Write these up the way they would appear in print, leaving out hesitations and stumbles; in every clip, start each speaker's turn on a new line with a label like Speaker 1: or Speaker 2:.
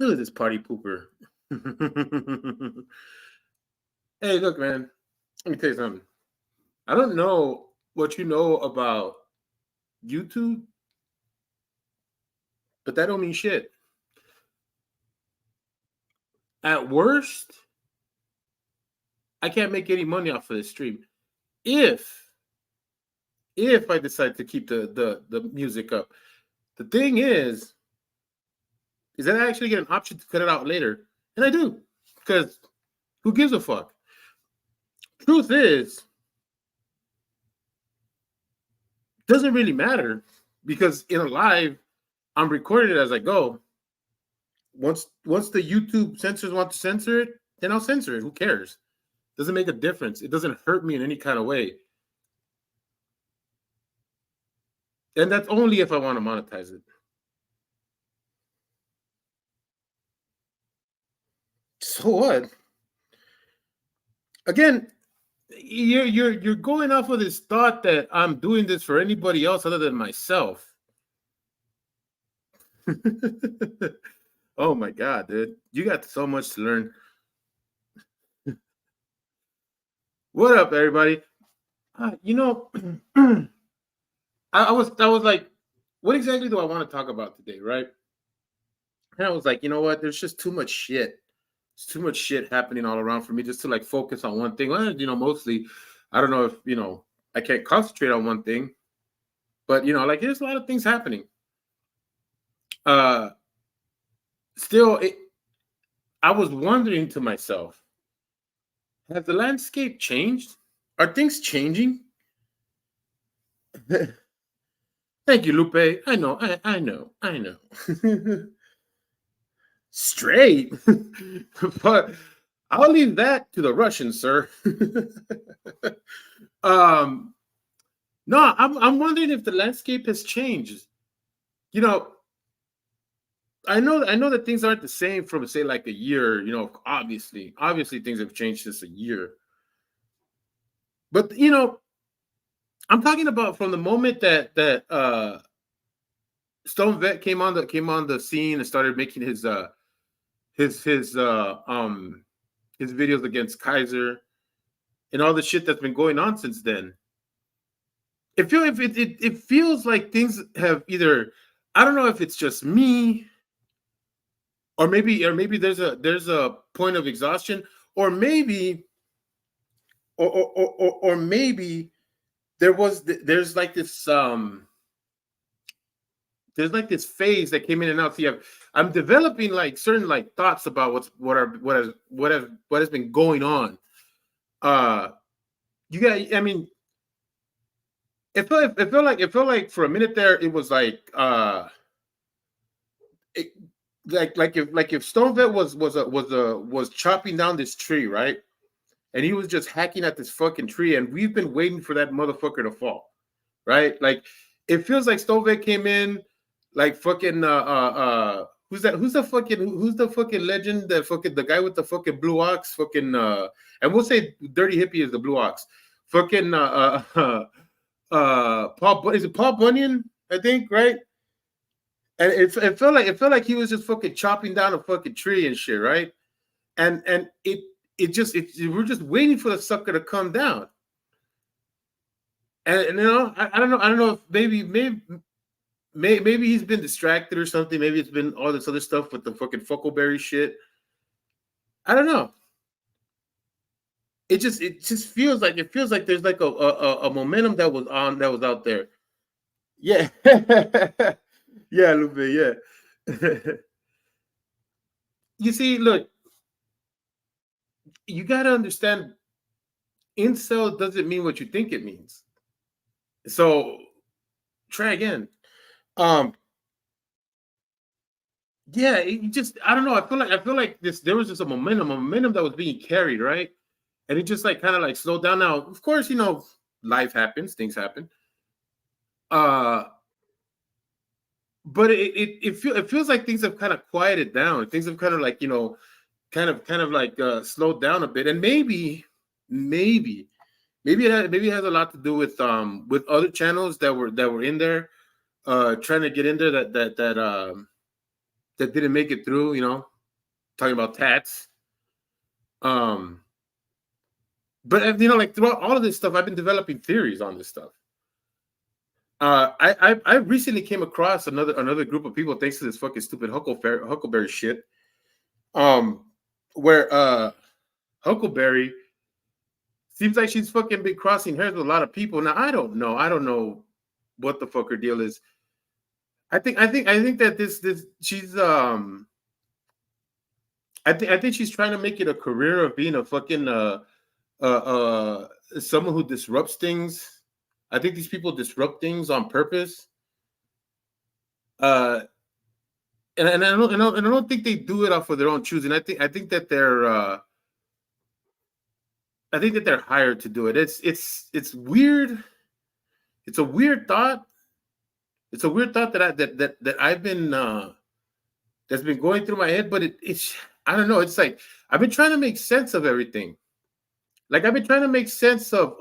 Speaker 1: Look at this party pooper. Hey, look, man. Let me tell you something. I don't know what you know about YouTube, but that don't mean shit. At worst, I can't make any money off of this stream. If if I decide to keep the music up. The thing is that I actually get an option to cut it out later, and I do because who gives a fuck? Truth is, doesn't really matter because in a live, I'm recording it as I go. Once the YouTube censors want to censor it, then I'll censor it. Who cares? Doesn't make a difference. It doesn't hurt me in any kind of way. And that's only if I want to monetize it. So what? Again, you're going off of this thought that I'm doing this for anybody else other than myself. Oh my god, dude. You got so much to learn. What up, everybody? You know, I was like, what exactly do I want to talk about today, right? And I was like, you know what? There's just too much shit. There's too much shit happening all around for me just to like focus on one thing. Well, mostly, I don't know if I can't concentrate on one thing, but like there's a lot of things happening. Uh, still, I was wondering to myself, has the landscape changed? Are things changing? Thank you, Lupe. I know, I know. Straight, but I'll leave that to the Russians, sir. um, no, I'm wondering if the landscape has changed. You know, I know that things aren't the same from say like a year. Obviously things have changed since a year. But I'm talking about from the moment that Stone Vet came on the scene and started making his videos against Kaiser and all the shit that's been going on since then. It feels like things have either, I don't know if it's just me, or maybe there's a point of exhaustion, or maybe or maybe there's like this phase that came in and out. So I'm developing like certain like thoughts about what has been going on. You got, I mean, it felt like for a minute there it was like it, like if Stone Vet was chopping down this tree, right? And he was just hacking at this fucking tree, and we've been waiting for that motherfucker to fall, right? Like it feels like Stone Vet came in like fucking who's that? Who's the fucking legend? The guy with the fucking blue ox, fucking and we'll say Dirty Hippie is the blue ox. Fucking Paul, is it Paul Bunyan? I think, right? And it felt like he was just fucking chopping down a fucking tree and shit, right? And we're just waiting for the sucker to come down. And I don't know if maybe he's been distracted or something. Maybe it's been all this other stuff with the fucking Fuckleberry shit. I don't know. It just feels like there's like a momentum that was out there. Yeah. Yeah, Lupe, yeah. You see, look, you got to understand, incel doesn't mean what you think it means. So try again. Um, yeah, I don't know. I feel like there was just a momentum that was being carried, right? And it just like kind of like slowed down. Now, of course, life happens, things happen. Uh, but it feels like things have kind of quieted down. Things have kind of like kind of like slowed down a bit, and maybe it has a lot to do with other channels that were in there, trying to get in there that didn't make it through, talking about tats. But like throughout all of this stuff, I've been developing theories on this stuff. I recently came across another group of people thanks to this fucking stupid Huckleberry shit. Where Huckleberry seems like she's fucking been crossing hairs with a lot of people. Now I don't know what the fuck her deal is. I think that this she's I think she's trying to make it a career of being a fucking someone who disrupts things. I think these people disrupt things on purpose. And I don't think they do it off of their own choosing. I think that they're hired to do it. It's weird. It's a weird thought. It's a weird thought that I've been that's been going through my head, but it's I don't know. It's like I've been trying to make sense of everything. Like I've been trying to make sense of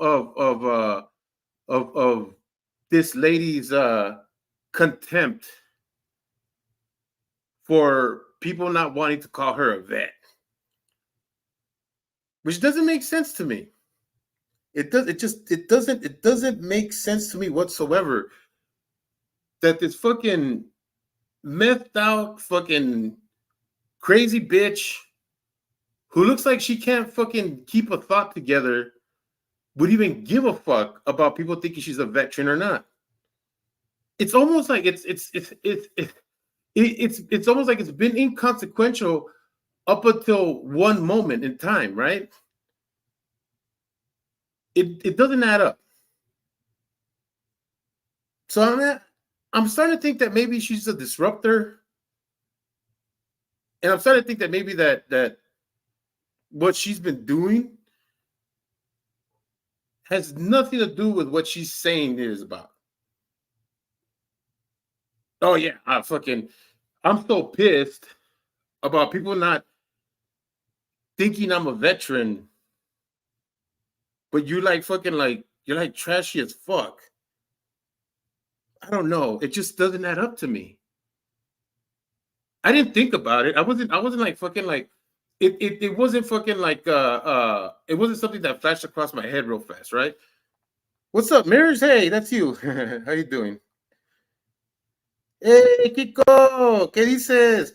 Speaker 1: this lady's contempt for people not wanting to call her a vet, which doesn't make sense to me. It doesn't make sense to me whatsoever that this fucking methed out fucking crazy bitch who looks like she can't fucking keep a thought together would even give a fuck about people thinking she's a veteran or not. It's almost like it's almost like it's been inconsequential up until one moment in time, right? It doesn't add up. So I'm starting to think that maybe she's a disruptor, and I'm starting to think that maybe that what she's been doing has nothing to do with what she's saying it is about. Oh yeah, I'm so pissed about people not thinking I'm a veteran, but you're like trashy as fuck. I don't know. It just doesn't add up to me. I didn't think about it. I wasn't like fucking like it wasn't fucking like it wasn't something that flashed across my head real fast, right? What's up, Mirrors? Hey, that's you. How you doing? Hey, Kiko, ¿qué dices?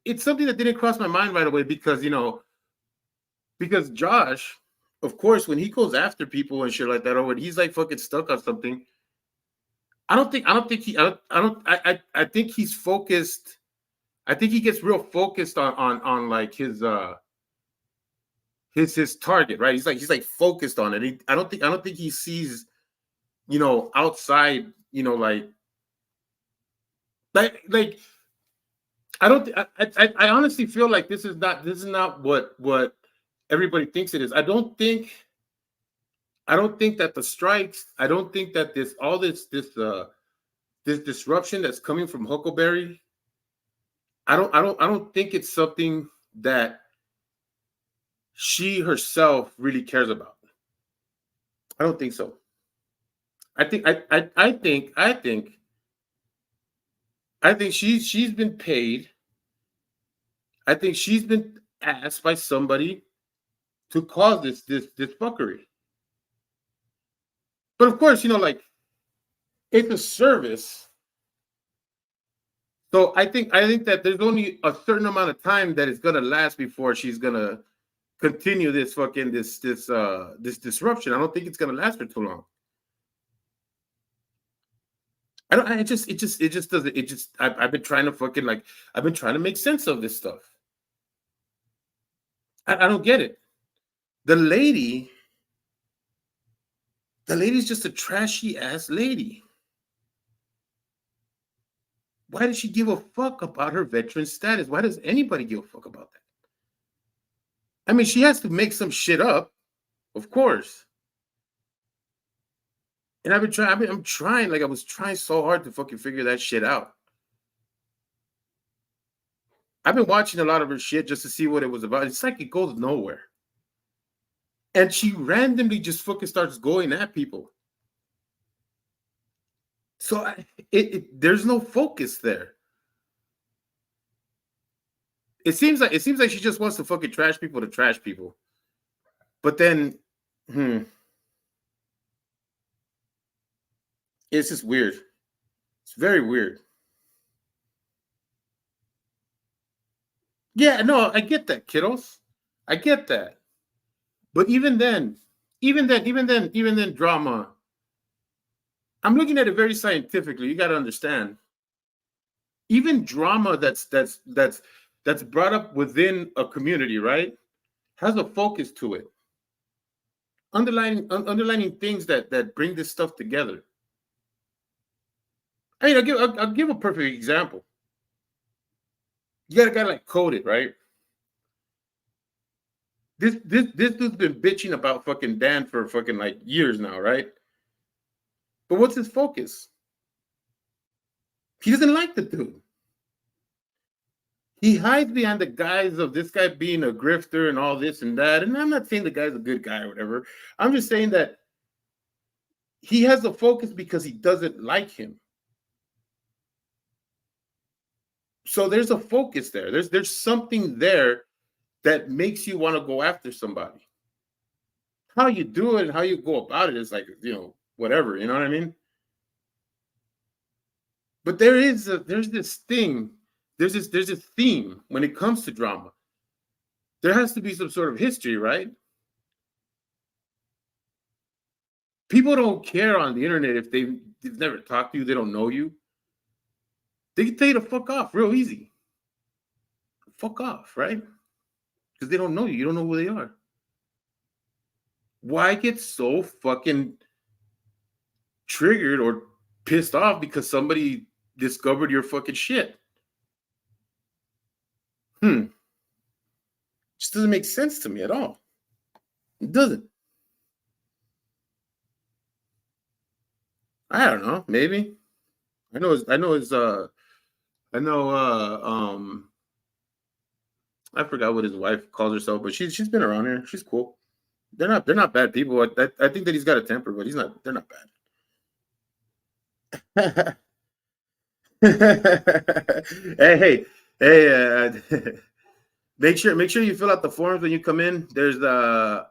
Speaker 1: It's something that didn't cross my mind right away because because Josh, of course, when he goes after people and shit like that, or when he's like fucking stuck on something, I think he's focused. I think he gets real focused on like his target, right? He's like focused on it. I don't think he sees, outside, like I don't. I honestly feel like this is not what everybody thinks it is. I don't think that the strikes. I don't think that this disruption that's coming from Huckleberry. I don't think it's something that she herself really cares about. I don't think so. I think she's been paid. I think she's been asked by somebody to cause this fuckery. But of course, like it's a service. So I think that there's only a certain amount of time that it's gonna last before she's gonna continue this fucking this disruption. I don't think it's gonna last for too long. It just doesn't. I've been trying to fucking I've been trying to make sense of this stuff. I don't get it. The lady's just a trashy ass lady. Why does she give a fuck about her veteran status? Why does anybody give a fuck about that? I mean, she has to make some shit up, of course. And I'm trying, like I was trying so hard to fucking figure that shit out. I've been watching a lot of her shit just to see what it was about. It's like it goes nowhere. And she randomly just fucking starts going at people. So there's no focus there. It seems like she just wants to fucking trash people to trash people. But then, it's just weird. It's very weird. Yeah, no, I get that, kiddos. I get that. But even then, drama. I'm looking at it very scientifically. You got to understand. Even drama that's brought up within a community, right, has a focus to it. Underlining things that bring this stuff together. I mean, I'll give a perfect example. You got a guy like Coded, right? This dude's been bitching about fucking Dan for fucking like years now, right? But what's his focus? He doesn't like the dude. He hides behind the guise of this guy being a grifter and all this and that. And I'm not saying the guy's a good guy or whatever. I'm just saying that he has a focus because he doesn't like him. So there's a focus there. There's something there that makes you want to go after somebody. How you do it and how you go about it is like, whatever, you know what I mean? But there's this thing, there's this theme when it comes to drama. There has to be some sort of history, right? People don't care on the internet if they've never talked to you, they don't know you. They can tell you to fuck off real easy. Fuck off, right? Because they don't know you. You don't know who they are. Why get so fucking triggered or pissed off because somebody discovered your fucking shit? Just doesn't make sense to me at all. It doesn't. I don't know. Maybe. I know I forgot what his wife calls herself, but she's been around here. She's cool. They're not bad people. I think that he's got a temper, but they're not bad. hey, make sure you fill out the forms when you come in. There's data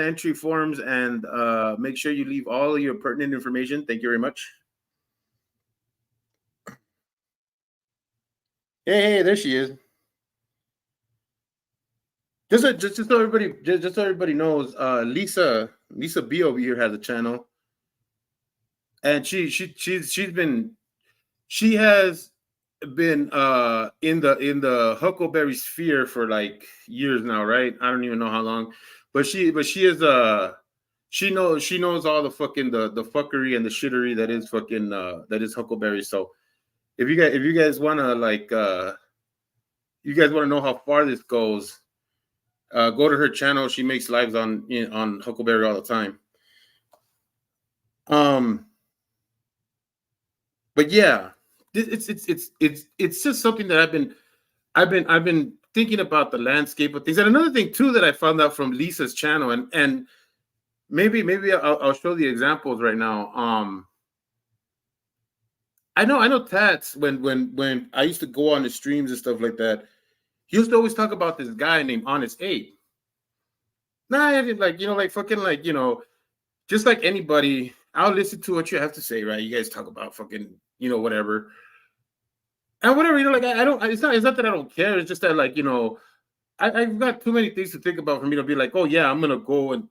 Speaker 1: entry forms, and make sure you leave all your pertinent information. Thank you very much. Hey, there she is. Just so everybody knows, Lisa B over here has a channel, and she has been in the Huckleberry sphere for like years now, right? I don't even know how long, but she is she knows all the fucking the fuckery and the shittery that is fucking that is Huckleberry. So if you guys want to like you guys want to know how far this goes, go to her channel. She makes lives on Huckleberry all the time. But yeah, it's just something that I've been thinking about the landscape of things. And another thing too that I found out from Lisa's channel, and maybe I'll show the examples right now. I know Tats, when I used to go on the streams and stuff like that, he used to always talk about this guy named Honest Abe. Nah, like fucking like, just like anybody, I'll listen to what you have to say, right? You guys talk about fucking, whatever. And whatever, like I don't, it's not that I don't care. It's just that, like, I've got too many things to think about for me to be like, oh yeah, I'm gonna go and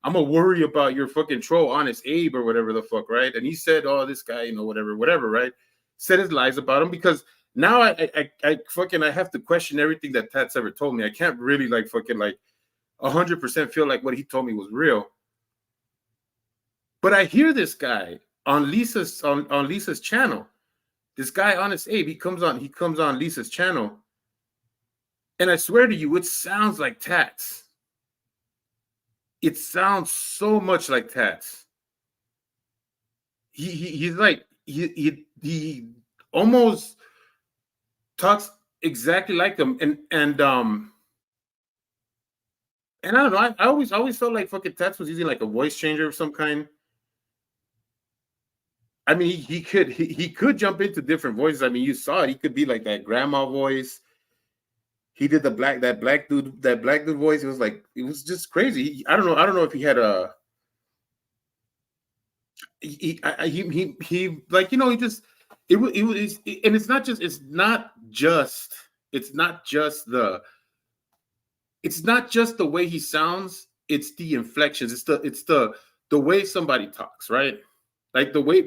Speaker 1: I'm gonna worry about your fucking troll, Honest Abe, or whatever the fuck, right? And he said, oh, this guy, whatever, right? Said his lies about him, because now I have to question everything that Tats ever told me. I can't really like fucking like 100% feel like what he told me was real. But I hear this guy on Lisa's channel. This guy, Honest Abe, he comes on Lisa's channel, and I swear to you, it sounds like Tats. It sounds so much like Tats. He's like he almost talks exactly like him, and I don't know. I always felt like fucking Tats was using like a voice changer of some kind. I mean, he could jump into different voices. I mean, you saw it. He could be like that grandma voice. He did that black dude voice. It was just crazy. I don't know if he had a he like he just it was and it's not just the way he sounds. It's the inflections. The way somebody talks, right? Like the way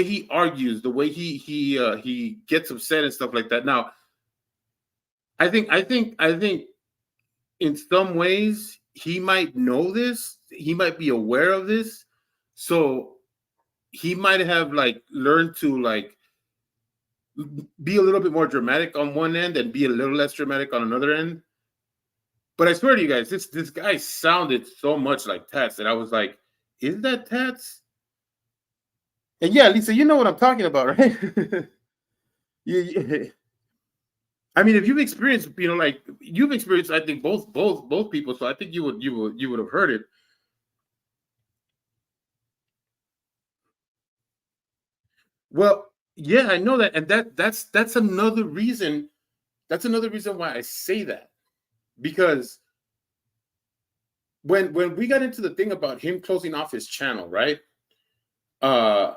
Speaker 1: he argues, the way he gets upset and stuff like that. Now, I think in some ways he might know this. He might be aware of this, so he might have like learned to like be a little bit more dramatic on one end and be a little less dramatic on another end. But I swear to you guys, this guy sounded so much like Tats that I was like, "Is that Tats?" And yeah, Lisa, you know what I'm talking about, right? you, I mean, if you've experienced, like you've experienced, I think both people. So I think you would have heard it. Well, yeah, I know that, and that's another reason. That's another reason why I say that, because when we got into the thing about him closing off his channel, right? Uh,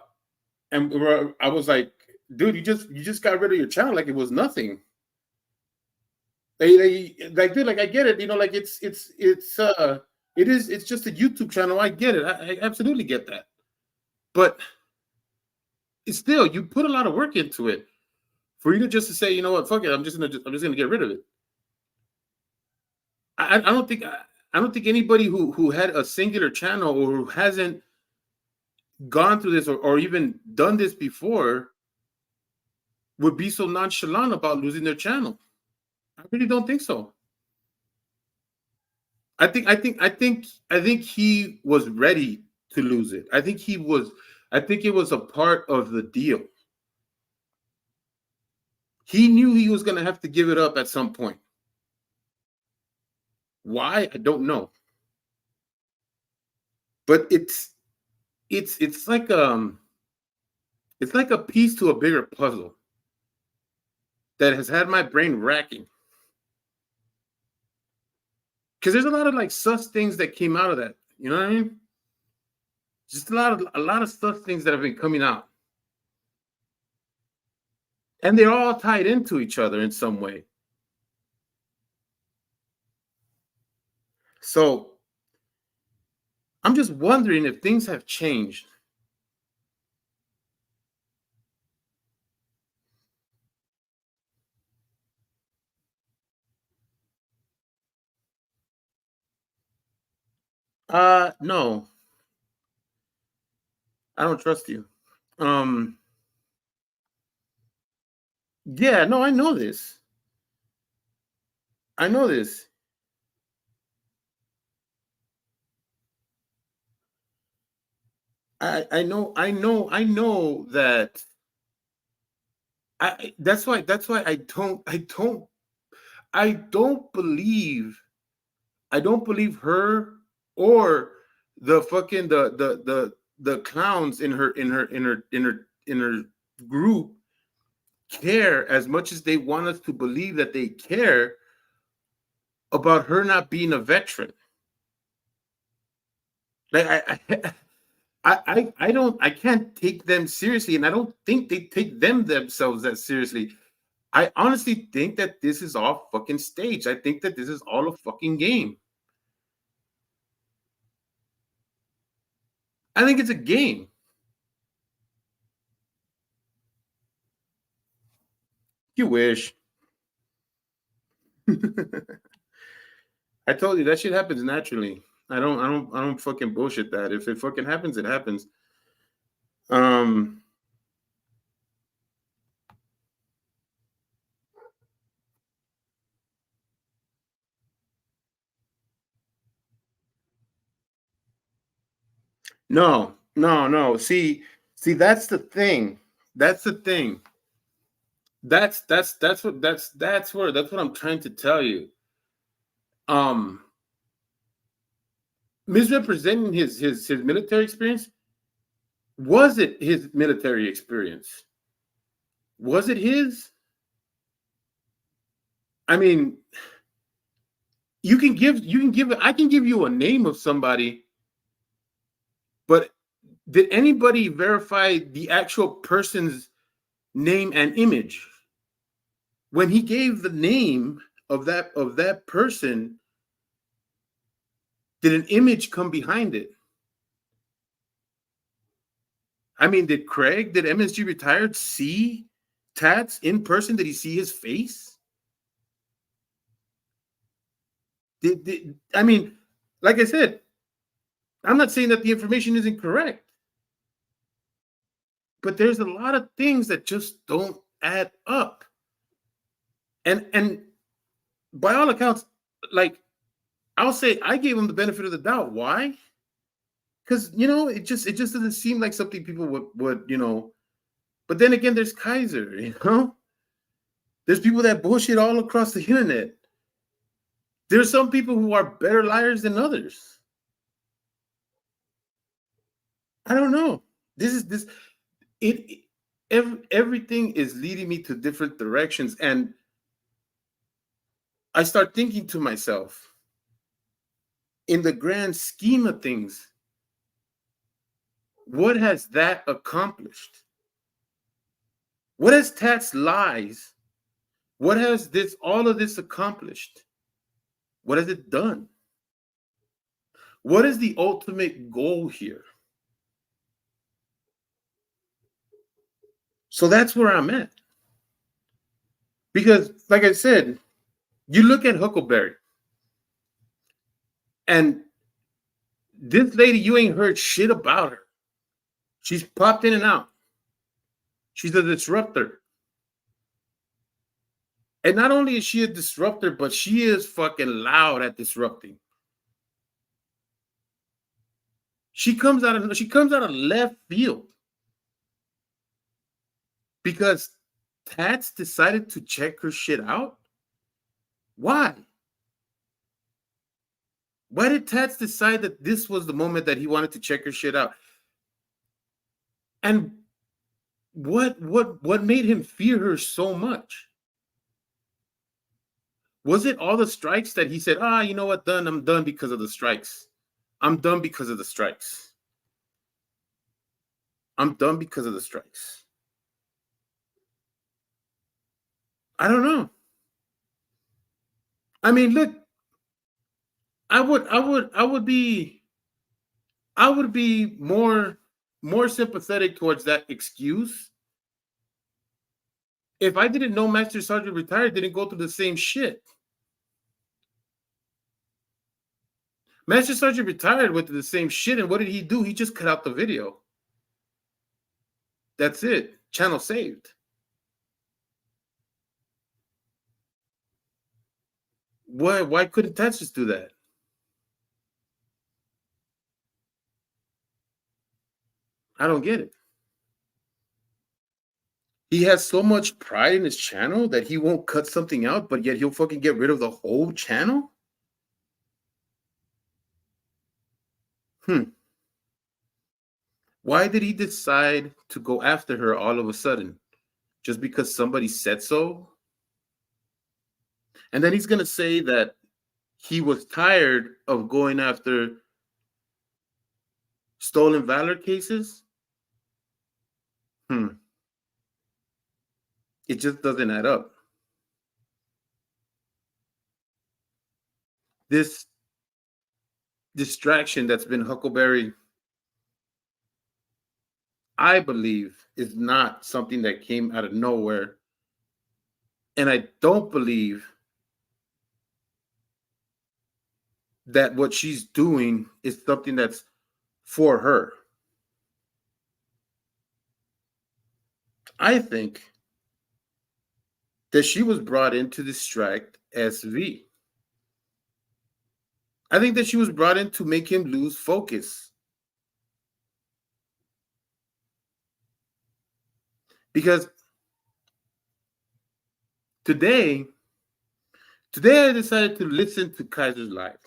Speaker 1: and I was like, dude, you just got rid of your channel like it was nothing. Like dude, like I get it, like it's just a YouTube channel. I get it. I absolutely get that. But it's still, you put a lot of work into it for you to just to say, you know what, fuck it, I'm just gonna get rid of it. I don't think anybody who had a singular channel or who hasn't gone through this or even done this before would be so nonchalant about losing their channel. I really don't think so. I think he was ready to lose it. I think it was a part of the deal. He knew he was going to have to give it up at some point. Why? I don't know. But it's like it's like a piece to a bigger puzzle that has had my brain racking. Because there's a lot of like sus things that came out of that. You know what I mean? Just a lot of sus things that have been coming out. And they're all tied into each other in some way. So I'm just wondering if things have changed. No, I don't trust you. Um, yeah, no, I know this. I know this. I know that. That's why I don't believe her or the fucking the clowns in her group care as much as they want us to believe that they care about her not being a veteran. Like I can't take them seriously, and I don't think they take themselves that seriously. I honestly think that this is all fucking staged. I think that this is all a fucking game. I think it's a game. You wish. I told you that shit happens naturally. I don't fucking bullshit that. If it fucking happens, it happens. Um no, no, no. See, that's the thing. That's the thing. That's what I'm trying to tell you. Um Misrepresenting his military experience, Was it his military experience? Was it his? I mean, I can give you a name of somebody, but did anybody verify the actual person's name and image? When he gave the name of that person, did an image come behind it? I mean, did MSG Retired see Tats in person? Did he see his face? I mean, like I said, I'm not saying that the information isn't correct, but there's a lot of things that just don't add up. And by all accounts, like, I'll say I gave him the benefit of the doubt. Why? Because it just doesn't seem like something people would. But then again, there's Kaiser. There's people that bullshit all across the internet. There's some people who are better liars than others. I don't know. Everything is leading me to different directions, and I start thinking to myself, in the grand scheme of things, what has that accomplished? What has Tats lies? What has all of this accomplished? What has it done? What is the ultimate goal here? So that's where I'm at. Because, like I said, you look at Huckleberry, and this lady, you ain't heard shit about her. She's popped in and out. She's a disruptor. And not only is she a disruptor, but she is fucking loud at disrupting. She comes out of left field because Tats decided to check her shit out. Why? Why did Tats decide that this was the moment that he wanted to check her shit out? And what made him fear her so much? Was it all the strikes that he said, you know what, I'm done because of the strikes. I'm done because of the strikes. I'm done because of the strikes. I don't know. I mean, look, I would be more sympathetic towards that excuse if I didn't know Master Sergeant Retired didn't go through the same shit. Master Sergeant Retired went through the same shit, and what did he do? He just cut out the video. That's it. Channel saved. Why couldn't Tats just do that? I don't get it. He has so much pride in his channel that he won't cut something out, but yet he'll fucking get rid of the whole channel? Why did he decide to go after her all of a sudden? Just because somebody said so? And then he's going to say that he was tired of going after stolen valor cases? It just doesn't add up. This distraction that's been Huckleberry, I believe, is not something that came out of nowhere. And I don't believe that what she's doing is something that's for her. I think that she was brought in to distract SV. I think that she was brought in to make him lose focus. Because today I decided to listen to Kaiser's live.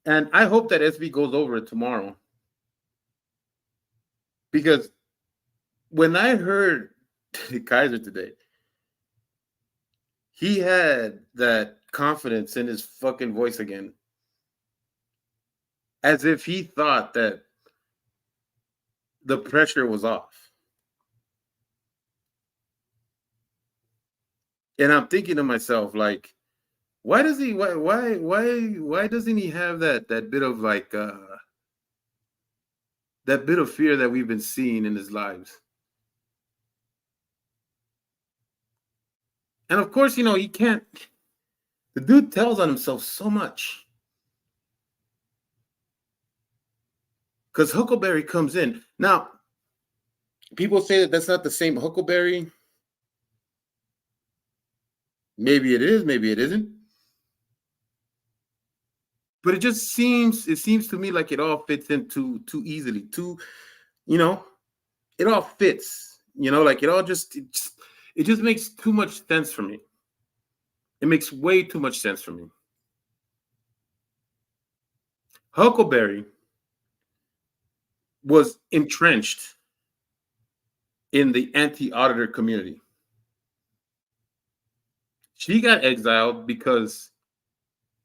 Speaker 1: And I hope that SV goes over it tomorrow. Because when I heard Kaiser today, he had that confidence in his fucking voice again. As if he thought that the pressure was off. And I'm thinking to myself, like, why doesn't he have that bit of like that bit of fear that we've been seeing in his lives? And of course, he can't. The dude tells on himself so much. Because Huckleberry comes in. Now, people say that that's not the same Huckleberry. Maybe it is, maybe it isn't. But it seems to me like it all fits in too easily. It all fits. Like it just makes too much sense for me. It makes way too much sense for me. Huckleberry was entrenched in the anti-auditor community. She got exiled because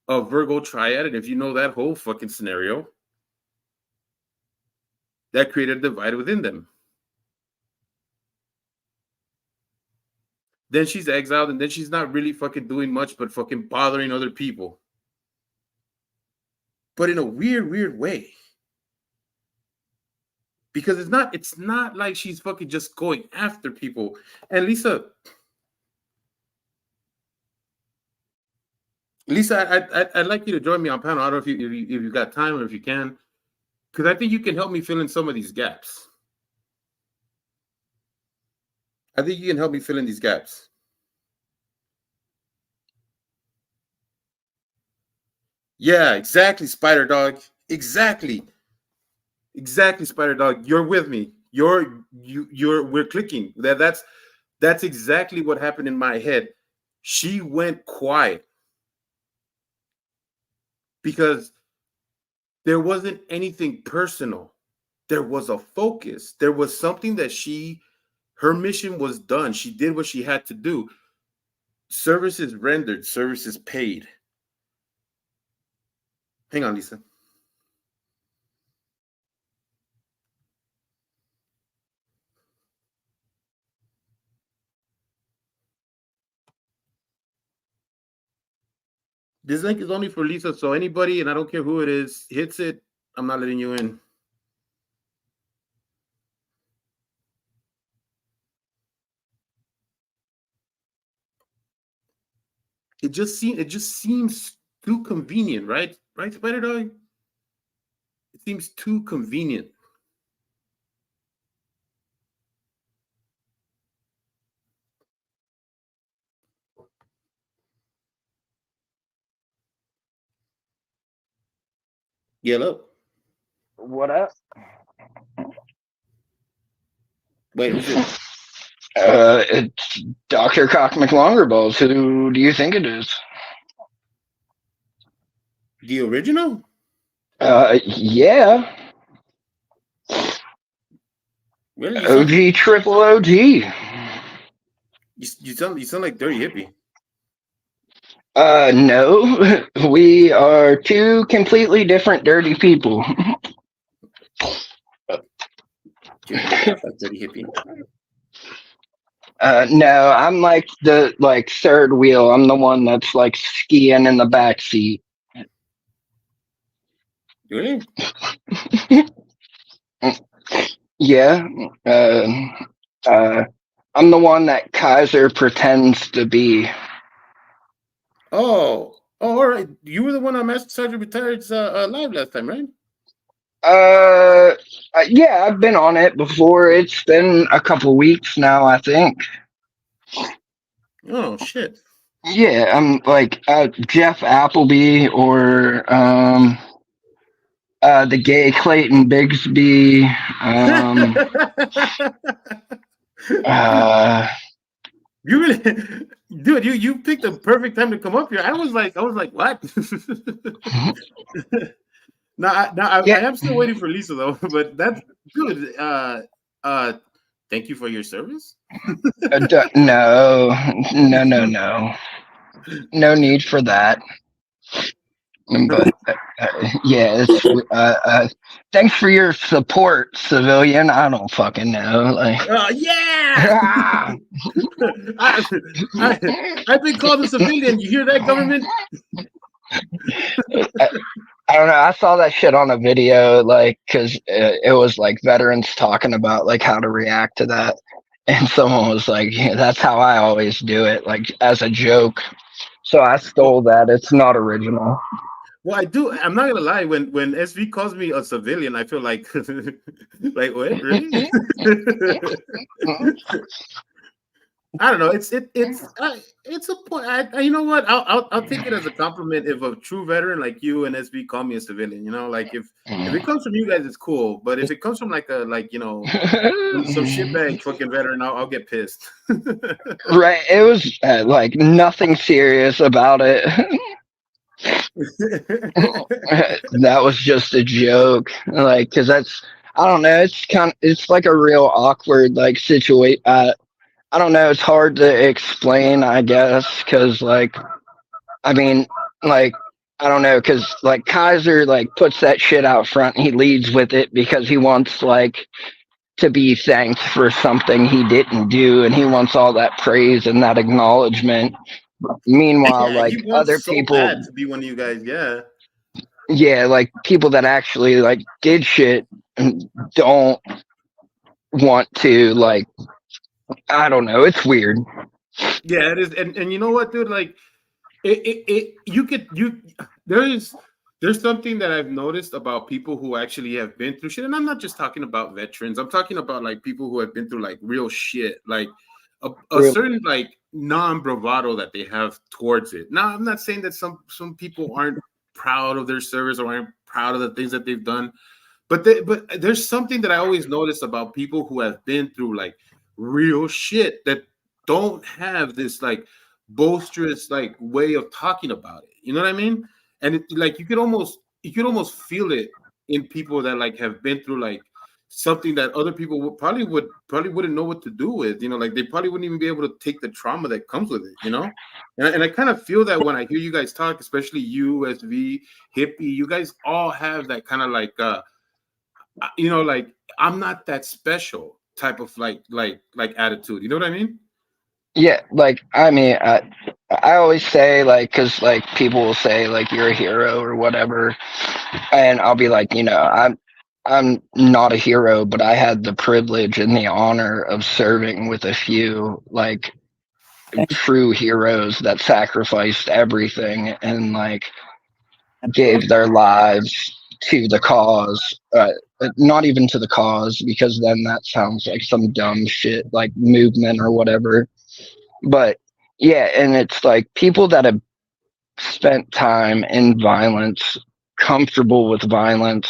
Speaker 1: of Virgo Triad, and if you know that whole fucking scenario, that created a divide within them. Then she's exiled, and then she's not really fucking doing much but fucking bothering other people. But in a weird way. Because it's not like she's fucking just going after people. And Lisa, I'd like you to join me on panel. I don't know if you got time or if you can, because I think you can help me fill in some of these gaps. I think you can help me fill in these gaps. Yeah, exactly, Spider Dog. Exactly, Spider Dog. You're with me. We're clicking. That's exactly what happened in my head. She went quiet because there wasn't anything personal. There was a focus. There was something that her mission was done. She did what she had to do. Services rendered, services paid. Hang on, Lisa. This link is only for Lisa, so anybody, and I don't care who it is, hits it, I'm not letting you in. It just seems too convenient, right? Right, Spider Dog? It seems too convenient. Hello.
Speaker 2: What up?
Speaker 1: Wait, who's it?
Speaker 2: It's Dr. Cock McLongerballs. Who do you think it is?
Speaker 1: The original?
Speaker 2: Yeah.
Speaker 1: Really?
Speaker 2: OG triple OG.
Speaker 1: You sound like Dirty Hippie.
Speaker 2: No. We are two completely different dirty people.
Speaker 1: Dirty Hippie.
Speaker 2: No, I'm like the third wheel. I'm the one that's like skiing in the back seat.
Speaker 1: Really?
Speaker 2: Yeah. I'm the one that Kaiser pretends to be.
Speaker 1: Oh, all right. You were the one on Master Sergeant Retired's live last time, right?
Speaker 2: Yeah, I've been on it before. It's been a couple weeks now, I think.
Speaker 1: Oh shit.
Speaker 2: Yeah, I'm like Jeff Appleby or the gay Clayton Bigsby.
Speaker 1: You really, dude, you picked the perfect time to come up here. I was like, what? I am still waiting for Lisa though, but that's good. Uh, thank you for your service.
Speaker 2: No, no. No need for that. But yeah, it's thanks for your support, civilian. I don't fucking know. Like,
Speaker 1: Yeah. I, I, I've been called a civilian. You hear that, government?
Speaker 2: I don't know. I saw that shit on a video, like, because it was like veterans talking about like how to react to that, and someone was like, "Yeah, that's how I always do it," like as a joke. So I
Speaker 1: Well,
Speaker 2: stole that. It's not original.
Speaker 1: well, I do. I'm not gonna lie. When SV calls me a civilian, I feel like, like what? Really? I don't know. It's a point. You know what? I'll take it as a compliment if a true veteran like you and SB call me a civilian. You know, like if it comes from you guys, it's cool. But if it comes from like a like some shitbag fucking veteran, I'll get pissed.
Speaker 2: Right. It was like nothing serious about it. That was just a joke. Like, cause that's, I don't know. It's like a real awkward like situation. I don't know. It's hard to explain, I guess. Cause like, I mean, like, I don't know. Cause like Kaiser like puts that shit out front. He leads with it because he wants like to be thanked for something he didn't do, and he wants all that praise and that acknowledgement. Meanwhile,
Speaker 1: Yeah,
Speaker 2: like
Speaker 1: he
Speaker 2: other
Speaker 1: wants so
Speaker 2: people,
Speaker 1: bad to be one of you guys. Yeah.
Speaker 2: yeah, like people that actually like did shit and don't want to, like, I don't know, it's weird.
Speaker 1: Yeah, it is. And you know what, dude? Like it you could you there's something that I've noticed about people who actually have been through shit. And I'm not just talking about veterans. I'm talking about like people who have been through like real shit, like a
Speaker 2: Real.
Speaker 1: certain like non-bravado that they have towards it. Now, I'm not saying that some people aren't proud of their service or aren't proud of the things that they've done, but there's something that I always notice about people who have been through like real shit that don't have this like boisterous like way of talking about it. You know what I mean? And like you could almost feel it in people that like have been through like something that other people probably wouldn't know what to do with. You know, like they probably wouldn't even be able to take the trauma that comes with it. You know, and I kind of feel that when I hear you guys talk, especially you, SV, Hippie, you guys all have that kind of like like I'm not that special type of like attitude. You know what I mean?
Speaker 2: Yeah, like I mean, I always say like, cause like people will say like you're a hero or whatever, and I'll be like, I'm not a hero, but I had the privilege and the honor of serving with a few like true heroes that sacrificed everything and like gave their lives to the cause. Not even to the cause, because then that sounds like some dumb shit like movement or whatever. But yeah, and it's like people that have spent time in violence, comfortable with violence.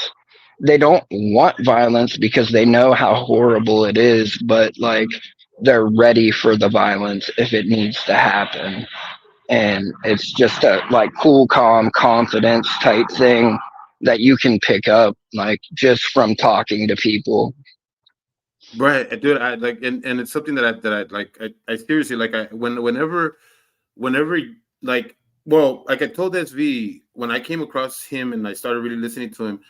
Speaker 2: They don't want violence because they know how horrible it is, but like they're ready for the violence if it needs to happen. And it's just a like cool, calm confidence type thing that you can pick up like just from talking to people.
Speaker 1: Right, dude. I like, and it's something that I like. I seriously like. Whenever like, well, like I told SV when I came across him and I started really listening to him,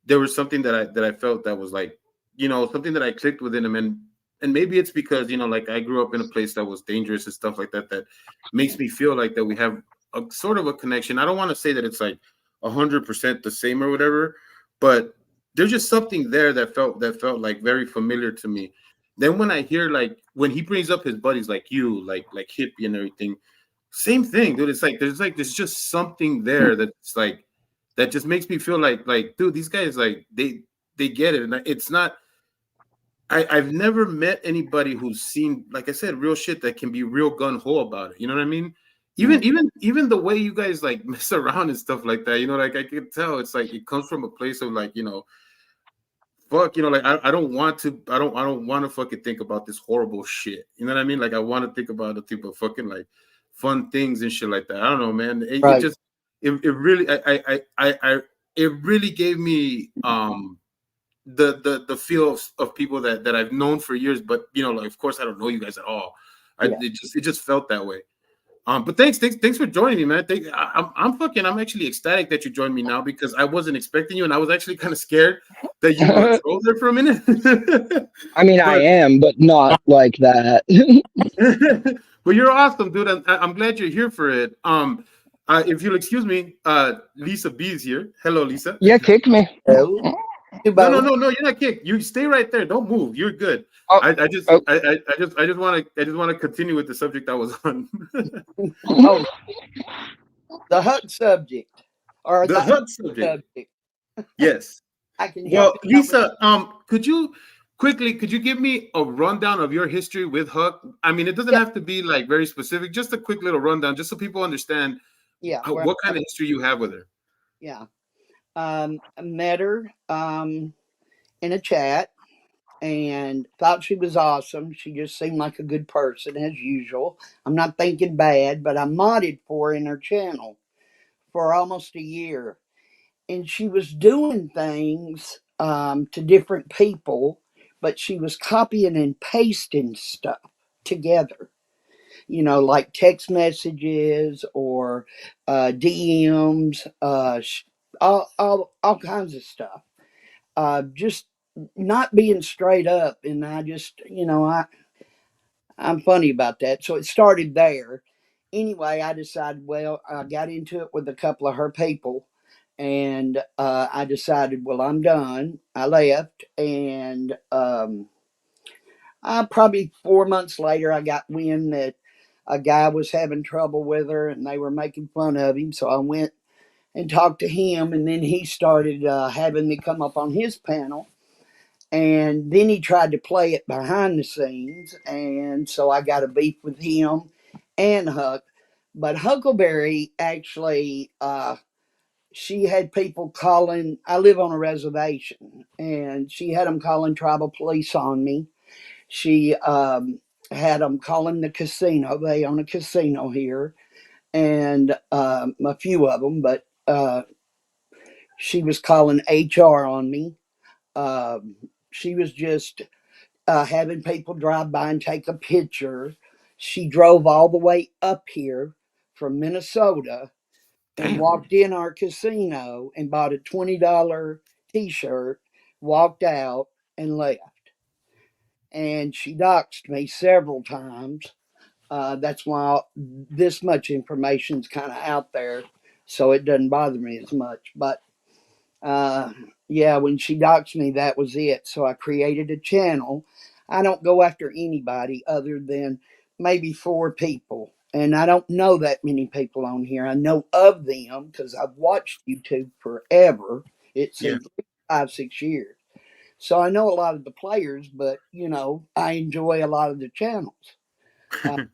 Speaker 1: there was something that I felt that was like, something that I clicked within him, and maybe it's because like I grew up in a place that was dangerous and stuff like that that makes me feel like that we have a sort of a connection. I don't want to say that it's like 100% the same or whatever, but there's just something there that felt like very familiar to me. Then when I hear like when he brings up his buddies like you, like Hippie and everything, same thing, dude. It's like there's just something there that's like that just makes me feel like dude, these guys like they get it, and it's not. I've never met anybody who's seen, like I said, real shit that can be real gun ho about it. You know what I mean? Even the way you guys like mess around and stuff like that. Like I can tell it's like it comes from a place of like fuck. Like I don't want to. I don't want to fucking think about this horrible shit. You know what I mean? Like I want to think about the type of fucking like fun things and shit like that. I don't know, man. It
Speaker 2: Right.
Speaker 1: just it really I it really gave me the feel of people that I've known for years, but like of course I don't know you guys at all.
Speaker 3: Yeah.
Speaker 1: It just felt that way. But thanks for joining me, man. I'm actually ecstatic that you joined me now because I wasn't expecting you, and I was actually kind of scared that you were a troll there for a minute.
Speaker 2: I mean, I
Speaker 1: But
Speaker 2: am, but not like that.
Speaker 1: but you're awesome, dude. I'm glad you're here for it. If you'll excuse me, Lisa B is here. Hello, Lisa.
Speaker 2: Yeah, kick me.
Speaker 3: So, to
Speaker 1: No, no,
Speaker 3: both.
Speaker 1: no, no. You're not kicked. You stay right there. Don't move. You're good.
Speaker 2: Oh,
Speaker 1: I just,
Speaker 2: oh.
Speaker 1: I just want to continue with the subject I was on.
Speaker 3: Oh, the Huck subject, or
Speaker 1: The
Speaker 3: the
Speaker 1: HUD subject.
Speaker 3: subject.
Speaker 1: Yes.
Speaker 3: I can
Speaker 1: Well,
Speaker 3: help you out with
Speaker 1: Lisa, could you give me a rundown of your history with Huck? I mean, it doesn't
Speaker 3: Yeah.
Speaker 1: have to be like very specific. Just a quick little rundown, just so people understand
Speaker 3: Yeah,
Speaker 1: what kind of history you have with her.
Speaker 3: yeah. I met her in a chat and thought she was awesome. She just seemed like a good person as usual. I'm not thinking bad, but I modded for her in her channel for almost a year. And she was doing things to different people, but she was copying and pasting stuff together. Like text messages or DMs, all kinds of stuff. Just not being straight up, and I'm funny about that. So it started there. Anyway, I decided. Well, I got into it with a couple of her people, and I decided, well, I'm done. I left, and probably 4 months later, I got wind that a guy was having trouble with her, and they were making fun of him. So I went and talked to him, and then he started having me come up on his panel. And then he tried to play it behind the scenes, and so I got a beef with him and Huck. But Huckleberry actually, she had people calling. I live on a reservation, and she had them calling tribal police on me. She had them calling the casino. They own a casino here, and a few of them, but she was calling HR on me. She was just having people drive by and take a picture. She drove all the way up here from Minnesota and
Speaker 1: Damn.
Speaker 3: walked in our casino and bought a $20 t shirt, walked out, and left. And she doxed me several times. That's why this much information's kind of out there, so it doesn't bother me as much. But uh, yeah, when she doxed me, that was it. So I created a channel. I don't go after anybody other than maybe 4 people. And I don't know that many people on here. I know of them because I've watched YouTube forever. It
Speaker 1: Yeah.
Speaker 3: seems like 5, 6 years. So I know a lot of the players, but I enjoy a lot of the channels. Uh,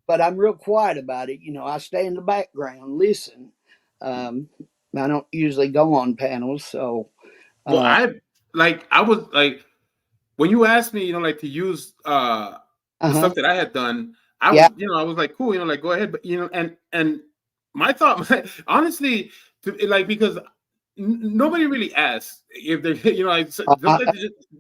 Speaker 3: but I'm real quiet about it. I stay in the background, listen. Um, I don't usually go on panels, so
Speaker 1: Well,
Speaker 3: uh
Speaker 1: I was like when you asked me, like to use the
Speaker 3: huh.
Speaker 1: stuff that I had done, I
Speaker 3: Yeah.
Speaker 1: was, I was like, cool, like go ahead, but and my thought, honestly, like because nobody really asks if they,
Speaker 3: Uh,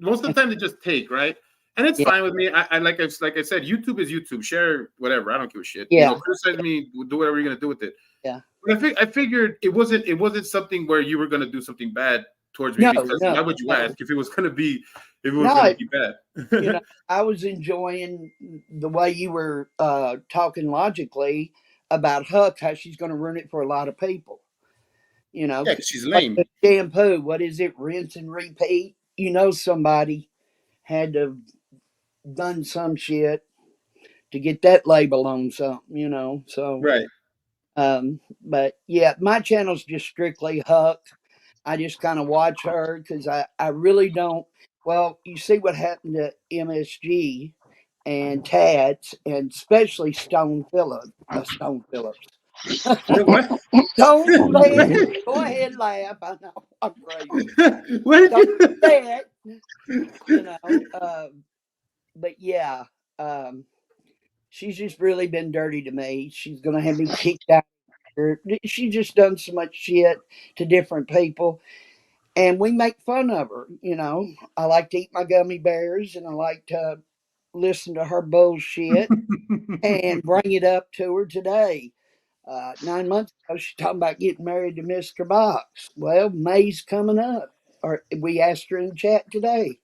Speaker 1: most of the time they just take right, and it's
Speaker 3: yeah.
Speaker 1: fine with me. I like I said, YouTube is YouTube. Share whatever. I don't give a shit.
Speaker 3: Yeah.
Speaker 1: Criticize me, do whatever you're gonna do with it.
Speaker 3: Yeah.
Speaker 1: But I figured it wasn't something where you were gonna do something bad towards me
Speaker 3: No,
Speaker 1: because
Speaker 3: no,
Speaker 1: why would you
Speaker 3: no,
Speaker 1: ask if it was gonna be
Speaker 3: no.
Speaker 1: bad?
Speaker 3: You know, I was enjoying the way you were talking logically about Huck, how she's going to ruin it for a lot of people.
Speaker 1: Yeah, 'cause she's
Speaker 3: Like
Speaker 1: lame.
Speaker 3: the shampoo, what is it? Rinse and repeat. Somebody had to have done some shit to get that label on something. So,
Speaker 1: Right.
Speaker 3: but yeah, my channel's just strictly Huck. I just kind of watch her because I really don't. Well, you see what happened to MSG and Tats, and especially Stone Phillips.
Speaker 1: Wait, what?
Speaker 3: Don't say it.
Speaker 1: Wait.
Speaker 3: Go ahead, laugh. I know I'm crazy.
Speaker 1: What?
Speaker 3: Don't say it. You know. But yeah, um, she's just really been dirty to me. She's gonna have me kicked out. She just done so much shit to different people. and we make fun of her. You know, I like to eat my gummy bears, and I like to listen to her bullshit and bring it up to her today. 9 months ago, she's talking about getting married to Mr. Box. Well, May's coming up. Or we asked her in chat today.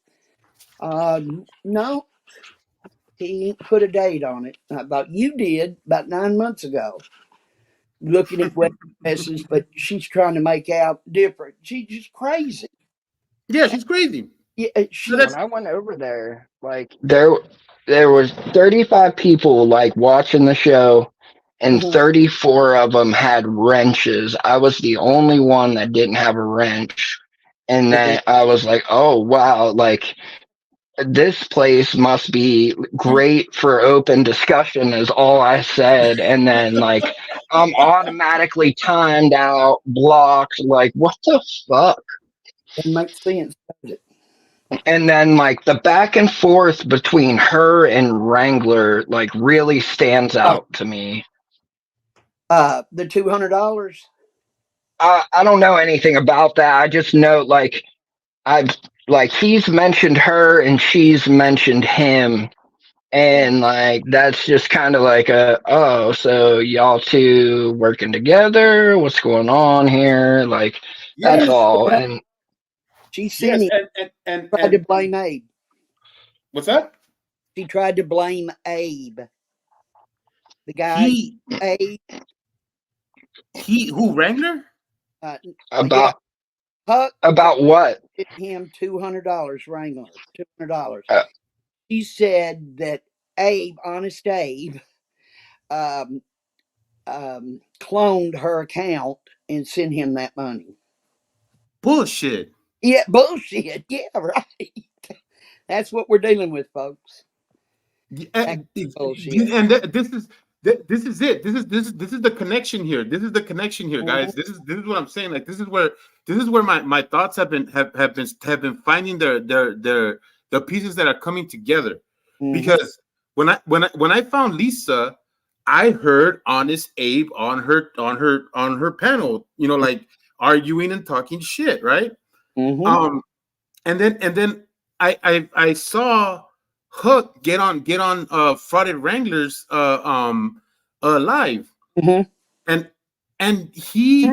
Speaker 3: No, he ain't put a date on it. About you did about 9 months ago, looking at web dresses, but she's trying to make out different. She's just crazy.
Speaker 1: Yeah, she's crazy.
Speaker 3: Yeah,
Speaker 1: So
Speaker 3: she.
Speaker 1: that's
Speaker 2: When I went over there, like there was 35 people like watching the show, and
Speaker 3: Mhm.
Speaker 2: 34 of them had wrenches. I was the only one that didn't have a wrench. And then I was like, "Oh wow, like this place must be great for open discussion," is all I said. And then like I'm automatically timed out, blocked, like what the fuck?
Speaker 3: Doesn't make sense, does it?
Speaker 2: And then like the back and forth between her and Wrangler like really stands
Speaker 3: Oh,
Speaker 2: out to me.
Speaker 3: the $200.
Speaker 2: I don't know anything about that. I just know like I've like he's mentioned her and she's mentioned him, and like that's just kind of like a, oh, so y'all two working together, what's going on here, like that's
Speaker 1: yes,
Speaker 2: all. And
Speaker 3: She sent
Speaker 1: yes,
Speaker 3: him.
Speaker 1: and
Speaker 3: Tried to blame Abe.
Speaker 1: what's that?
Speaker 3: She tried to blame Abe. The guy,
Speaker 1: He
Speaker 3: Abe.
Speaker 1: who Wrangler?
Speaker 3: Yeah,
Speaker 2: about
Speaker 3: Huck
Speaker 2: what?
Speaker 3: sent him $200. Wrangler, $200.
Speaker 2: uh,
Speaker 3: She said that Abe, Honest Abe, um, cloned her account and sent him that money.
Speaker 1: Bullshit.
Speaker 3: Yeah, bullshit. Yeah, right. That's what we're dealing with, folks.
Speaker 1: Yeah,
Speaker 3: That's bullshit.
Speaker 1: and this is it. This is the connection here. This is the connection here,
Speaker 3: Mhm.
Speaker 1: guys. This is what I'm saying. Like this is where my thoughts have been finding the pieces that are coming together.
Speaker 3: Mhm.
Speaker 1: Because when I found Lisa, I heard Honest Abe on her panel, you know, like arguing and talking shit, right?
Speaker 3: Mhm.
Speaker 1: And then I saw Hook get on Frauded Wranglers live,
Speaker 3: Mhm.
Speaker 1: and he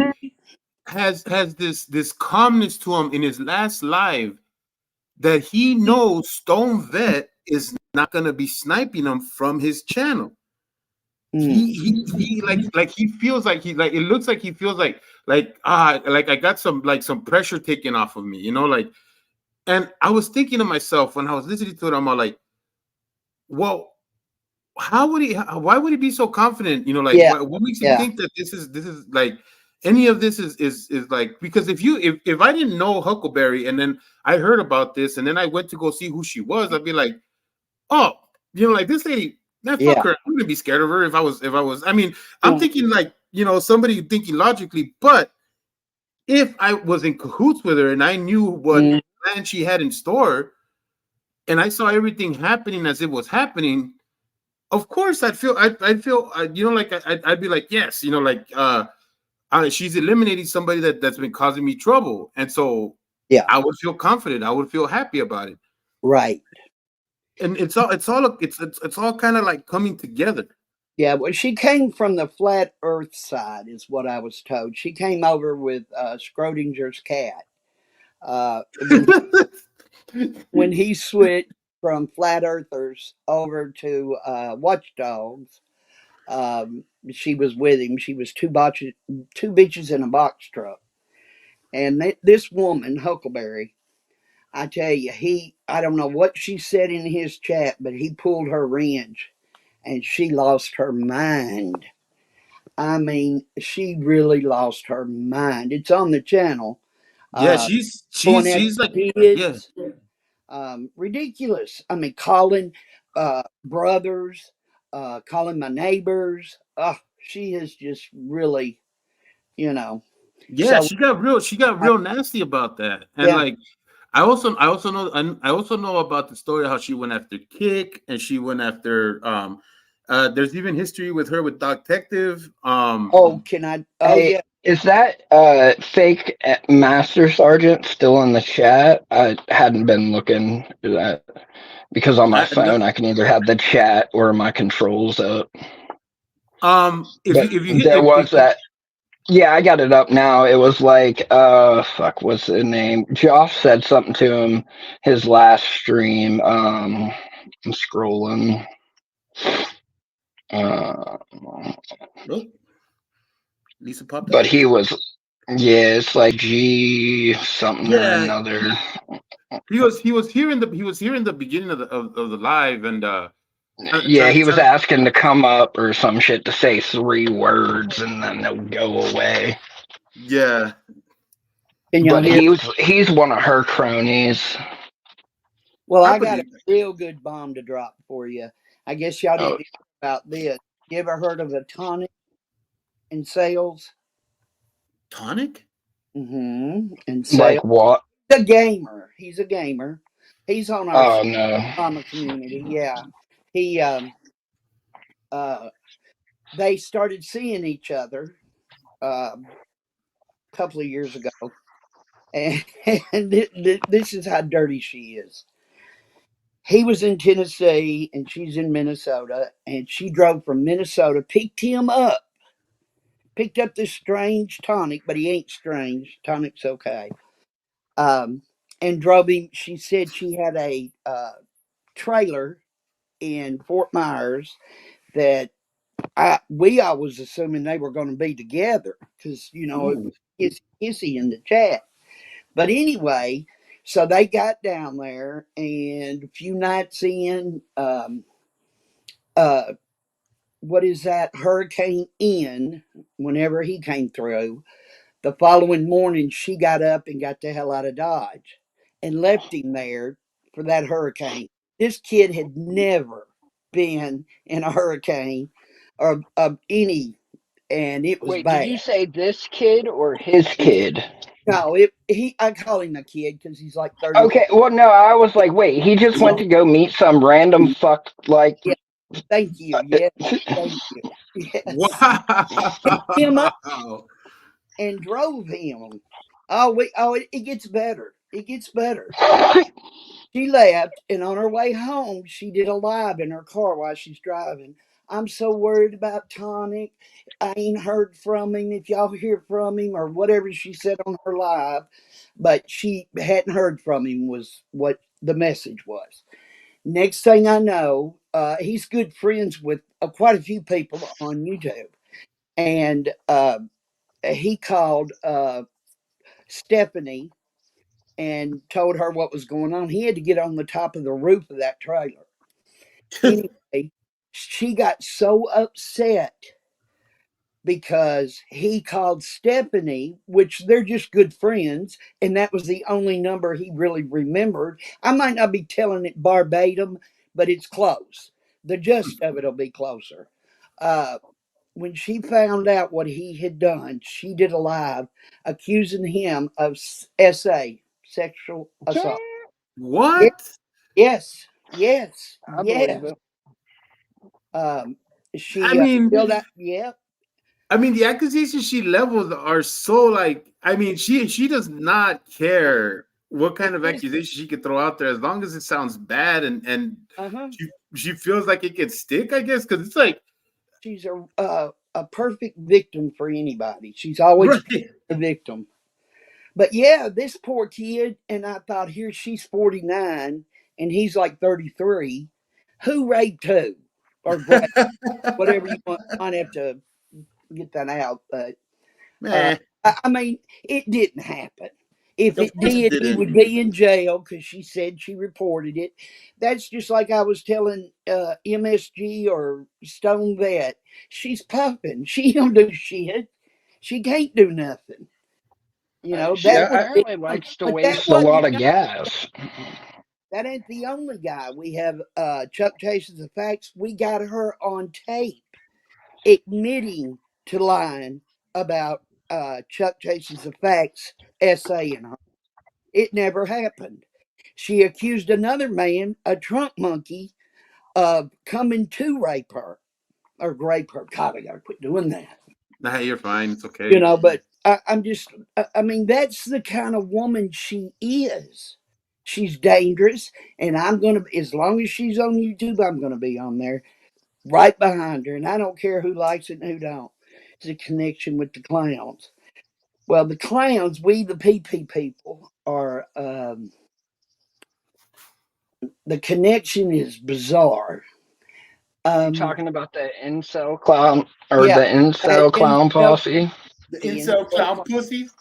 Speaker 1: has this calmness to him in his last live, that he knows Stone Vet is not gonna be sniping him from his channel. He like he feels like he like it looks like he feels like like I got some pressure taken off of me, you know, like. And I was thinking to myself when I was listening to it, I'm all like, well, why would he be so confident? You know, like
Speaker 3: Yeah.
Speaker 1: what makes him
Speaker 3: Yeah.
Speaker 1: think that this is like any of this is like, because if I didn't know Huckleberry and then I heard about this and then I went to go see who she was, I'd be like, oh, you know, like this lady, man, fuck
Speaker 3: Yeah.
Speaker 1: her. I wouldn't be scared of her if I was. I mean, I'm
Speaker 3: Mm.
Speaker 1: thinking like, you know, somebody thinking logically, but if I was in cahoots with her and I knew what
Speaker 3: Mm.
Speaker 1: plan she had in store, and I saw everything happening as it was happening, of course I'd feel you know, like I'd be like, yes, you know, like she's eliminating somebody that's been causing me trouble, and so
Speaker 3: Yeah.
Speaker 1: I would feel confident, I would feel happy about it,
Speaker 3: Right.
Speaker 1: and it's all kind of like coming together.
Speaker 3: Yeah. Well, she came from the flat Earth side, is what I was told. She came over with Schrodinger's cat. Uh, when when he switched from flat earthers over to watchdogs, she was with him. She was two bitches in a box truck. And this woman, Huckleberry, I tell you, I don't know what she said in his chat, but he pulled her wrench and she lost her mind. I mean, she really lost her mind. It's on the channel.
Speaker 1: Yeah,
Speaker 3: Uh, Going at
Speaker 1: she's like, yeah,
Speaker 3: kids, ridiculous. I mean, calling brothers, calling my neighbors. Oh, she is just really, you know.
Speaker 1: yeah,
Speaker 3: So
Speaker 1: she got real nasty about that, and
Speaker 3: yeah.
Speaker 1: like I also know about the story how she went after Kick and she went after there's even history with her with Doc Detective.
Speaker 3: Oh, can I? Oh
Speaker 2: Hey,
Speaker 3: yeah.
Speaker 2: Is that fake Master Sergeant still in the chat? I hadn't been looking at that because on my
Speaker 1: No,
Speaker 2: phone I can either have the chat or my controls up.
Speaker 1: if
Speaker 2: But
Speaker 1: you hit
Speaker 2: there was
Speaker 1: if you,
Speaker 2: that. Yeah, I got it up now. It was like, fuck, what's the name? Josh said something to him his last stream. I'm scrolling.
Speaker 1: oh, Lisa popped
Speaker 2: But
Speaker 1: up.
Speaker 2: he was, yeah, it's like G something or
Speaker 1: Yeah,
Speaker 2: another.
Speaker 1: he was here in the beginning of the live and
Speaker 2: Yeah, he was
Speaker 1: trying
Speaker 2: asking to come up or some shit to say 3 words and then they'll go away.
Speaker 1: yeah.
Speaker 3: Can y'all
Speaker 2: But
Speaker 3: hear?
Speaker 2: he's one of her cronies.
Speaker 3: Well,
Speaker 1: I
Speaker 3: I got a
Speaker 1: believe.
Speaker 3: real good bomb to drop for you. I guess y'all
Speaker 2: Oh,
Speaker 3: didn't hear about this. You ever heard of a tonic in sales?
Speaker 1: Tonic?
Speaker 3: Mm-hmm. In
Speaker 2: like
Speaker 3: sales.
Speaker 2: what?
Speaker 3: The gamer. He's a gamer. He's on our
Speaker 2: Oh no.
Speaker 3: Mama community. Yeah. He uh they started seeing each other a couple of years ago. And, this is how dirty she is. He was in Tennessee and she's in Minnesota, and she drove from Minnesota, picked up this strange tonic, but he ain't strange. Tonic's okay. Um, and drove him. She said she had a trailer in Fort Myers that we all was assuming they were going to be together because it
Speaker 1: Ooh.
Speaker 3: was kissy in the chat. But anyway, so they got down there, and a few nights in, uh, what is that? Hurricane Ian, whenever he came through, the following morning she got up and got the hell out of Dodge and left him there for that hurricane. This kid had never been in a hurricane or of any, and it was
Speaker 2: Wait, did
Speaker 3: bad.
Speaker 2: you say this kid or his kid?
Speaker 3: No, I call him a kid because he's like 30.
Speaker 2: Okay, well, no, I was like, wait, he just went to go meet some random fuck, like,
Speaker 3: Yeah, thank you. Yes, thank you. Yes, picked him up
Speaker 1: Wow.
Speaker 3: and drove him. It gets better. It gets better. She left, and on her way home, she did a live in her car while she's driving. I'm so worried about Tonic. I ain't heard from him. If y'all hear from him or whatever she said on her live, but she hadn't heard from him was what the message was. Next thing I know, he's good friends with quite a few people on YouTube, and he called Stephanie and told her what was going on. He had to get on the top of the roof of that trailer. Anyway, she got so upset because he called Stephanie, which they're just good friends, and that was the only number he really remembered. I might not be telling it verbatim, but it's close. The gist of it'll be closer. Uh, when she found out what he had done, she did a live accusing him of SA, sexual assault. Yes,
Speaker 1: What?
Speaker 3: yes, yes,
Speaker 2: I believe
Speaker 3: yes.
Speaker 2: it.
Speaker 3: Um,
Speaker 1: I
Speaker 3: she filled
Speaker 1: mean,
Speaker 3: out, yeah,
Speaker 1: the accusations she levels are so like. She does not care what kind
Speaker 3: it's
Speaker 1: of
Speaker 3: just,
Speaker 1: accusation she could throw out there as long as it sounds bad and
Speaker 3: uh-huh.
Speaker 1: she feels like it can stick. I guess because it's like
Speaker 3: She's a perfect victim for anybody. She's always
Speaker 1: right.
Speaker 3: a victim. But yeah, this poor kid, and I thought, here she's 49 and he's like 33. Who raped who? Or whatever you want. Might have to get that out. But uh,
Speaker 1: Man,
Speaker 3: I mean, it didn't happen. If
Speaker 1: of
Speaker 3: it
Speaker 1: course it
Speaker 3: did, he
Speaker 1: didn't.
Speaker 3: would be in jail because she said she reported it. That's just like I was telling MSG or Stone Vet. She's puffing. She don't do shit. She can't do nothing.
Speaker 2: She
Speaker 3: That was it.
Speaker 2: apparently likes to
Speaker 3: But that
Speaker 2: waste a
Speaker 3: wasn't
Speaker 2: lot
Speaker 3: the
Speaker 2: of
Speaker 3: only
Speaker 2: gas.
Speaker 3: that ain't the only guy. We have Chuck Chases the Facts. We got her on tape admitting to lying about Chuck Chases the Facts essaying her. It never happened. She accused another man, a trunk monkey, of coming to rape her or rape her. God, I gotta quit doing that.
Speaker 1: Nah, you're fine. It's okay.
Speaker 3: But I'm just, I mean, that's the kind of woman she is. She's dangerous, and I'm going to, as long as she's on YouTube, I'm going to be on there right behind her. And I don't care who likes it and who don't. It's a connection with the clowns. Well, the clowns, we the PP people, are, the connection is bizarre.
Speaker 2: You talking about the incel clown or
Speaker 3: Yeah,
Speaker 2: the incel clown posse?
Speaker 1: The
Speaker 3: the
Speaker 1: incel clown
Speaker 3: incel
Speaker 1: pussies.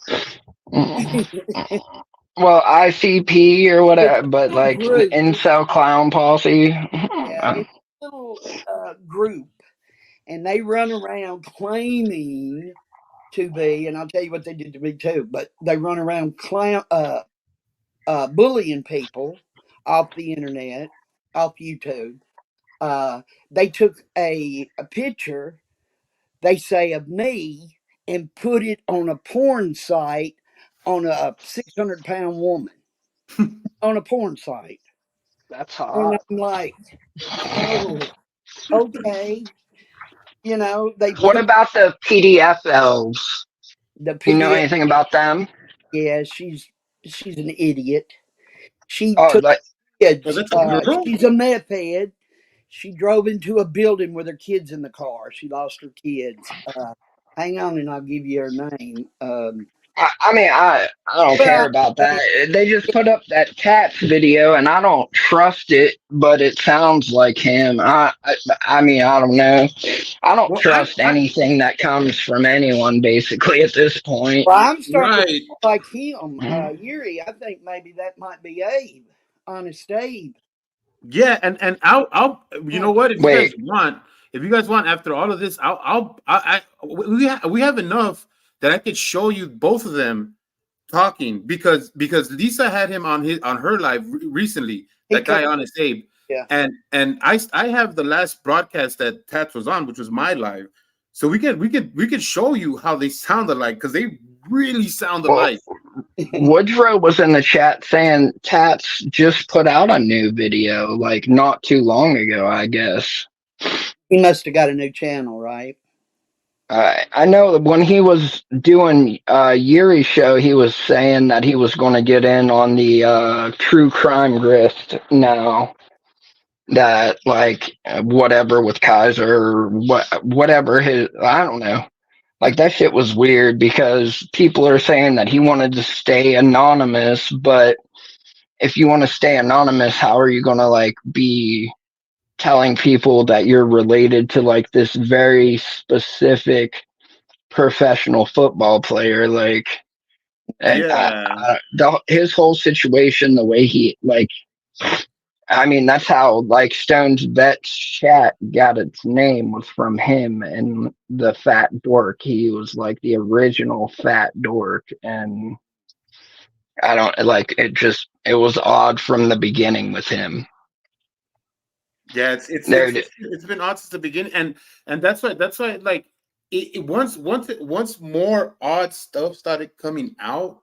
Speaker 2: Well, ICP or whatever, but like
Speaker 3: group.
Speaker 2: incel clown posse.
Speaker 3: Yeah, it's a little group, and they run around claiming to be, and I'll tell you what they did to me too. But they run around bullying people off the internet, off YouTube. They took a picture, they say, of me and put it on a porn site on a 600-pound woman on a porn site,
Speaker 2: That's
Speaker 3: and
Speaker 2: hot.
Speaker 3: I'm like, oh, okay. You know, they
Speaker 2: What
Speaker 3: put
Speaker 2: about the PDF elves?
Speaker 3: the
Speaker 2: You know
Speaker 3: PDF.
Speaker 2: anything about them?
Speaker 3: Yeah, she's an idiot. She
Speaker 2: Oh,
Speaker 3: took
Speaker 2: like
Speaker 1: Oh,
Speaker 3: kids.
Speaker 1: that's a girl.
Speaker 3: She's a meth head. She drove into a building with her kids in the car. She lost her kids. Hang on, and I'll give you her name.
Speaker 2: I mean, I don't care
Speaker 3: Well,
Speaker 2: about that. They just put up that Cats video, and I don't trust it, but it sounds like him. I mean, I don't know. I don't
Speaker 1: Well,
Speaker 2: trust
Speaker 1: I
Speaker 2: anything that comes from anyone, basically, at this point.
Speaker 3: well, I'm starting to
Speaker 1: right.
Speaker 3: feel like him, Yuri. I think maybe that might be Abe, Honest Abe.
Speaker 1: Yeah, and I'll you know what?
Speaker 2: Wait,
Speaker 1: If you guys want, after all of this, we have enough that I could show you both of them talking because Lisa had him on her live recently.
Speaker 3: He
Speaker 1: That guy,
Speaker 3: come,
Speaker 1: Honest Abe,
Speaker 3: yeah.
Speaker 1: and I have the last broadcast that Tats was on, which was my live. So we could show you how they sound alike because they really sound
Speaker 2: well,
Speaker 1: alike.
Speaker 2: Woodrow was in the chat saying Tats just put out a new video, like not too long ago, I guess.
Speaker 3: He must have got a new channel, right?
Speaker 2: I know that when he was doing Yuri's show, he was saying that he was going to get in on the true crime grift now. That like whatever with Kaiser or whatever his, I don't know. Like that shit was weird because people are saying that he wanted to stay anonymous, but if you want to stay anonymous, how are you going to like be telling people that you're related to like this very specific professional football player? Like,
Speaker 1: Yeah.
Speaker 2: his whole situation, the way he like, I mean, that's how like Stone's Vet Chat got its name, was from him and the Fat Dork. He was like the original Fat Dork, and I don't like it. Just it was odd from the beginning with him.
Speaker 1: Yeah, it's been odd since the beginning, and that's why like once more odd stuff started coming out,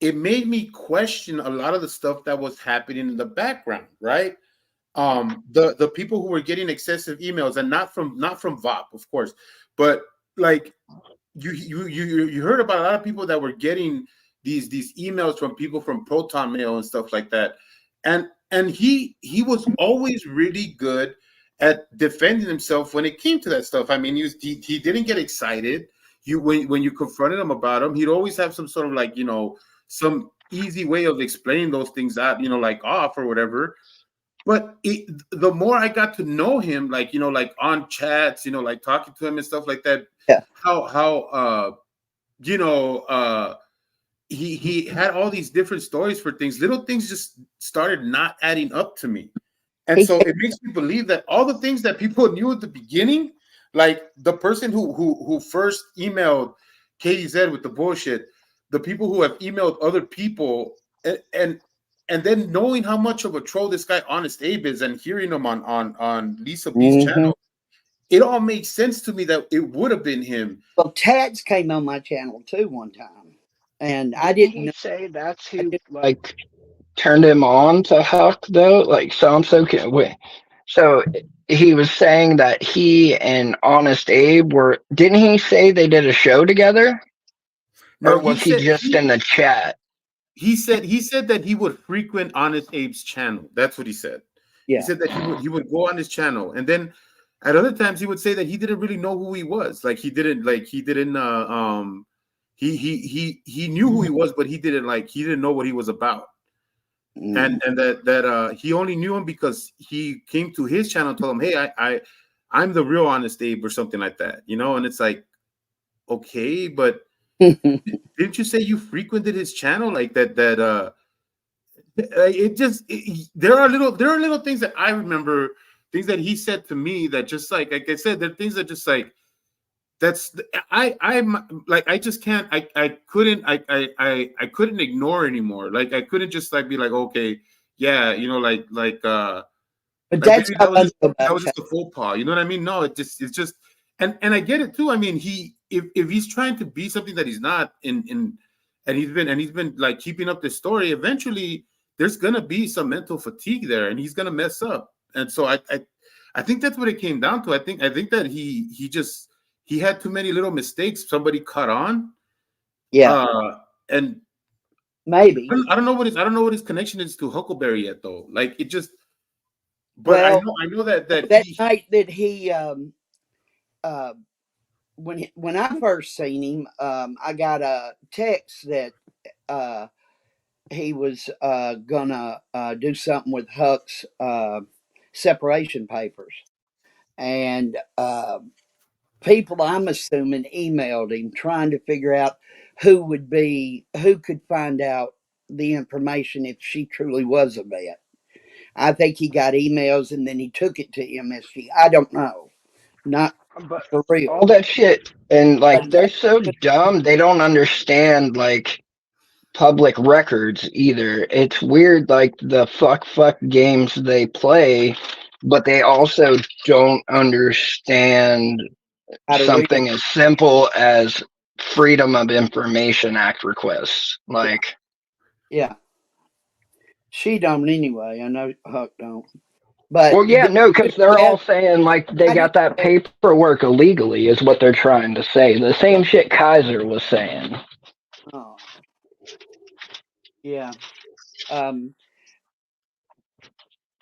Speaker 1: it made me question a lot of the stuff that was happening in the background, right? The people who were getting excessive emails, and not from VOP, of course, but like you heard about a lot of people that were getting these emails from people from Proton Mail and stuff like that, and he was always really good at defending himself when it came to that stuff. I mean, he didn't get excited. When you confronted him about him, he'd always have some sort of like, some easy way of explaining those things out, like off or whatever. But the more I got to know him, like, like on chats, like talking to him and stuff like that,
Speaker 3: Yeah.
Speaker 1: how he had all these different stories for things. Little things just started not adding up to me. And so it makes me believe that all the things that people knew at the beginning, like the person who first emailed KZ with the bullshit, the people who have emailed other people, and then knowing how much of a troll this guy Honest Abe is, and hearing him on Lisa B's channel, it all makes sense to me that it would have been him.
Speaker 3: Well, Tats came on my channel too one time, and I didn't
Speaker 2: say that's who like turned him on to Huck though. Like, so I'm so wait. So he was saying that he and Honest Abe were. Didn't he say they did a show together? Or was he just in the chat?
Speaker 1: He said that he would frequent Honest Abe's channel. That's what he said.
Speaker 3: Yeah.
Speaker 1: He said that he would go on his channel, and then at other times he would say that he didn't really know who he was. Like he knew who he was, but he didn't know what he was about. And that he only knew him because he came to his channel and told him, hey, I'm the real Honest Abe or something like that, you know. And it's like, okay, but didn't you say you frequented his channel like that? There are little things that I remember, things that he said to me that just like I said, there are things that just like I'm like I just can't I couldn't ignore anymore. Like I couldn't just like be like, okay, yeah, you know,
Speaker 3: but
Speaker 1: like
Speaker 3: that's
Speaker 1: maybe
Speaker 3: how I know
Speaker 1: that
Speaker 3: about
Speaker 1: was just a faux pas, you know what I mean? No, it's just and I get it too. I mean, if he's trying to be something that he's not and he's been like keeping up this story, eventually there's gonna be some mental fatigue there and he's gonna mess up. And so I think that's what it came down to. I think that he had too many little mistakes somebody caught on.
Speaker 3: Yeah,
Speaker 1: And
Speaker 3: maybe.
Speaker 1: I don't know what his connection is to Huckleberry yet though. Like it just but
Speaker 3: Well,
Speaker 1: I know that
Speaker 3: that night that he when I first seen him, I got a text that he was gonna do something with Huck's separation papers, and people, I'm assuming, emailed him trying to figure out who could find out the information if she truly was a vet. I think he got emails and then he took it to MSG. I don't know, not
Speaker 2: But
Speaker 3: for real.
Speaker 2: all that shit, and like
Speaker 3: But
Speaker 2: they're so dumb, they don't understand like public records either. It's weird, like the fuck games they play, but they also don't understand
Speaker 3: how to read
Speaker 2: something as simple as Freedom of Information Act requests. Like,
Speaker 3: yeah, she don't anyway. I know Huck don't. But
Speaker 2: well, yeah, no, because they're
Speaker 3: yeah,
Speaker 2: all saying like they
Speaker 3: I
Speaker 2: got that paperwork illegally, is what they're trying to say. The same shit Kaiser was saying.
Speaker 3: oh, yeah. Um,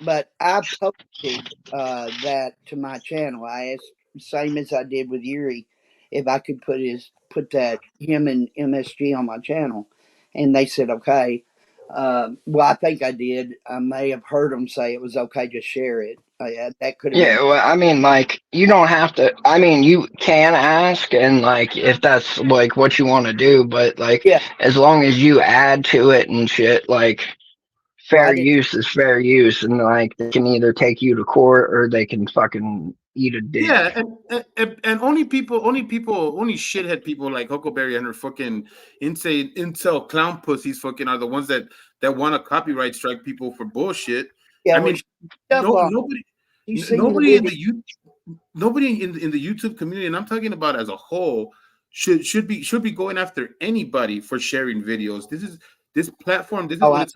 Speaker 3: but I posted that to my channel. I asked, same as I did with Yuri, if I could put that him and MSG on my channel, and they said okay. Well, I think I did. I may have heard them say it was okay. Just share it. Yeah, that could have been.
Speaker 2: Yeah, well, I mean, like, you don't have to. I mean, you can ask, and like, if that's like what you want to do, but like,
Speaker 3: Yeah.
Speaker 2: as long as you add to it and shit, like,
Speaker 3: Well, I
Speaker 2: fair
Speaker 3: did.
Speaker 2: use is fair use, and like, they can either take you to court or they can fucking eat a dick.
Speaker 1: yeah, and only shithead people like Huckleberry and her fucking insane incel clown pussies fucking are the ones that want to copyright strike people for bullshit.
Speaker 3: Yeah.
Speaker 1: I mean, nobody in the YouTube community, and I'm talking about as a whole, should be going after anybody for sharing videos. This platform. This is what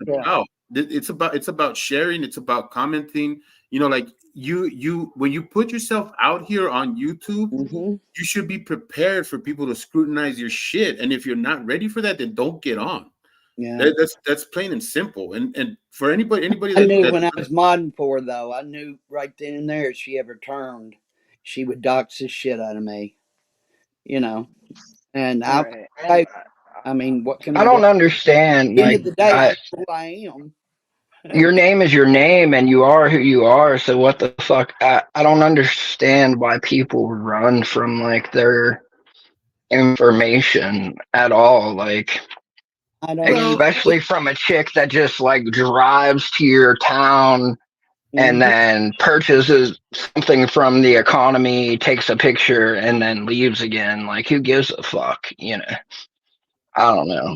Speaker 1: it's about. It's about sharing. It's about commenting. You know, like you when you put yourself out here on YouTube, you should be prepared for people to scrutinize your shit. And if you're not ready for that, then don't get on.
Speaker 3: Yeah,
Speaker 1: that's plain and simple. And for anybody
Speaker 3: I knew when I was modding for her, though, I knew right then and there, if she ever turned, she would dox the shit out of me. You know, and I mean, what can I
Speaker 2: don't
Speaker 3: do?
Speaker 2: understand.
Speaker 3: At the end
Speaker 2: Like,
Speaker 3: of the day, I know who I am.
Speaker 2: your name is your name, and you are who you are. So what the fuck? I don't understand why people run from like their information at all. Like,
Speaker 3: I don't
Speaker 2: especially from a chick that just like drives to your town and then purchases something from the economy, takes a picture, and then leaves again. Like, who gives a fuck? You know, I don't know.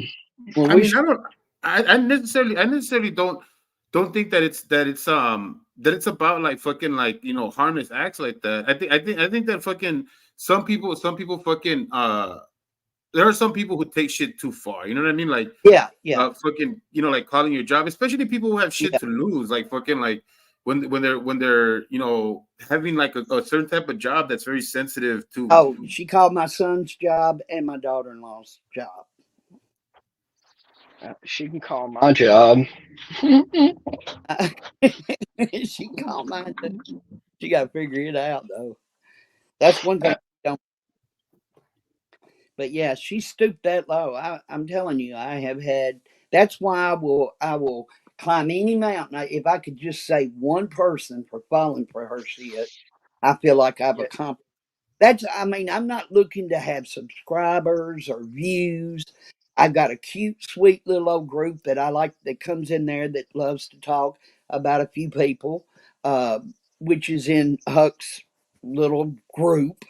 Speaker 3: Well,
Speaker 1: I mean, I necessarily don't think that it's about like fucking like, you know, harmless acts like that. I think that fucking some people fucking there are some people who take shit too far. You know what I mean? Like,
Speaker 3: yeah.
Speaker 1: Fucking, you know, like calling your job, especially people who have shit to lose, like fucking like when they're you know, having like a certain type of job that's very sensitive to.
Speaker 3: Oh, she called my son's job and my daughter-in-law's job.
Speaker 2: She can call my job.
Speaker 3: She called mine. She got to figure it out though. That's one thing. Don't. But yeah, she stooped that low. I'm telling you, I have had. That's why I will climb any mountain. If I could just save one person for falling for her shit, I feel like I've accomplished. That's. I mean, I'm not looking to have subscribers or views. I've got a cute, sweet little old group that I like that comes in there that loves to talk about a few people, uh, which is in Huck's little group,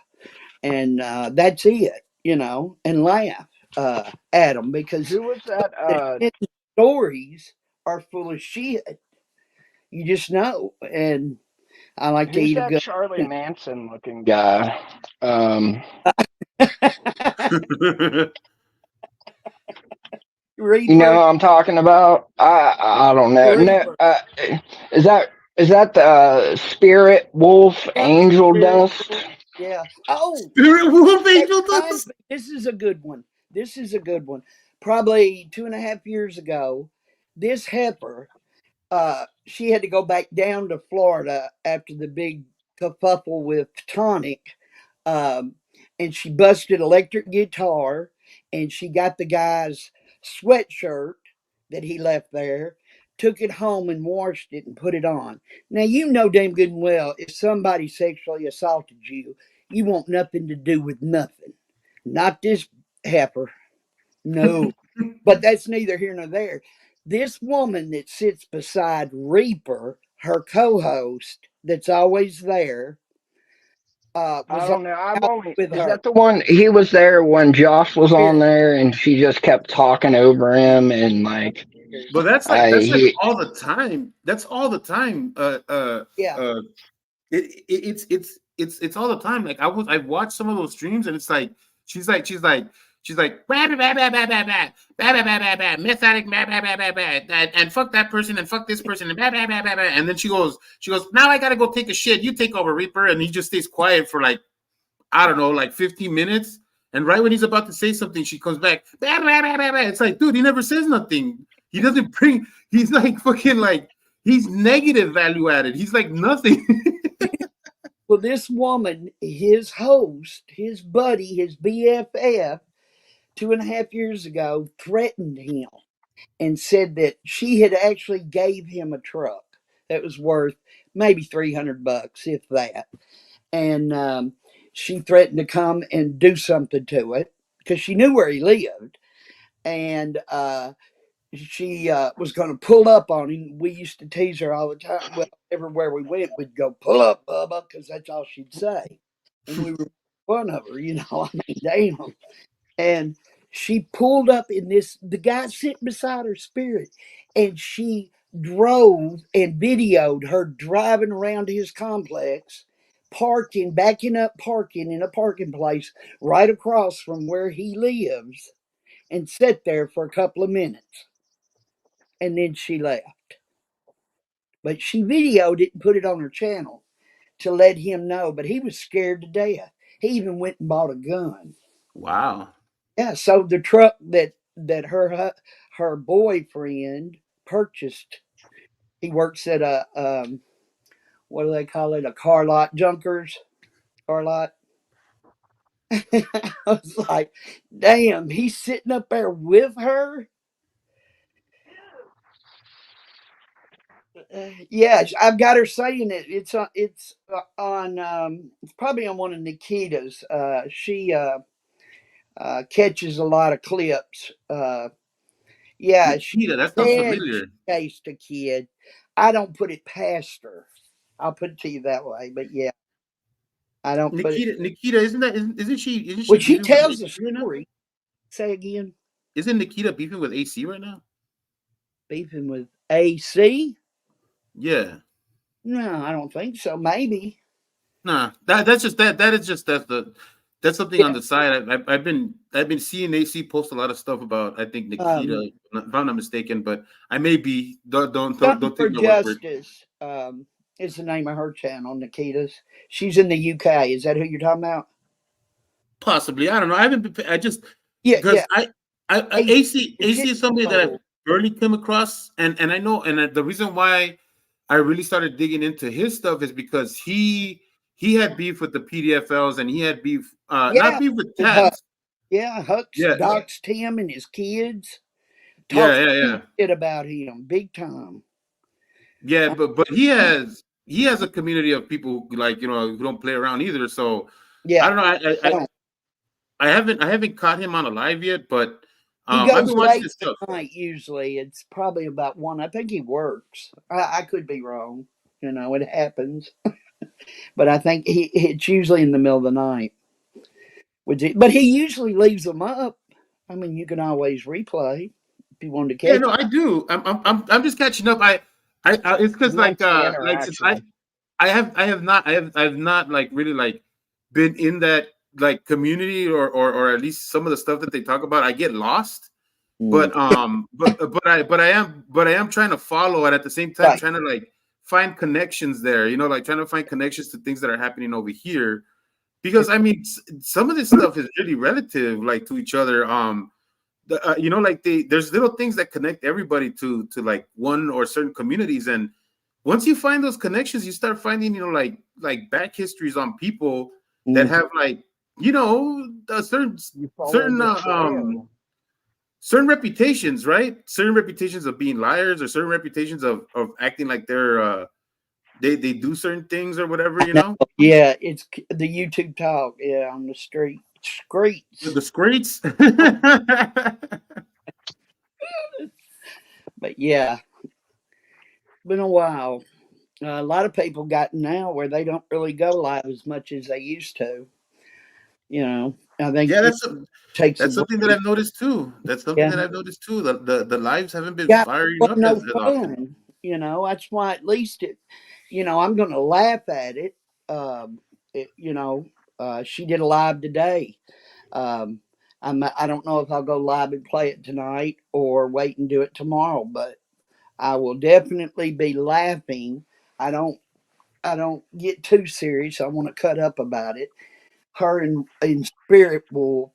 Speaker 3: and that's it, and laugh at them because
Speaker 2: Who was that?
Speaker 3: the stories are full of shit. You just know, and I like to
Speaker 2: Who's
Speaker 3: eat a
Speaker 2: that
Speaker 3: good
Speaker 2: Charlie Manson looking guy? You know who
Speaker 3: Reaper.
Speaker 2: I'm talking about? I don't know. No,
Speaker 3: Reaper.
Speaker 2: is that the spirit wolf
Speaker 3: Yep.
Speaker 2: angel dust?
Speaker 3: Yeah. Oh,
Speaker 1: Spirit Wolf
Speaker 3: that
Speaker 1: Angel
Speaker 3: reminds
Speaker 1: Dust.
Speaker 3: me. This is a good one. This is a good one. Probably 2.5 years ago, this heifer, she had to go back down to Florida after the big kerfuffle with Tonic. Um, and she busted electric guitar and she got the guy's sweatshirt that he left there, took it home and washed it and put it on. Now, you know damn good and well if somebody sexually assaulted you, you want nothing to do with nothing. Not this heifer. No. But that's neither here nor there. This woman that sits beside Reaper, her co host, that's always there,
Speaker 2: I
Speaker 3: was on
Speaker 2: don't know. I've
Speaker 3: the couch
Speaker 2: only
Speaker 3: with
Speaker 2: is
Speaker 3: her.
Speaker 2: that the one he was there when Josh was on
Speaker 3: Spirit.
Speaker 2: there and she just kept talking over him and like
Speaker 1: But
Speaker 2: I
Speaker 1: that's like
Speaker 2: he
Speaker 1: all the time. That's all the time.
Speaker 3: Yeah.
Speaker 1: It's all the time. Like I've watched some of those streams and it's like she's like bah, bah, bah, bah, bah, bah, bah, bah, bah, bah, bah, bah, meth addict, bah, bah, bah, bah, bah, and fuck that person and fuck this person and bah, bah, bah, bah, bah. And then she goes now I gotta go take a shit. You take over, Reaper, and he just stays quiet for like I don't know, like 15 minutes. And right when he's about to say something, she comes back. Bah, bah, bah, bah, bah. It's like, dude, he never says nothing. He doesn't bring. He's like fucking like he's negative value added. He's like nothing.
Speaker 3: Well, this woman, his host, his buddy, his BFF, 2.5 years ago, threatened him and said that she had actually gave him a truck that was worth maybe $300, if that. And she threatened to come and do something to it because she knew where he lived. And she was going to pull up on him. We used to tease her all the time. Well, everywhere we went, we'd go, pull up, Bubba, because that's all she'd say. And we were fun of her, I mean, damn. And she pulled up in this, the guy sitting beside her Spirit, and she drove and videoed her driving around his complex, backing up, parking in a parking place right across from where he lives, and sit there for a couple of minutes. And then she left. But she videoed it and put it on her channel to let him know. But he was scared to death. He even went and bought a gun.
Speaker 1: Wow.
Speaker 3: Yeah, so the truck that her boyfriend purchased, he works at a what do they call it? A car lot, Junkers car lot. I was like, damn, he's sitting up there with her. Yeah, I've got her saying it. It's probably on one of Nikita's. She catches a lot of clips. Yeah, she
Speaker 1: Nikita, that sounds
Speaker 3: said she
Speaker 1: familiar.
Speaker 3: chased a kid. I don't put it past her. I'll put it to you that way. But yeah, I don't put it.
Speaker 1: Nikita, isn't she
Speaker 3: When she
Speaker 1: beefing with
Speaker 3: tells the
Speaker 1: AC right now?
Speaker 3: story, say again,
Speaker 1: Isn't Nikita beefing with AC right now?
Speaker 3: beefing with AC?
Speaker 1: Yeah.
Speaker 3: No, I don't think so. Maybe.
Speaker 1: Nah, that's something on
Speaker 3: Yeah.
Speaker 1: the side. I've been seeing AC post a lot of stuff about I think
Speaker 3: Um,
Speaker 1: Nikita, if I'm not mistaken, but I may be.
Speaker 3: Something
Speaker 1: Don't
Speaker 3: for
Speaker 1: take my word for it.
Speaker 3: Justice is the name of her channel, Nikita's. She's in the UK. Is that who you're talking about?
Speaker 1: Possibly, I don't know. I haven't. I just
Speaker 3: Yeah,
Speaker 1: because
Speaker 3: yeah.
Speaker 1: AC
Speaker 3: The
Speaker 1: AC is somebody that I've
Speaker 3: shithole.
Speaker 1: barely come across, and I know, and the reason why I really started digging into his stuff is because he had beef with the PDFLs, and he had beef, not
Speaker 3: Yeah,
Speaker 1: beef with
Speaker 3: with Huck.
Speaker 1: Tabs.
Speaker 3: Yeah, Huck's
Speaker 1: Yeah,
Speaker 3: doxed him and his kids.
Speaker 1: yeah,
Speaker 3: Talks
Speaker 1: yeah, yeah,
Speaker 3: shit about him big time.
Speaker 1: yeah. But he has a community of people who, like, who don't play around either. So I
Speaker 3: Yeah,
Speaker 1: don't know.
Speaker 3: don't.
Speaker 1: I haven't caught him on a live yet, but
Speaker 3: He
Speaker 1: I've
Speaker 3: goes
Speaker 1: been watching
Speaker 3: late
Speaker 1: his
Speaker 3: at
Speaker 1: stuff.
Speaker 3: night usually. It's probably about 1. I think he works. I could be wrong. It happens. But I think it's usually in the middle of the night. But he usually leaves them up. I mean, you can always replay if you wanted to
Speaker 1: Yeah,
Speaker 3: catch
Speaker 1: no, I do. I'm just catching up. I it's because
Speaker 2: Monthly
Speaker 1: like since
Speaker 2: interaction.
Speaker 1: I have not like really like been in that like community, or at least some of the stuff that they talk about. I get lost,
Speaker 3: it.
Speaker 1: but I am trying to follow, and at the same time
Speaker 3: Right.
Speaker 1: trying to like find connections there. Like trying to find connections to things that are happening over here, because I mean some of this stuff is really relative, like to each other. Like there's little things that connect everybody to like one or certain communities, and once you find those connections, you start finding like back histories on people that
Speaker 3: Mm.
Speaker 1: have like a
Speaker 2: You follow
Speaker 1: certain
Speaker 2: the
Speaker 1: uh, um
Speaker 2: trail.
Speaker 1: certain reputations, right? Certain reputations of being liars, or certain reputations of acting like they do certain things or whatever,
Speaker 3: Yeah, it's the YouTube talk. Yeah, on the streets.
Speaker 1: the screens.
Speaker 3: But yeah, been a while. A lot of people got now where they don't really go live as much as they used to. I think
Speaker 1: Yeah,
Speaker 3: it takes a
Speaker 1: that's something that
Speaker 3: break.
Speaker 1: I've noticed too. That's something
Speaker 3: Yeah,
Speaker 1: that I've noticed too. The lives haven't been
Speaker 3: yeah,
Speaker 1: firing
Speaker 3: wasn't
Speaker 1: up
Speaker 3: no
Speaker 1: as often.
Speaker 3: fun. That's why at least I'm going to laugh at it. Um, she did a live today. Um, I don't know if I'll go live and play it tonight or wait and do it tomorrow, but I will definitely be laughing. I don't get too serious. I want to cut up about it. Her and Spirit will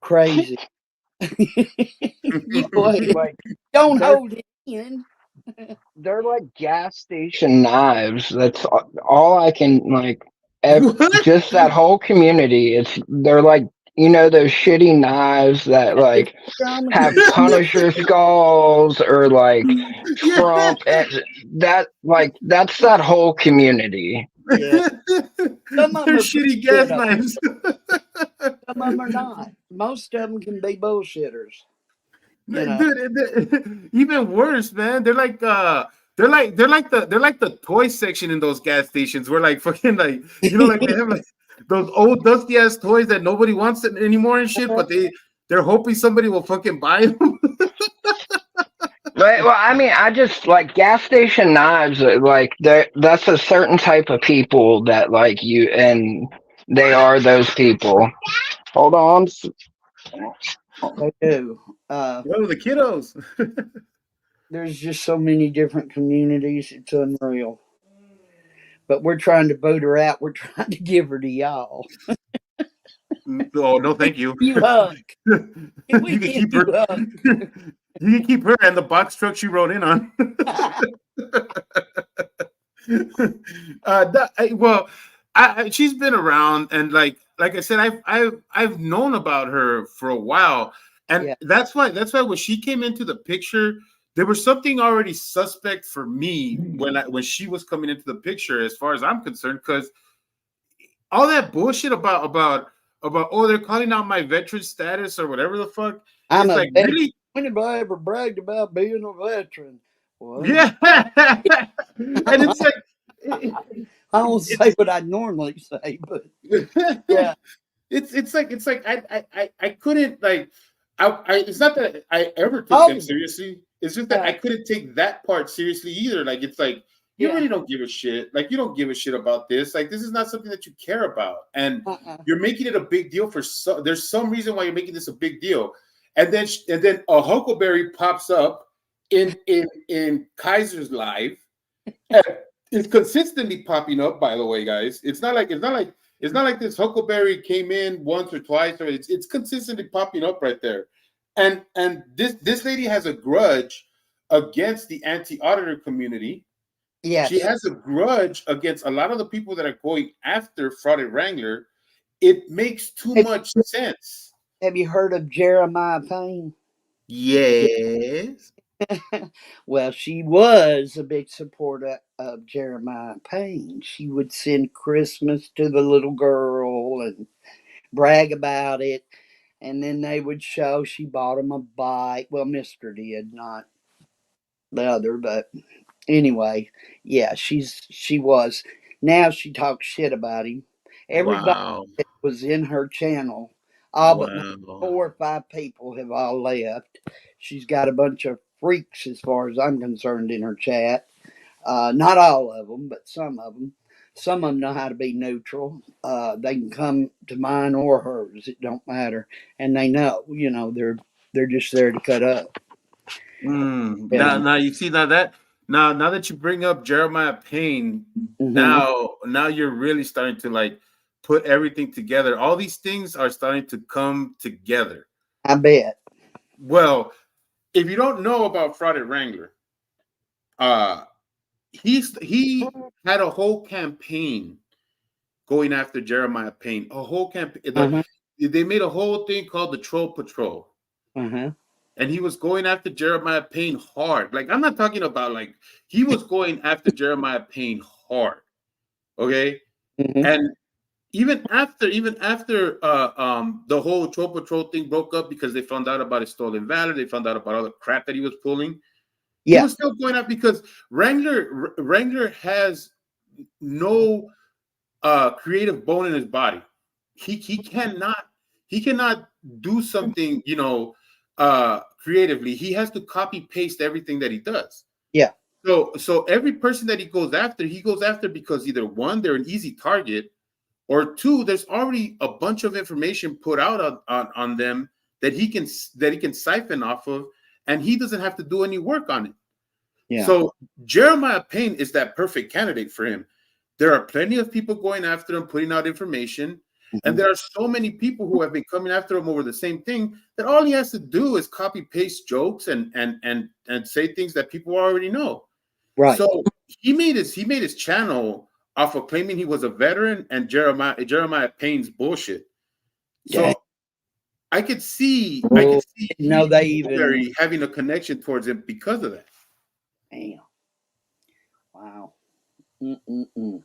Speaker 3: crazy. Anyway, don't
Speaker 2: They're
Speaker 3: hold it in.
Speaker 2: they're like gas station knives. That's all I can like.
Speaker 1: What?
Speaker 2: Just that whole community. They're like those shitty knives that
Speaker 3: It's
Speaker 2: like
Speaker 3: drama
Speaker 2: have
Speaker 3: queen.
Speaker 2: Punisher skulls or like
Speaker 1: Yeah.
Speaker 2: Trump, and that's that whole community.
Speaker 3: Yeah, some of them
Speaker 1: They're
Speaker 3: are pretty
Speaker 1: shitty gas
Speaker 3: good.
Speaker 1: knives.
Speaker 3: Some of them are not. Most of them can be bullshitters. You know.
Speaker 1: Dude, even worse, man. They're like the toy section in those gas stations, where like fucking like like they have like those old dusty ass toys that nobody wants anymore and shit, but they're hoping somebody will fucking buy them.
Speaker 2: Right. Well, I mean, I just like gas station knives. Like that's a certain type of people that like you, and they are those people. Hold on.
Speaker 3: They do.
Speaker 1: Oh, the kiddos.
Speaker 3: There's just so many different communities. It's unreal. But we're trying to vote her out. We're trying to give her to y'all.
Speaker 1: Oh no, thank you.
Speaker 3: You Huck. We
Speaker 1: You can
Speaker 3: give
Speaker 1: keep
Speaker 3: you
Speaker 1: her.
Speaker 3: Huck.
Speaker 1: You can keep her and the box truck she rode in on. Well, she's been around, and like I said, I've known about her for a while, and
Speaker 3: Yeah.
Speaker 1: that's why when she came into the picture, there was something already suspect for me when she was coming into the picture, as far as I'm concerned, because all that bullshit about oh, they're calling out my veteran status or whatever the fuck.
Speaker 3: I'm
Speaker 1: It's
Speaker 3: a
Speaker 1: like,
Speaker 3: veteran.
Speaker 1: really?
Speaker 3: When have I ever bragged about being a veteran? What?
Speaker 1: Yeah. And it's like
Speaker 3: I don't say what I normally say, but yeah.
Speaker 1: it's like I couldn't like I it's not that I ever took
Speaker 3: Oh,
Speaker 1: them seriously. It's just that I couldn't take that part seriously either. Like it's like you
Speaker 3: yeah.
Speaker 1: really don't give a shit. Like you don't give a shit about this. Like this is not something that you care about, and
Speaker 3: Uh-uh.
Speaker 1: you're making it a big deal for there's some reason why you're making this a big deal, and then a Huckleberry pops up in Kaiser's live. And it's consistently popping up, by the way, guys. It's not like It's not like this Huckleberry came in once or twice, or it's consistently popping up right there. And this lady has a grudge against the anti-auditor community. She
Speaker 3: Yes.
Speaker 1: has a grudge against a lot of the people that are going after Frauded Wrangler. It makes too much sense.
Speaker 3: Have you heard of Jeremiah Payne?
Speaker 1: Yes.
Speaker 3: Well, she was a big supporter of Jeremiah Payne. She would send Christmas to the little girl and brag about it. And then they would show she bought him a bike. Well, Mister did, not the other, but anyway, yeah, she was. Now she talks shit about him. Everybody
Speaker 1: Wow.
Speaker 3: that was in her channel, all but maybe
Speaker 1: Wow.
Speaker 3: 4 or 5 people have all left. She's got a bunch of freaks, as far as I'm concerned, in her chat. Not all of them, but some of them. Some of them know how to be neutral. They can come to mine or hers. It don't matter, and they know. They're just there to cut up. You
Speaker 1: Now,
Speaker 3: know.
Speaker 1: now you see now that you bring up Jeremiah Payne,
Speaker 3: Hmm.
Speaker 1: now you're really starting to like put everything together. All these things are starting to come together.
Speaker 3: I bet.
Speaker 1: Well, if you don't know about Frauded Wrangler, uh, he had a whole campaign going after Jeremiah Payne. A whole campaign.
Speaker 3: Uh-huh.
Speaker 1: They made a whole thing called the Troll Patrol.
Speaker 3: Uh-huh.
Speaker 1: And he was going after Jeremiah Payne hard. Like, I'm not talking about like he was going after Jeremiah Payne hard. Okay.
Speaker 3: Hmm.
Speaker 1: And even after the whole Troll Patrol thing broke up because they found out about his stolen valor, they found out about all the crap that he was pulling. He
Speaker 3: Yeah.
Speaker 1: was still going out because Wrangler has no creative bone in his body. He cannot do something, creatively. He has to copy paste everything that he does.
Speaker 3: Yeah.
Speaker 1: So every person that he goes after because either one, they're an easy target, or two, there's already a bunch of information put out on them that he can siphon off of, and he doesn't have to do any work on it.
Speaker 3: Yeah.
Speaker 1: So Jeremiah Payne is that perfect candidate for him. There are plenty of people going after him, putting out information, and there are so many people who have been coming after him over the same thing that all he has to do is copy paste jokes and say things that people already know.
Speaker 3: Right.
Speaker 1: So he made his channel off of claiming he was a veteran and Jeremiah Payne's bullshit. So
Speaker 3: Yeah.
Speaker 1: I could see
Speaker 3: No, they even.
Speaker 1: having a connection towards him because of that.
Speaker 3: Damn. Wow. Mm-mm-mm.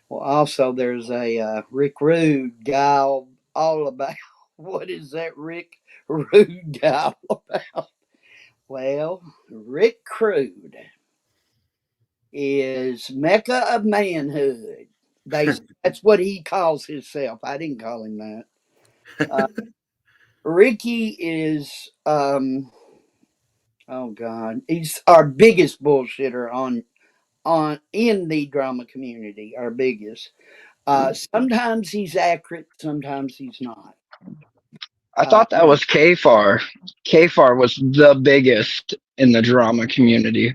Speaker 3: Well, also there's a Rick Rude guy all about. What is that Rick Rude guy all about? Well, Rick Rude is Mecca of manhood. That's what he calls himself. I didn't call him that. Ricky is oh god, he's our biggest bullshitter on in the drama community, our biggest. Sometimes he's accurate, sometimes he's not.
Speaker 2: I thought that was Kfar. Kfar was the biggest in the drama community.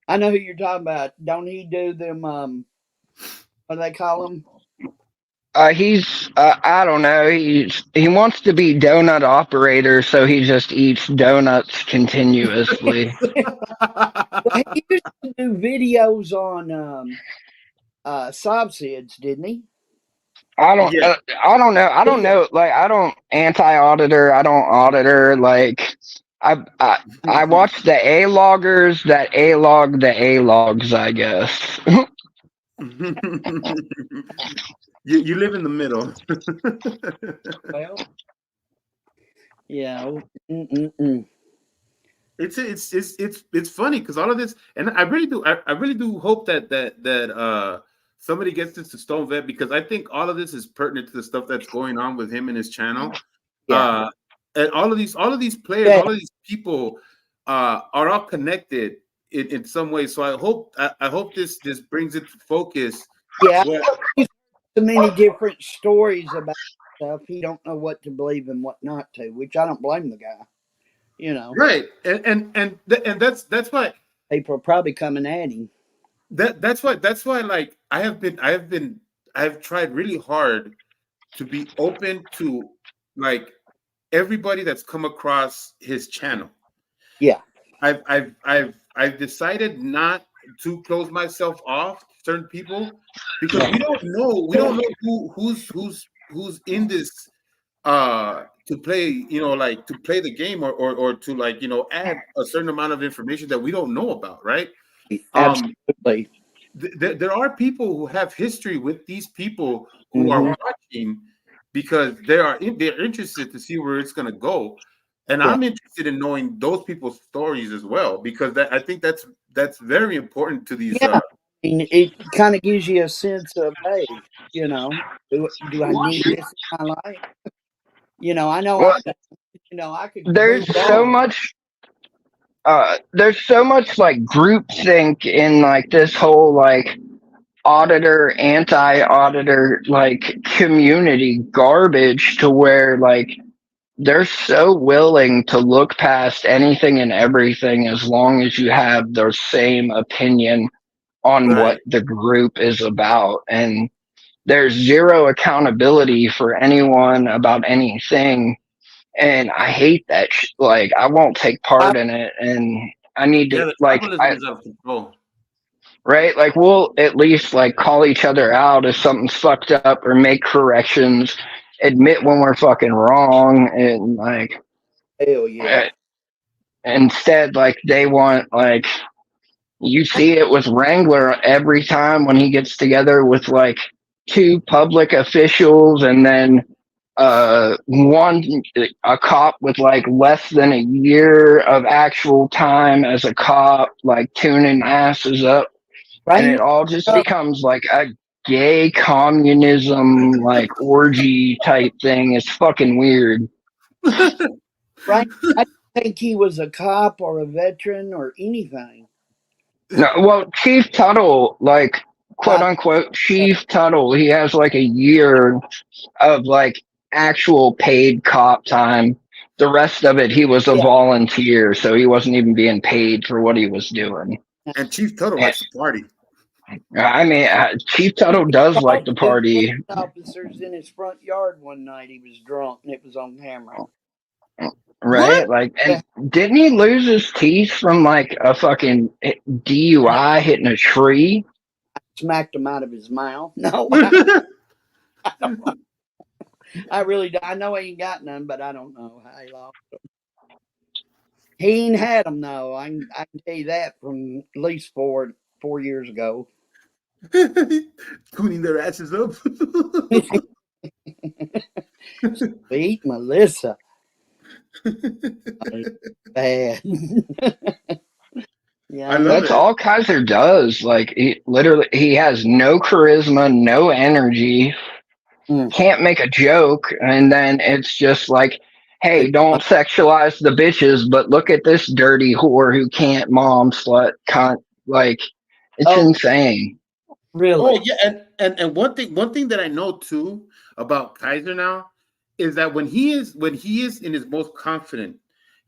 Speaker 3: I know who you're talking about. Don't he do them? What do they call them?
Speaker 2: He's I don't know. He wants to be donut operator, so he just eats donuts continuously.
Speaker 3: Well, he used to do videos on Sobsids, didn't he?
Speaker 1: Yeah.
Speaker 2: I don't know. I don't know. Like I don't anti-auditor. I don't auditor. Like I watch the A loggers that A log the A logs. I guess.
Speaker 1: You live in the middle.
Speaker 3: Well, yeah. Mm-mm-mm.
Speaker 1: It's funny because all of this, and I really do hope that somebody gets this to Stone Vet, because I think all of this is pertinent to the stuff that's going on with him and his channel.
Speaker 3: Yeah.
Speaker 1: And all of these players,
Speaker 3: Yeah.
Speaker 1: all of these people are all connected in some way. So I hope this brings it to focus.
Speaker 3: Yeah.
Speaker 1: What,
Speaker 3: So many different stories about stuff. He don't know what to believe and what not to, which I don't blame the guy.
Speaker 1: right, and that's why
Speaker 3: People are probably coming at him.
Speaker 1: That's why like I've tried really hard to be open to like everybody that's come across his channel.
Speaker 3: Yeah.
Speaker 1: I've decided not to close myself off to certain people because
Speaker 3: Yeah.
Speaker 1: we don't know who's in this to play, like to play the game or to like, add a certain amount of information that we don't know about, right? Um
Speaker 3: Absolutely.
Speaker 1: there are people who have history with these people who are
Speaker 3: Hmm.
Speaker 1: watching because they're interested to see where it's going to go, and
Speaker 3: Yeah.
Speaker 1: I'm interested in knowing those people's stories as well because I think that's very important to these.
Speaker 3: Yeah. I mean, it kind of gives you a sense of, hey, do I need this in my life? I know
Speaker 2: Well,
Speaker 3: I don't. I could
Speaker 2: there's
Speaker 3: move
Speaker 2: so
Speaker 3: on.
Speaker 2: much like groupthink in like this whole like auditor anti-auditor like community garbage to where like they're so willing to look past anything and everything as long as you have the same opinion on what
Speaker 1: Right.
Speaker 2: the group is about, and there's zero accountability for anyone about anything, and I hate that like I won't take
Speaker 3: I,
Speaker 2: part in it, and I need
Speaker 1: Yeah,
Speaker 2: to
Speaker 1: the
Speaker 2: like
Speaker 1: tribalism
Speaker 2: I
Speaker 1: is out of control.
Speaker 2: right? Like we'll at least like call each other out if something's fucked up or make corrections, admit when we're fucking wrong, and like
Speaker 3: hell yeah.
Speaker 2: eh, instead like they want like you see it with Wrangler every time when he gets together with like two public officials and then one a cop with like less than a year of actual time as a cop like tuning asses up, and it
Speaker 3: Wrangler,
Speaker 2: all just
Speaker 3: uh,
Speaker 2: becomes like a gay communism like orgy type thing. It's fucking weird.
Speaker 3: Wrangler, I didn't think he was a cop or a veteran or anything.
Speaker 2: No, well, Chief Tuttle, like quote
Speaker 3: I,
Speaker 2: unquote Chief Tuttle, he has like a year of like actual paid cop time. The rest of it, he was a
Speaker 3: yeah.
Speaker 2: volunteer, so he wasn't even being paid for what he was doing.
Speaker 1: And Chief Tuttle
Speaker 2: And,
Speaker 1: likes to party.
Speaker 2: I mean, Chief Tuttle does like
Speaker 3: Called
Speaker 2: to
Speaker 3: two
Speaker 2: party,
Speaker 3: police officers in his front yard one night. He was drunk and it was on camera.
Speaker 2: right?
Speaker 1: What?
Speaker 2: Like,
Speaker 3: Yeah.
Speaker 2: and didn't he lose his teeth from like a fucking DUI hitting a tree?
Speaker 3: Smacked him out of his mouth. No, I don't know. I really do. I know he ain't got none, but I don't know how he lost. He ain't had them though. I can tell you that from at least 4 years ago.
Speaker 1: Tuning their asses up.
Speaker 3: Sweet Melissa, bad. Yeah,
Speaker 1: I
Speaker 3: I
Speaker 1: love
Speaker 3: know.
Speaker 2: That's
Speaker 1: it.
Speaker 2: all Kaiser does. Like, he has no charisma, no energy,
Speaker 3: Mm.
Speaker 2: can't make a joke, and then it's just like, hey, don't sexualize the bitches, but look at this dirty whore who can't mom slut cunt. Like, it's
Speaker 3: Oh,
Speaker 2: insane.
Speaker 1: Oh
Speaker 3: really?
Speaker 1: yeah, and one thing that I know too about Kaiser now is that when he is in his most confident,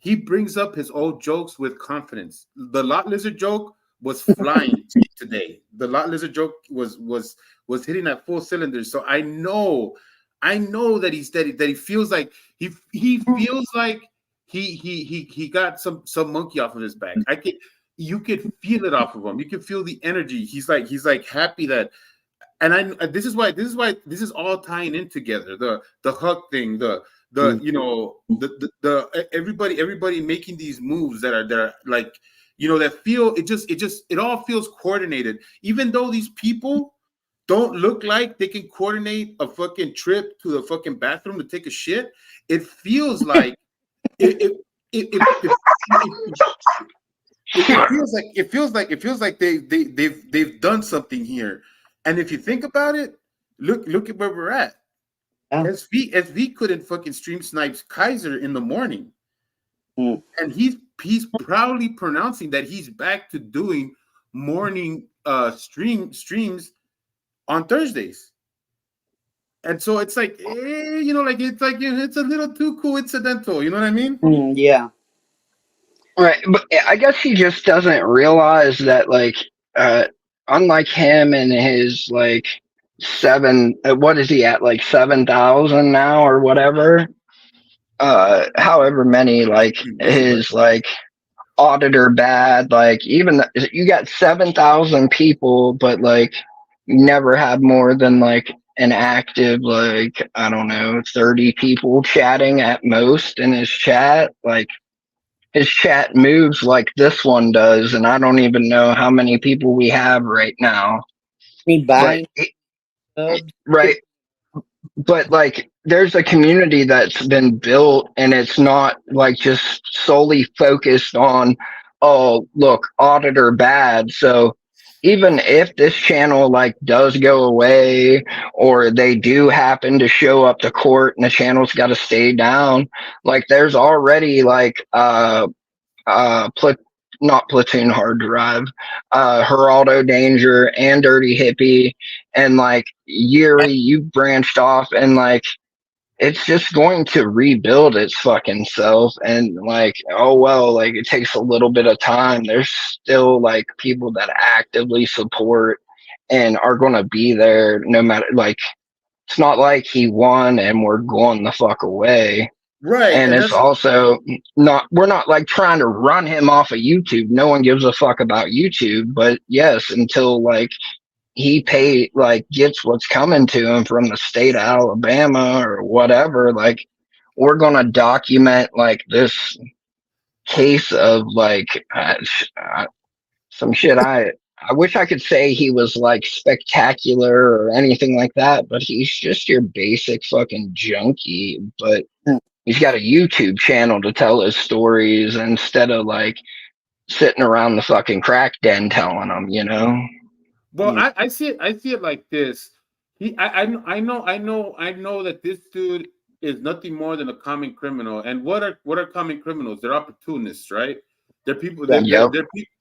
Speaker 1: he brings up his old jokes with confidence. The lot lizard joke was flying today. The lot lizard joke was hitting at full cylinders. So I know that that he feels like he feels like he got some monkey off of his back. You could feel it off of him. You can feel the energy. He's like happy that, and this is all tying in together. The hug thing, the
Speaker 3: Mm.
Speaker 1: everybody making these moves that are like, that feel it all feels coordinated. Even though these people don't look like they can coordinate a fucking trip to the fucking bathroom to take a shit, it feels like it feels like they've done something here. And if you think about it, look at where we're at.
Speaker 3: Yeah.
Speaker 1: SV couldn't fucking stream snipes Kaiser in the morning,
Speaker 3: Mm.
Speaker 1: and he's proudly pronouncing that he's back to doing morning streams on Thursdays. And so it's like, it's like it's a little too coincidental. You know what I mean?
Speaker 3: Yeah.
Speaker 2: Right, but I guess he just doesn't realize that, like, unlike him and his like what is he at, like 7,000 now or whatever, however many, like
Speaker 1: Right.
Speaker 2: his like auditor bad, like even you got 7,000 people, but like you never have more than like an active, like I don't know, 30 people chatting at most in his chat, like his chat moves like this one does, and I don't even know how many people we have right now.
Speaker 3: Me
Speaker 2: But
Speaker 3: buying subs.
Speaker 2: right, but like there's a community that's been built, and it's not like just solely focused on, oh look, auditor bad. So even if this channel like does go away, or they do happen to show up to court and the channel's got to stay down, like there's already like pl- not Platoon Hard Drive, Geraldo Danger and Dirty Hippie, and like Yuri, you branched off, and like it's just going to rebuild its fucking self. And like, oh well, like it takes a little bit of time. There's still like people that actively support and are gonna be there no matter, like it's not like he won and we're going the fuck away.
Speaker 1: Right,
Speaker 2: And
Speaker 1: and
Speaker 2: it's
Speaker 1: that's
Speaker 2: also not, we're not like trying to run him off of YouTube. No one gives a fuck about YouTube. But yes, until like he gets what's coming to him from the state of Alabama or whatever, like we're gonna document like this case of like some shit. I wish I could say he was like spectacular or anything like that, but he's just your basic fucking junkie. But he's got a YouTube channel to tell his stories instead of like sitting around the fucking crack den telling them, you know?
Speaker 1: well, I see it. I see it like this. I know that this dude is nothing more than a common criminal. And what are common criminals? They're opportunists, right? They're people.
Speaker 2: Yep.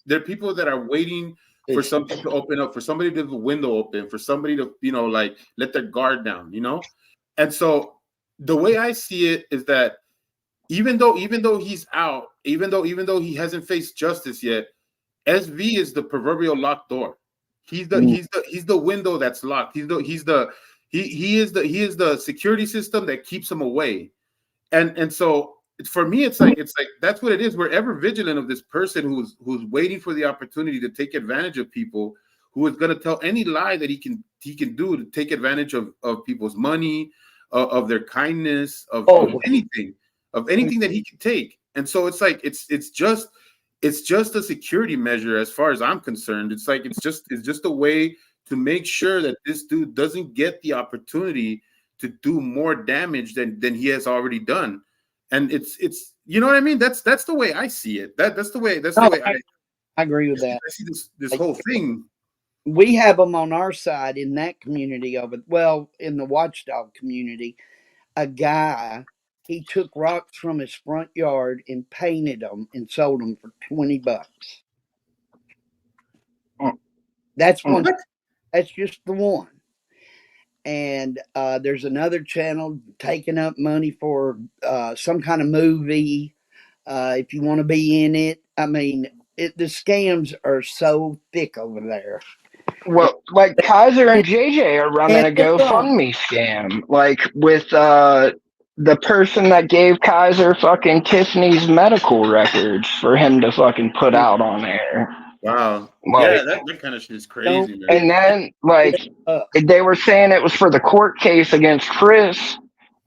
Speaker 1: They're people that are waiting for something to open up, for somebody to have a window open, for somebody to like let their guard down, And so the way I see it is that even though he's out, even though he hasn't faced justice yet, SV is the proverbial locked door. He's the window that's locked. He is the security system that keeps him away. And so for me, it's like that's what it is. We're ever vigilant of this person who's waiting for the opportunity to take advantage of people, who is going to tell any lie that he can do to take advantage of people's money, of their kindness, of anything that he can take. And so it's like it's just a security measure as far as I'm concerned. It's like it's just a way to make sure that this dude doesn't get the opportunity to do more damage than he has already done. And it's you know what I mean? That's the way I see it. That's the way
Speaker 3: I agree with that.
Speaker 1: I see this whole thing.
Speaker 3: We have them on our side in that community in the watchdog community. A guy, he took rocks from his front yard and painted them and sold them for $20. That's one. That's just the one. And there's another channel taking up money for some kind of movie. If you want to be in it, I mean, the scams are so thick over there.
Speaker 2: Well, like Kaiser and JJ are running a GoFundMe scam, like with the person that gave Kaiser fucking Tiffany's medical records for him to fucking put out on air.
Speaker 1: Wow.
Speaker 2: Like,
Speaker 1: yeah, that kind of shit is crazy, man.
Speaker 2: And then like they were saying it was for the court case against Chris,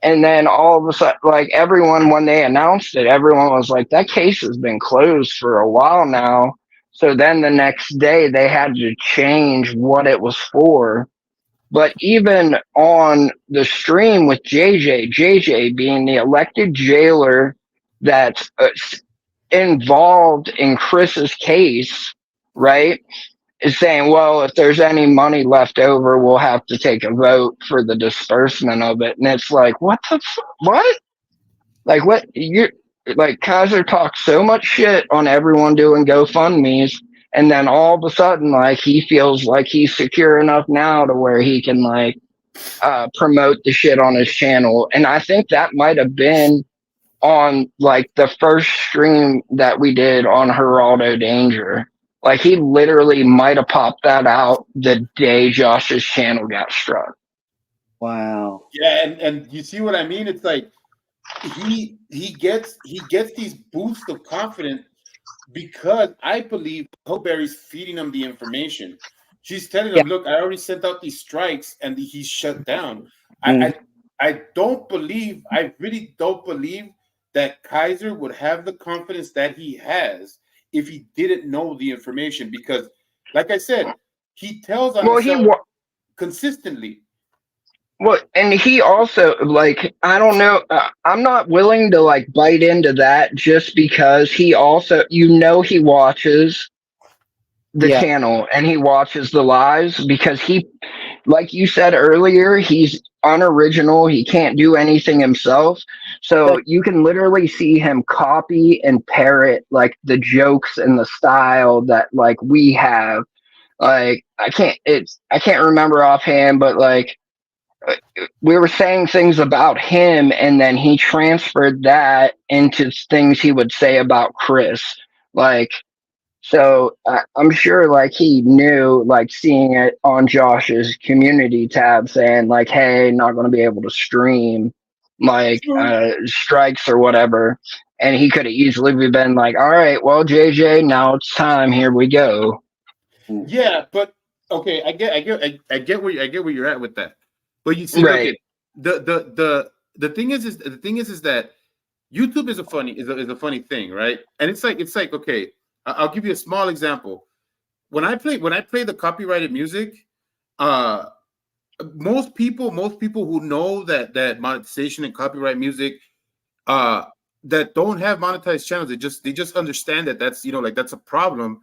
Speaker 2: and then all of a sudden, like everyone, when they announced it, everyone was like, that case has been closed for a while now. So then the next day they had to change what it was for. But even on the stream with JJ being the elected jailer that's involved in Chris's case, right, is saying, well, if there's any money left over, we'll have to take a vote for the disbursement of it. And it's like, what? Like, what? You're like, Kaiser talks so much shit on everyone doing GoFundMes, and then all of a sudden, like, he feels like he's secure enough now to where he can, like, promote the shit on his channel. And I think that might have been on like the first stream that we did on Geraldo Danger. Like he literally might have popped that out the day Josh's channel got struck.
Speaker 3: Wow.
Speaker 1: Yeah, and you see what I mean? It's like he gets these boosts of confidence because I believe Huckleberry's feeding him the information. She's telling him, "Look, I already sent out these strikes, and he's shut down." I don't believe. I really don't believe that Kaiser would have the confidence that he has if he didn't know the information. Because, like I said, he tells on himself consistently.
Speaker 2: Well, and he also like I don't know. I'm not willing to like bite into that just because he also he watches the channel and he watches the lives because he, like you said earlier, he's unoriginal. He can't do anything himself. So you can literally see him copy and parrot like the jokes and the style that like we have. Like I can't remember offhand, but like we were saying things about him and then he transferred that into things he would say about Chris. Like, so I'm sure like he knew, like seeing it on Josh's community tab saying like, hey, not going to be able to stream like strikes or whatever. And he could have easily been like, all right, well, JJ, now it's time. Here we go.
Speaker 1: Yeah, but okay, I get where you're at with that. But you see,
Speaker 2: right.
Speaker 1: Look, the thing is that YouTube is a funny thing, right? And it's like okay, I'll give you a small example. When I play the copyrighted music, most people who know that monetization and copyright music, that don't have monetized channels, they just understand that that's like that's a problem.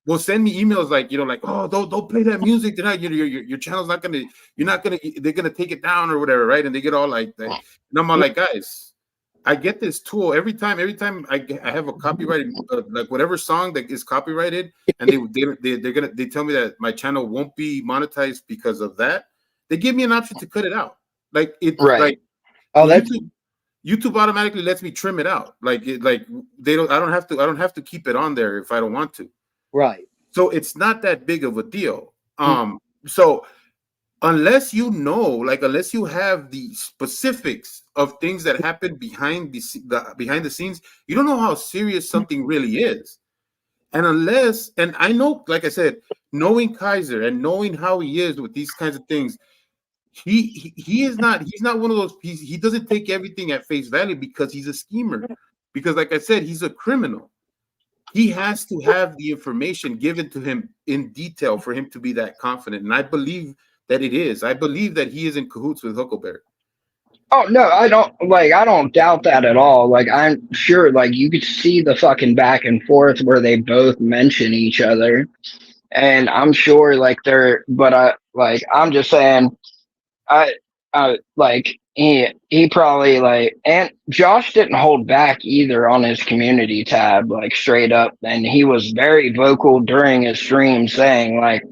Speaker 1: Will send me emails like like, oh, don't play that music tonight. Your channel's not gonna, they're gonna take it down or whatever, right? And they get all like that. And I'm all like, guys, I get this tool every time I have a copyrighted like whatever song that is copyrighted, and they tell me that my channel won't be monetized because of that. They give me an option to cut it out. Like it's like YouTube automatically lets me trim it out. Like I don't have to keep it on there if I don't want to.
Speaker 3: Right.
Speaker 1: So it's not that big of a deal. So unless unless you have the specifics of things that happen behind the scenes, you don't know how serious something really is. And I know, like I said, knowing Kaiser and knowing how he is with these kinds of things, he's not one of those. He doesn't take everything at face value because he's a schemer. Because, like I said, he's a criminal. He has to have the information given to him in detail for him to be that confident. And I believe that it is. I believe that he is in cahoots with Huckleberry.
Speaker 2: Oh no, I don't doubt that at all. Like I'm sure like you could see the fucking back and forth where they both mention each other. And I'm sure like I'm just saying like he probably like, and Josh didn't hold back either on his community tab, like straight up. And he was very vocal during his stream saying like,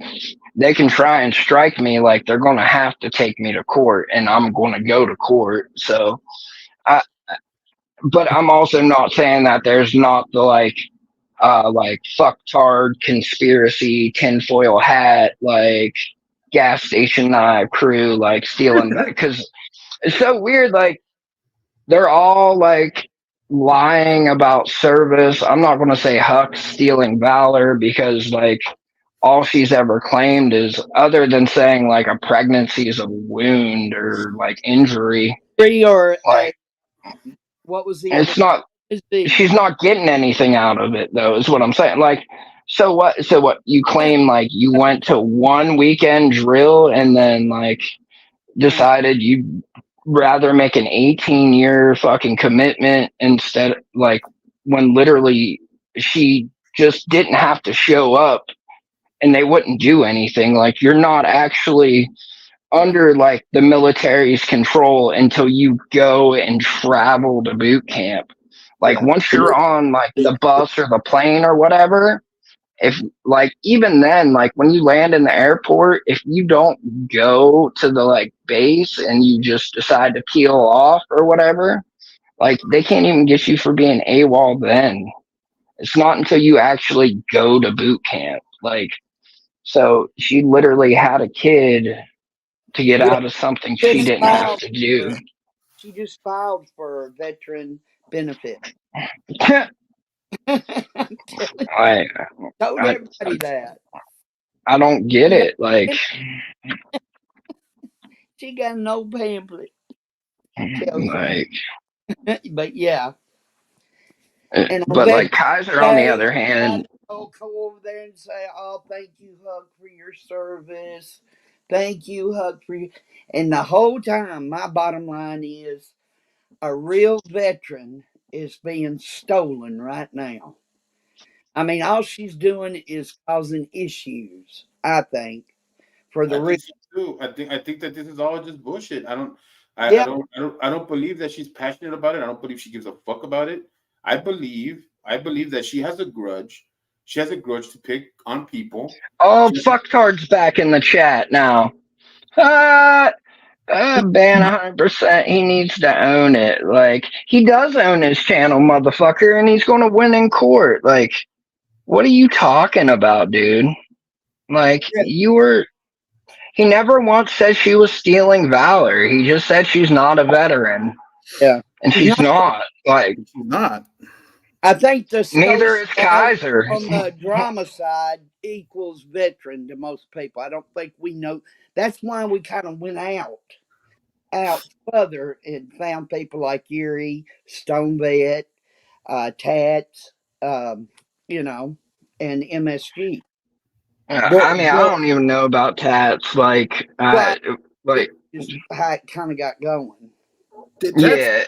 Speaker 2: they can try and strike me, like they're going to have to take me to court and I'm going to go to court. So but I'm also not saying that there's not the like fucktard conspiracy tinfoil hat, like gas station crew, like stealing that, because it's so weird. Like they're all like lying about service. I'm not going to say Huck stealing valor because like all she's ever claimed is, other than saying like a pregnancy is a wound or like injury,
Speaker 3: or
Speaker 2: like
Speaker 3: what was the?
Speaker 2: It's not. She's not getting anything out of it though. Is what I'm saying. Like. So what you claim like you went to one weekend drill and then like decided you'd rather make an 18-year fucking commitment instead, like when literally she just didn't have to show up and they wouldn't do anything. Like you're not actually under like the military's control until you go and travel to boot camp. Like once you're on like the bus or the plane or whatever, if like even then, like when you land in the airport, if you don't go to the like base and you just decide to peel off or whatever, Like they can't even get you for being AWOL then. It's not until you actually go to boot camp. Like, so she literally had a kid to get
Speaker 3: Yeah,
Speaker 2: out of something she
Speaker 3: just
Speaker 2: didn't have
Speaker 3: filed
Speaker 2: to do.
Speaker 3: for she just filed for veteran benefit. I'm telling
Speaker 2: I,
Speaker 3: told
Speaker 2: I,
Speaker 3: everybody that.
Speaker 2: I don't get it. Like,
Speaker 3: She got an old pamphlet. Tells
Speaker 2: like,
Speaker 3: but yeah. And on
Speaker 2: but like
Speaker 3: Veterans
Speaker 2: Kaiser, on the
Speaker 3: Day,
Speaker 2: other
Speaker 3: I
Speaker 2: hand,
Speaker 3: will go over there and say, "Oh, thank you, Huck, for your service. Thank you, Huck, for you." And the whole time, my bottom line is a real veteran is being stolen right now. I mean, all she's doing is causing issues, I think, for the
Speaker 1: I
Speaker 3: real.
Speaker 1: think so too. I think that this is all just bullshit.
Speaker 3: Yeah,
Speaker 1: I don't believe that she's passionate about it. I don't believe she gives a fuck about it. I believe that she has a grudge. She has a grudge to pick on people.
Speaker 2: oh,
Speaker 1: She has
Speaker 2: fucktard's back in the chat now. Uh, ban 100%. He needs to own it. Like, he does own his channel, motherfucker, and he's gonna win in court. Like, what are you talking about, dude? Like, you were. He never once said she was stealing valor. He just said she's not a veteran.
Speaker 3: yeah.
Speaker 2: And
Speaker 3: She's
Speaker 2: she's
Speaker 3: not.
Speaker 2: not. Like,
Speaker 1: she's not.
Speaker 3: I think the
Speaker 2: neither
Speaker 3: stolen
Speaker 2: is
Speaker 3: valor
Speaker 2: Kaiser.
Speaker 3: on the drama side equals veteran to most people. I don't think we know. That's why we kind of went out further and found people like Yuri, Stone Vet, Tats, um, you know, and MSG. But,
Speaker 2: I mean, I
Speaker 3: but
Speaker 2: don't even know about tats.
Speaker 3: well,
Speaker 2: Like,
Speaker 3: just how it kind of got going.
Speaker 1: That's
Speaker 2: yeah,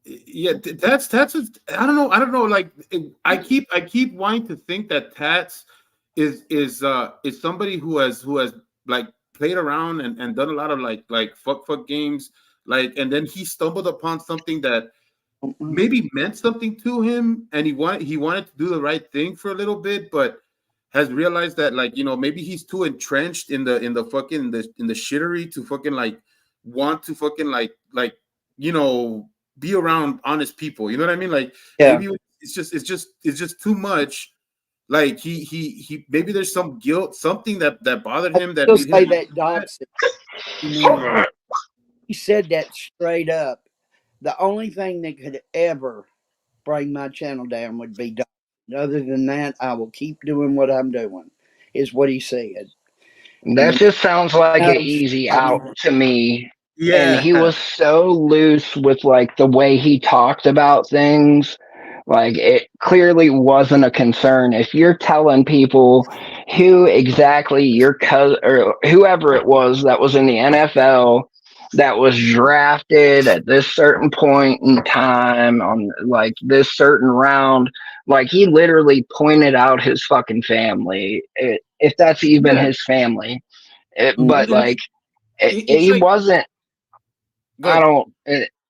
Speaker 1: yeah. I don't know. I don't know. Like I keep wanting to think that Tats is somebody who has like played around and done a lot of like fuck games. Like and then he stumbled upon something that maybe meant something to him and he wanted to do the right thing for a little bit, but has realized that like maybe he's too entrenched in the fucking in the shittery to fucking like want to fucking like you know be around honest people. You know what I mean? Like
Speaker 3: Yeah.
Speaker 1: maybe it's just too much. Like he maybe there's some guilt, something that bothered him that
Speaker 3: He'll
Speaker 1: made him
Speaker 3: say
Speaker 1: want
Speaker 3: that
Speaker 1: to do that.
Speaker 3: Dobson. You know, he said that straight up. The only thing that could ever bring my channel down would be Dobson. Other than that, I will keep doing what I'm doing, is what he said. And
Speaker 2: that just sounds like an
Speaker 3: knows
Speaker 2: easy
Speaker 3: I
Speaker 2: out
Speaker 3: mean,
Speaker 2: to me. And
Speaker 1: Yeah.
Speaker 2: he was so loose with like the way he talked about things. Like it clearly wasn't a concern. If you're telling people who exactly your cousin or whoever it was that was in the NFL that was drafted at this certain point in time on like this certain round, like he literally pointed out his fucking family, if that's even
Speaker 1: Yeah.
Speaker 2: his family.
Speaker 3: mm,
Speaker 2: But
Speaker 1: And
Speaker 2: like
Speaker 1: it's
Speaker 2: he
Speaker 1: like
Speaker 2: wasn't. I
Speaker 1: good.
Speaker 2: don't.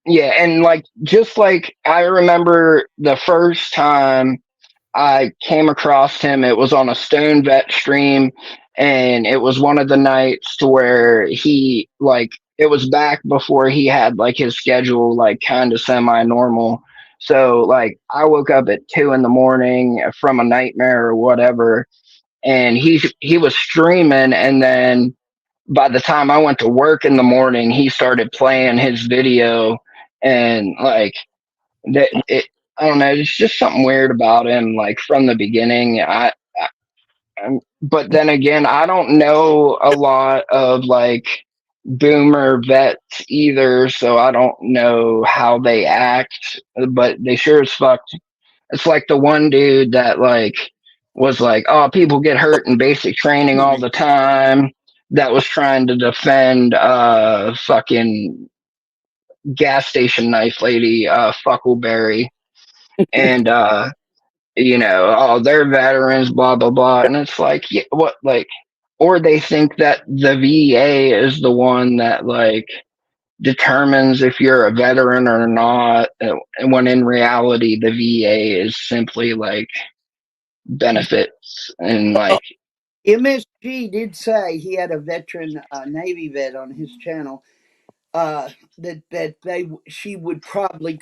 Speaker 2: Yeah, and like just like I remember the first time I came across him, it was on a Stone Vet stream, and it was one of the nights to where he like it was back before he had like his schedule like kind of semi normal. So like I woke up at 2 in the morning from a nightmare or whatever, and he was streaming, and then by the time I went to work in the morning, he started playing his video, and like that it. I don't know. It's just something weird about him. Like from the beginning, but then again, I don't know a lot of like boomer vets either, so I don't know how they act. But they sure as fuck. It's like the one dude that like was like, "Oh, people get hurt in basic training all the time." That was trying to defend fucking gas station knife lady, Fuckleberry, and oh, they're veterans, blah blah blah, and it's like, yeah, what, like, or they think that the VA is the one that like determines if you're a veteran or not, and when in reality the VA is simply like benefits and
Speaker 3: well,
Speaker 2: like
Speaker 3: MSG did say he had a veteran Navy vet on his channel. that she would probably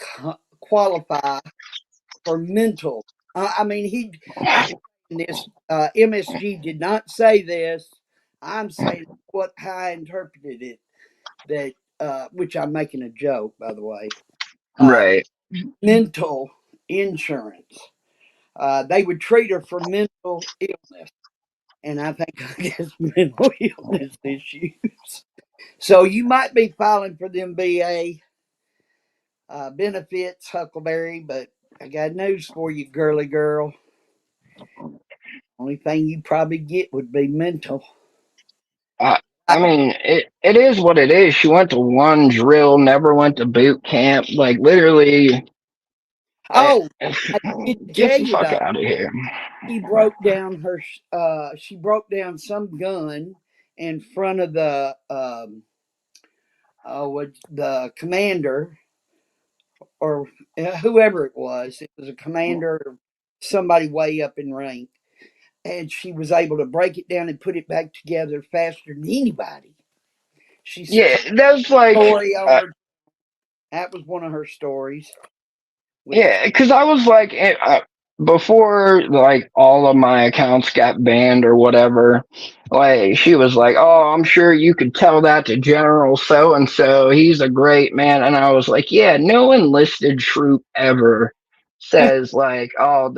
Speaker 3: qualify for mental. I mean, I'm saying this. MSG did not say this. I'm saying how I interpreted it. That which I'm making a joke, by the way.
Speaker 2: Right.
Speaker 3: Mental insurance. They would treat her for mental illness, and I guess mental illness issues. So you might be filing for them VA benefits, Huckleberry, but I got news for you, girly girl. Only thing you probably get would be mental.
Speaker 2: I mean, it is what it is. She went to one drill, never went to boot camp. Like literally,
Speaker 3: Oh, I did
Speaker 2: get
Speaker 3: tell
Speaker 2: the
Speaker 3: you
Speaker 2: fuck
Speaker 3: though.
Speaker 2: out of here.
Speaker 3: She broke down she broke down some gun in front of the commander or whoever it was. It was a commander or somebody way up in rank, and she was able to break it down and put it back together faster than anybody. She's
Speaker 2: Yeah,
Speaker 3: told
Speaker 2: that's
Speaker 3: a
Speaker 2: like,
Speaker 3: story on her. That was one of her stories.
Speaker 2: yeah, because I was like, before like all of my accounts got banned or whatever, like she was like, "Oh, I'm sure you could tell that to General so and so. He's a great man." And I was like, "Yeah, no enlisted troop ever says like, oh,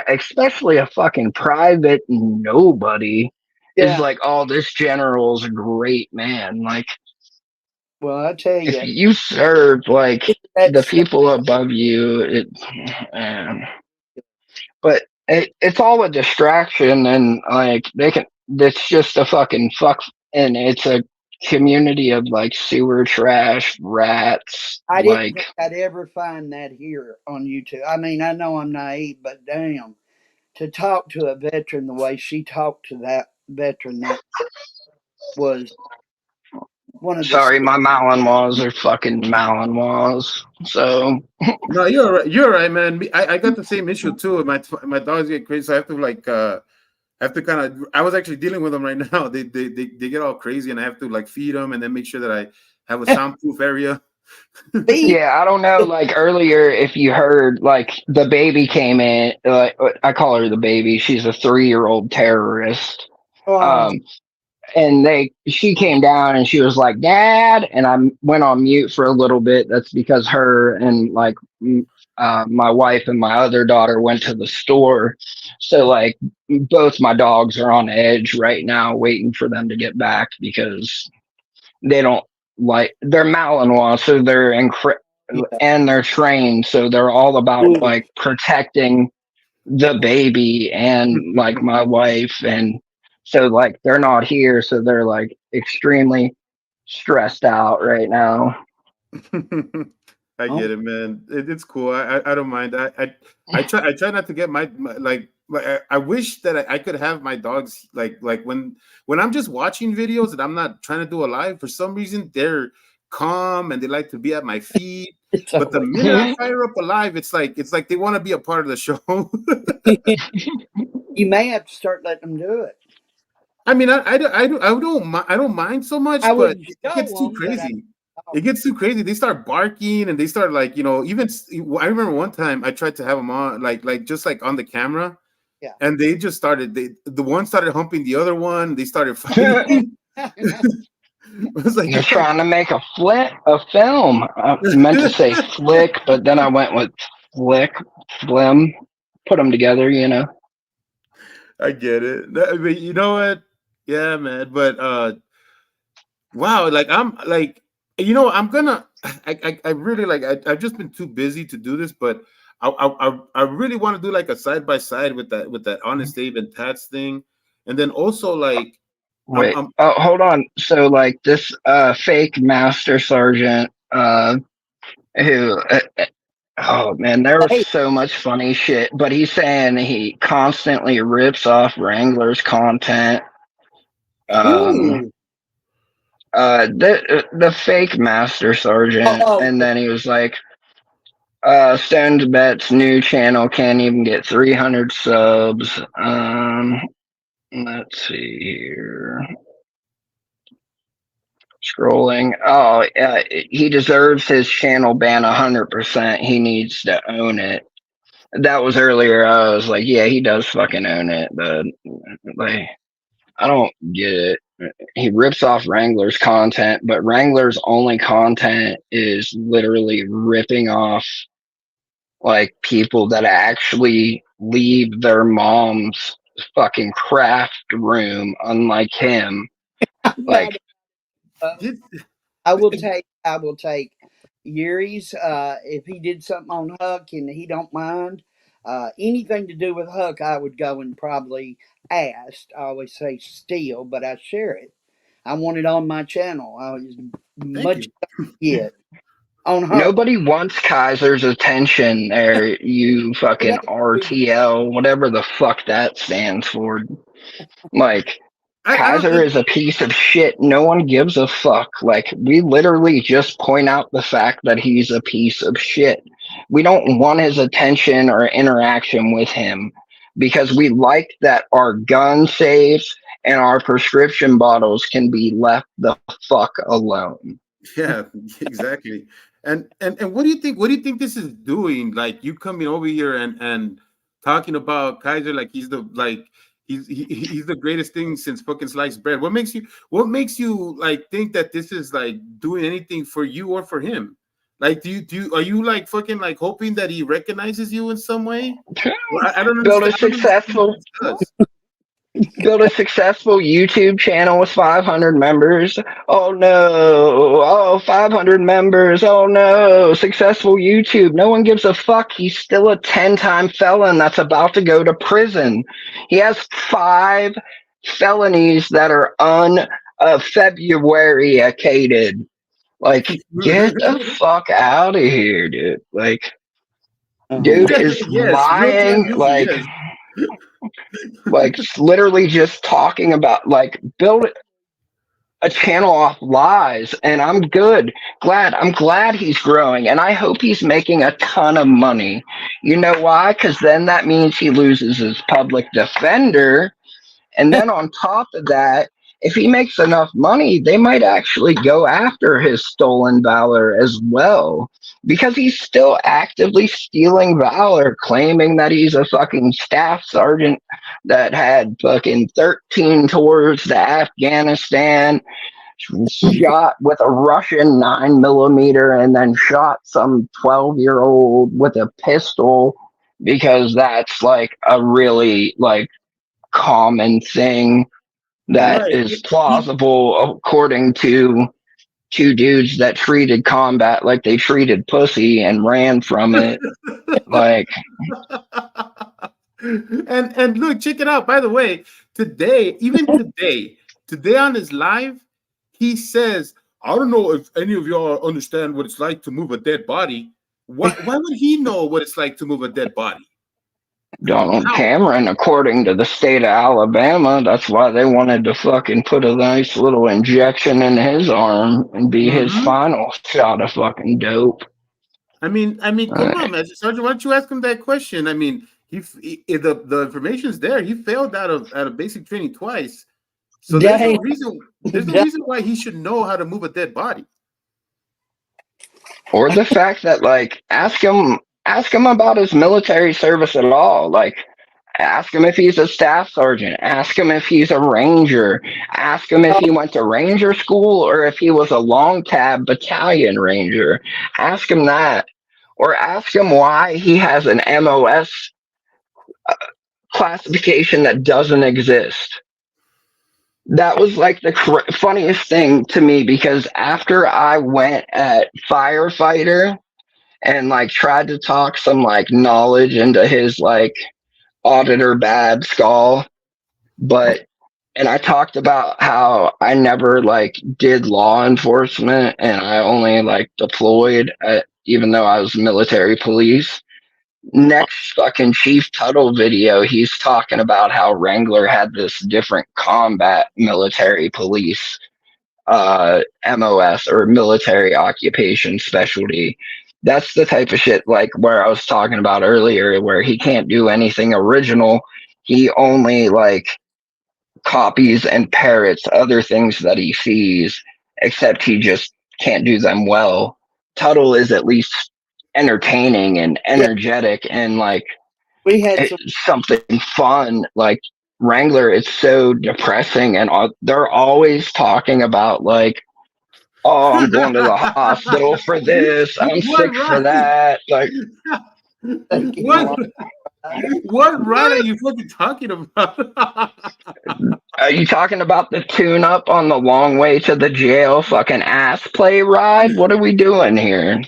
Speaker 2: especially a fucking private nobody is
Speaker 3: Yeah.
Speaker 2: like, oh, this general's a great man. Like,
Speaker 3: Well, I tell
Speaker 2: if
Speaker 3: you,
Speaker 2: you serve like the
Speaker 3: that's
Speaker 2: people above you, um, but it's all a distraction, and like they can. It's just a fucking fuck, and it's a community of like sewer trash rats.
Speaker 3: I didn't
Speaker 2: Like,
Speaker 3: think I'd ever find that here on YouTube. I mean, I know I'm naive, but damn, to talk to a veteran the way she talked to that veteran, that was one of the.
Speaker 2: sorry, my Malinois are fucking Malinois. So
Speaker 1: No, you're right. You're right, man. I got the same issue too. My dogs get crazy, so I have to I have to kind of. I was actually dealing with them right now. They get all crazy, and I have to like feed them and then make sure that I have a soundproof area.
Speaker 2: yeah, I don't know. Like earlier, if you heard, like the baby came in. Like I call her the baby. She's a 3-year-old terrorist.
Speaker 3: Oh,
Speaker 2: Um, and she came down and she was like, "Dad," and I went on mute for a little bit. That's because her and like my wife and my other daughter went to the store. So like both my dogs are on edge right now, waiting for them to get back because they don't like they're Malinois, so
Speaker 3: yeah.
Speaker 2: and they're trained, so they're all about
Speaker 3: Ooh.
Speaker 2: like protecting the baby and like my wife, and so like they're not here, so they're like extremely stressed out right now.
Speaker 1: I
Speaker 3: Oh,
Speaker 1: get it, man. It's cool. I don't mind. I try not to get my like. I wish that I could have my dogs like when I'm just watching videos and I'm not trying to do a live. For some reason, they're calm and they like to be at my feet.
Speaker 3: it's
Speaker 1: But the
Speaker 3: always.
Speaker 1: minute I fire up a live, it's like they want to be a part of the show.
Speaker 3: You may have to start letting them do it.
Speaker 1: I mean, I don't mind so
Speaker 3: I
Speaker 1: much, but
Speaker 3: wouldn't
Speaker 1: it gets
Speaker 3: show
Speaker 1: too
Speaker 3: them, but
Speaker 1: crazy. It gets too crazy. They start barking and they start like, even I remember one time I tried to have them on like just like on the camera,
Speaker 3: yeah.
Speaker 1: and they just started. The one started humping the other one. They started fighting. I was like,
Speaker 2: They're trying to make a film. I meant to say flick, but then I went with flim, put them together, you know.
Speaker 1: I get it. But you know what? Yeah, man. But wow, like I'm like, I'm gonna. I really like. I've just been too busy to do this, but I really want to do like a side by side with that Honest Abe and Tats thing, and then also like
Speaker 2: Wait,
Speaker 1: I'm
Speaker 2: oh, hold on. So like this fake master sergeant who oh man, there was
Speaker 3: Hey,
Speaker 2: so much funny shit, but he's saying he constantly rips off Wrangler's content. Um
Speaker 3: ooh.
Speaker 2: the fake master sergeant,
Speaker 3: Oh,
Speaker 2: and then he was like, Stone's Bet's new channel can't even get 300 subs. Let's see here. Scrolling. Oh, yeah, he deserves his channel ban 100%. He needs to own it. That was earlier. I was like, yeah, he does fucking own it, but like, I don't get it. He rips off Wrangler's content, but Wrangler's only content is literally ripping off like people that actually leave their mom's fucking craft room, unlike him. Like,
Speaker 1: Did-
Speaker 3: I will take Yuri's if he did something on Huck and he don't mind. Anything to do with Huck, I would go and probably ask. I always say steal, but I share it. I want it on my channel. I was much
Speaker 1: you.
Speaker 3: as I can get on Huck.
Speaker 2: nobody wants Kaiser's attention there, you fucking RTL, whatever the fuck that stands for. Like,
Speaker 1: I
Speaker 2: Kaiser
Speaker 1: don't.
Speaker 2: is a piece of shit. No one gives a fuck. Like, we literally just point out the fact that he's a piece of shit. We don't want his attention or interaction with him because we like that our gun safes and our prescription bottles can be left the fuck alone.
Speaker 1: Yeah, exactly. And what do you think? What do you think this is doing? Like you coming over here and talking about Kaiser like he's the like he's the greatest thing since fucking sliced bread. What makes you like think that this is like doing anything for you or for him? Like do you are you like fucking like hoping that he recognizes you in some way? Well, I don't
Speaker 2: Build a
Speaker 1: understand. I don't understand what this does.
Speaker 2: Build a successful YouTube channel with 500 members. Oh no. Oh, 500 members. Oh no. Successful YouTube. No one gives a fuck. He's still a 10-time felon that's about to go to prison. He has 5 felonies that are February-acated. Like, get the fuck out of here, dude. Like, dude is
Speaker 1: Yes,
Speaker 2: lying.
Speaker 1: real-time
Speaker 2: Like,
Speaker 1: yes.
Speaker 2: like literally just talking about like build a channel off lies, and I'm glad he's growing, and I hope he's making a ton of money. You know why? Because then that means he loses his public defender, and then on top of that, if he makes enough money, they might actually go after his stolen valor as well. Because he's still actively stealing valor, claiming that he's a fucking staff sergeant that had fucking 13 tours to Afghanistan, shot with a Russian 9mm, and then shot some 12-year-old with a pistol because that's like a really like common thing that
Speaker 1: Right.
Speaker 2: is plausible according to 2 dudes that treated combat like they treated pussy and ran from it. Like,
Speaker 1: and look, check it out. By the way, today on his live, he says, "I don't know if any of y'all understand what it's like to move a dead body." Why would he know what it's like to move a dead body?
Speaker 2: Donald
Speaker 1: How?
Speaker 2: Cameron, according to the state of Alabama, that's why they wanted to fucking put a nice little injection in his arm and be his
Speaker 1: Mhm.
Speaker 2: final shot of fucking dope.
Speaker 1: I mean, come on, man, Sergeant. Why don't you ask him that question? I mean, the information's there. He failed out of basic training twice, so there's no
Speaker 3: Dang.
Speaker 1: reason. There's no reason why he should know how to move a dead body.
Speaker 2: Or the fact that like ask him about his military service at all. Like ask him if he's a staff sergeant, ask him if he's a ranger, ask him if he went to ranger school or if he was a long tab battalion ranger. Ask him that. Or ask him why he has an MOS classification that doesn't exist. That was like the funniest thing to me because after I went at firefighter and like tried to talk some like knowledge into his like auditor bad skull, and I talked about how I never like did law enforcement and I only like deployed even though I was military police. Next fucking Chief Tuttle video, he's talking about how Wrangler had this different combat military police MOS or military occupation specialty. That's the type of shit like where I was talking about earlier, where he can't do anything original. He only like copies and parrots other things that he sees except he just can't do them well. Tuttle is at least entertaining and
Speaker 3: Yeah,
Speaker 2: energetic and like
Speaker 3: we had some.
Speaker 2: it's something fun. Like Wrangler, it's so depressing, and they're always talking about like, oh, I'm going to the hospital for this. I'm
Speaker 1: What
Speaker 2: sick for
Speaker 1: right?
Speaker 2: that. Like,
Speaker 3: Thinking a
Speaker 1: What
Speaker 3: lot.
Speaker 1: what right are you fucking talking about?
Speaker 2: are you talking about the tune up on the long way to the jail fucking ass play ride? What are we doing here?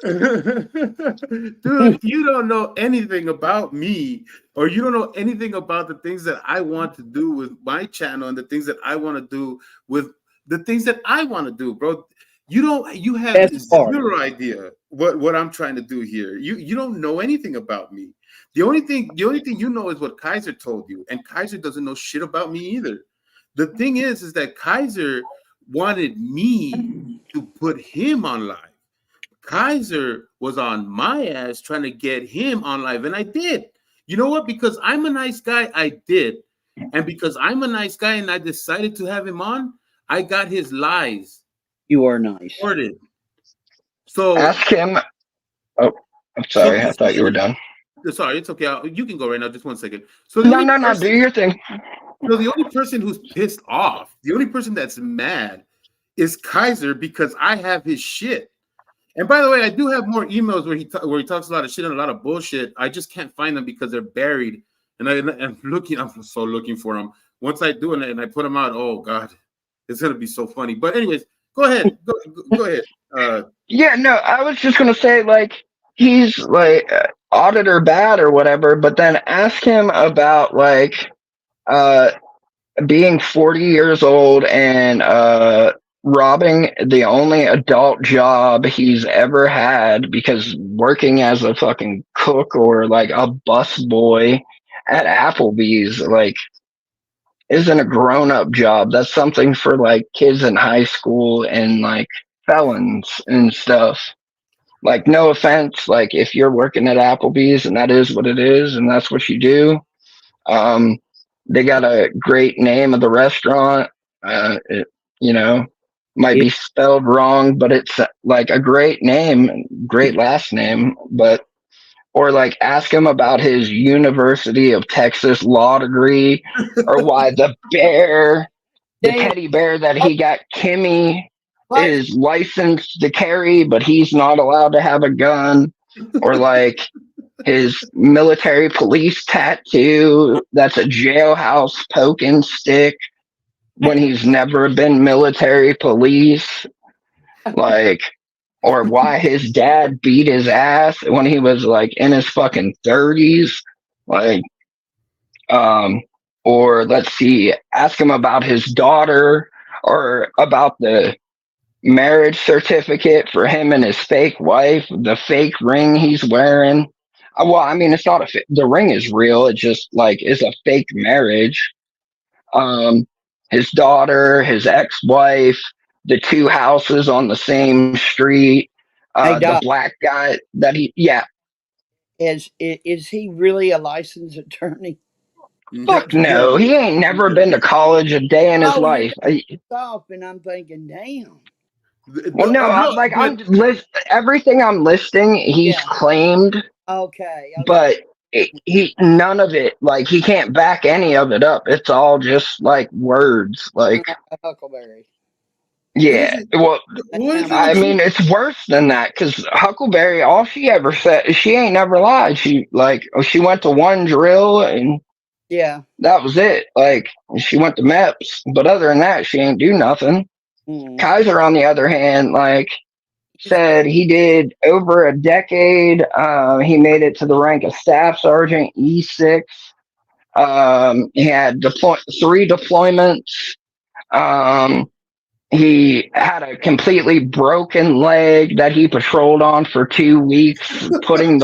Speaker 1: Dude, you don't know anything about me, or you don't know anything about the things that I want to do with my channel and the things that I want to do with the things that I want to do, bro. You have
Speaker 3: Best part.
Speaker 1: zero idea what I'm trying to do here. You don't know anything about me. The only thing you know is what Kaiser told you, and Kaiser doesn't know shit about me either. The thing is that Kaiser wanted me to put him on live. Kaiser was on my ass trying to get him on live, and I did. You know what? Because I'm a nice guy, I did. And because I'm a nice guy and I decided to have him on, I got his lies
Speaker 3: You are nice.
Speaker 1: recorded. So,
Speaker 2: Ask him. Oh, I'm
Speaker 1: so,
Speaker 2: sorry. I thought you were done.
Speaker 1: sorry, it's okay. You can go right now. Just 1 second. So
Speaker 2: No, no, no. Do your thing.
Speaker 1: the only person who's pissed off, the only person that's mad, is Kaiser because I have his shit. And by the way, I do have more emails where he talks a lot of shit and a lot of bullshit. I just can't find them because they're buried. And I'm so looking for them. Once I do it and I put them out, oh god, it's gonna be so funny. But anyways, go ahead, go ahead.
Speaker 2: Yeah, no, I was just gonna say like he's like auditor bad or whatever, but then ask him about like uh being 40 years old and robbing the only adult job he's ever had because working as a fucking cook or like a bus boy at Applebee's like isn't a grown-up job. That's something for like kids in high school and like felons and stuff. Like no offense, like if you're working at Applebee's and that is what it is and that's what you do, um, they got a great name of the restaurant. It, you know, might
Speaker 3: Yeah.
Speaker 2: be spelled wrong, but it's like a great name, great last name. But or like ask him about his University of Texas law degree, or why the
Speaker 3: Damn.
Speaker 2: teddy bear that he got Kimmy
Speaker 3: What?
Speaker 2: is licensed to carry, but he's not allowed to have a gun, or like his military police tattoo that's a jailhouse poking stick when he's never been military police, like, or why his dad beat his ass when he was like in his fucking 30s, like, or let's see, ask him about his daughter or about the marriage certificate for him and his fake wife, the fake ring he's wearing. Well, I mean, it's not the ring is real. It just like is a fake marriage. Um, his daughter, his ex-wife, the two houses on the same street,
Speaker 3: Hey,
Speaker 2: the
Speaker 3: Doc,
Speaker 2: black guy that yeah,
Speaker 3: is he really a licensed attorney?
Speaker 2: fuck no, he ain't never been to college a day in his
Speaker 3: Oh,
Speaker 2: life.
Speaker 3: Stop, and I'm thinking, damn.
Speaker 2: Well, no, I'm everything I'm listing, he's
Speaker 3: Yeah.
Speaker 2: claimed,
Speaker 3: Okay.
Speaker 2: but he none of it, like he can't back any of it up. It's all just like words, like
Speaker 3: Huckleberry.
Speaker 2: yeah. Well,
Speaker 1: what is
Speaker 2: I mean, it's worse than that because Huckleberry, all she ever said, she ain't never lied. She like she went to one drill and
Speaker 3: Yeah.
Speaker 2: that was it. Like she went to MEPS, but other than that, she ain't do nothing. Kaiser, on the other hand, like said he did over a decade. He made it to the rank of staff sergeant E6. He had 3 deployments. He had a completely broken leg that he patrolled on for 2 weeks, putting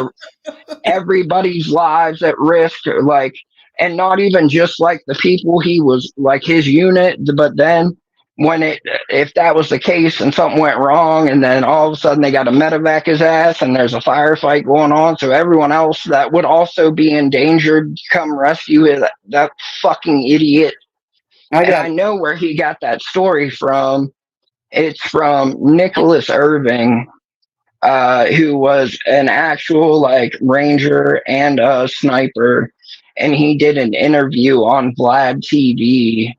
Speaker 2: everybody's lives at risk. Like, and not even just like the people he was like his unit, but then if that was the case and something went wrong and then all of a sudden they got to medevac his ass and there's a firefight going on, so everyone else that would also be endangered come rescue that fucking idiot.
Speaker 3: I
Speaker 2: and I
Speaker 3: got
Speaker 2: know where he got that story from. It's from Nicholas Irving, who was an actual like ranger and a sniper, and he did an interview on Vlad TV.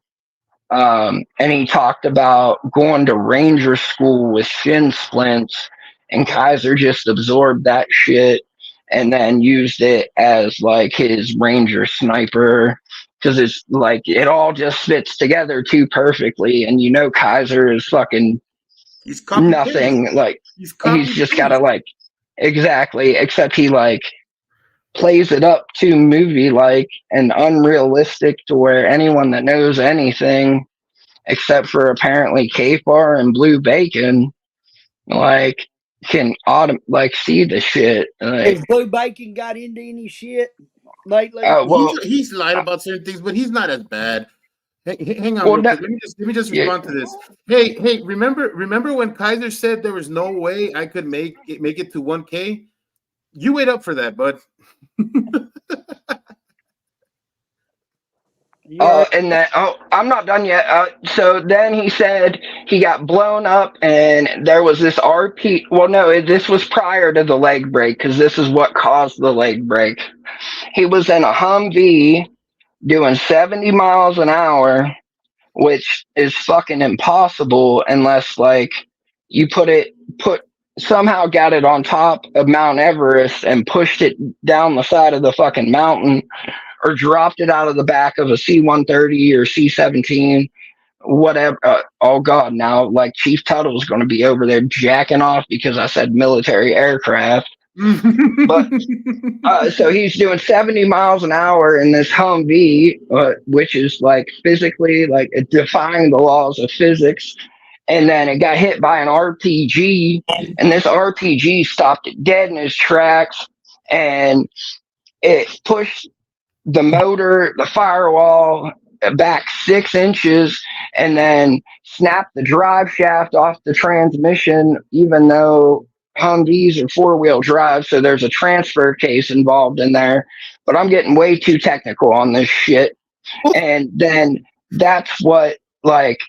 Speaker 2: And he talked about going to ranger school with shin splints, and Kaiser just absorbed that shit and then used it as like his ranger sniper, because it's like it all just fits together too perfectly. And you know, Kaiser is fucking
Speaker 1: He's copy paste.
Speaker 2: nothing. Like
Speaker 1: He's
Speaker 2: he's
Speaker 1: copy
Speaker 2: just gotta
Speaker 1: paste.
Speaker 2: like exactly, except he like plays it up too movie like and unrealistic to where anyone that knows anything, except for apparently Kfar and Blue Bacon, like can like see the shit. Like,
Speaker 3: Has Blue Bacon got into any shit lately?
Speaker 2: well,
Speaker 1: He's lied about certain things, but he's not as bad. Hang on
Speaker 2: well,
Speaker 1: real
Speaker 2: no,
Speaker 1: quick. Let me just
Speaker 2: yeah,
Speaker 1: respond to this. Hey, remember when Kaiser said there was no way I could make it to 1K? You wait up for that, bud.
Speaker 2: and then I'm not done yet. So then he said he got blown up, and there was this RP. Well, no, this was prior to the leg break, because this is what caused the leg break. He was in a Humvee doing 70 miles an hour, which is fucking impossible unless like you put somehow got it on top of Mount Everest and pushed it down the side of the fucking mountain, or dropped it out of the back of a C-130 or C-17, whatever. Oh god, now like Chief Tuttle's going to be over there jacking off because I said military aircraft. But so he's doing 70 miles an hour in this Humvee, which is like physically like defying the laws of physics. And then it got hit by an RPG, and this RPG stopped it dead in his tracks, and it pushed the motor, the firewall back 6 inches, and then snapped the drive shaft off the transmission, even though Humvees are 4-wheel drive, so there's a transfer case involved in there. But I'm getting way too technical on this shit. And then that's what like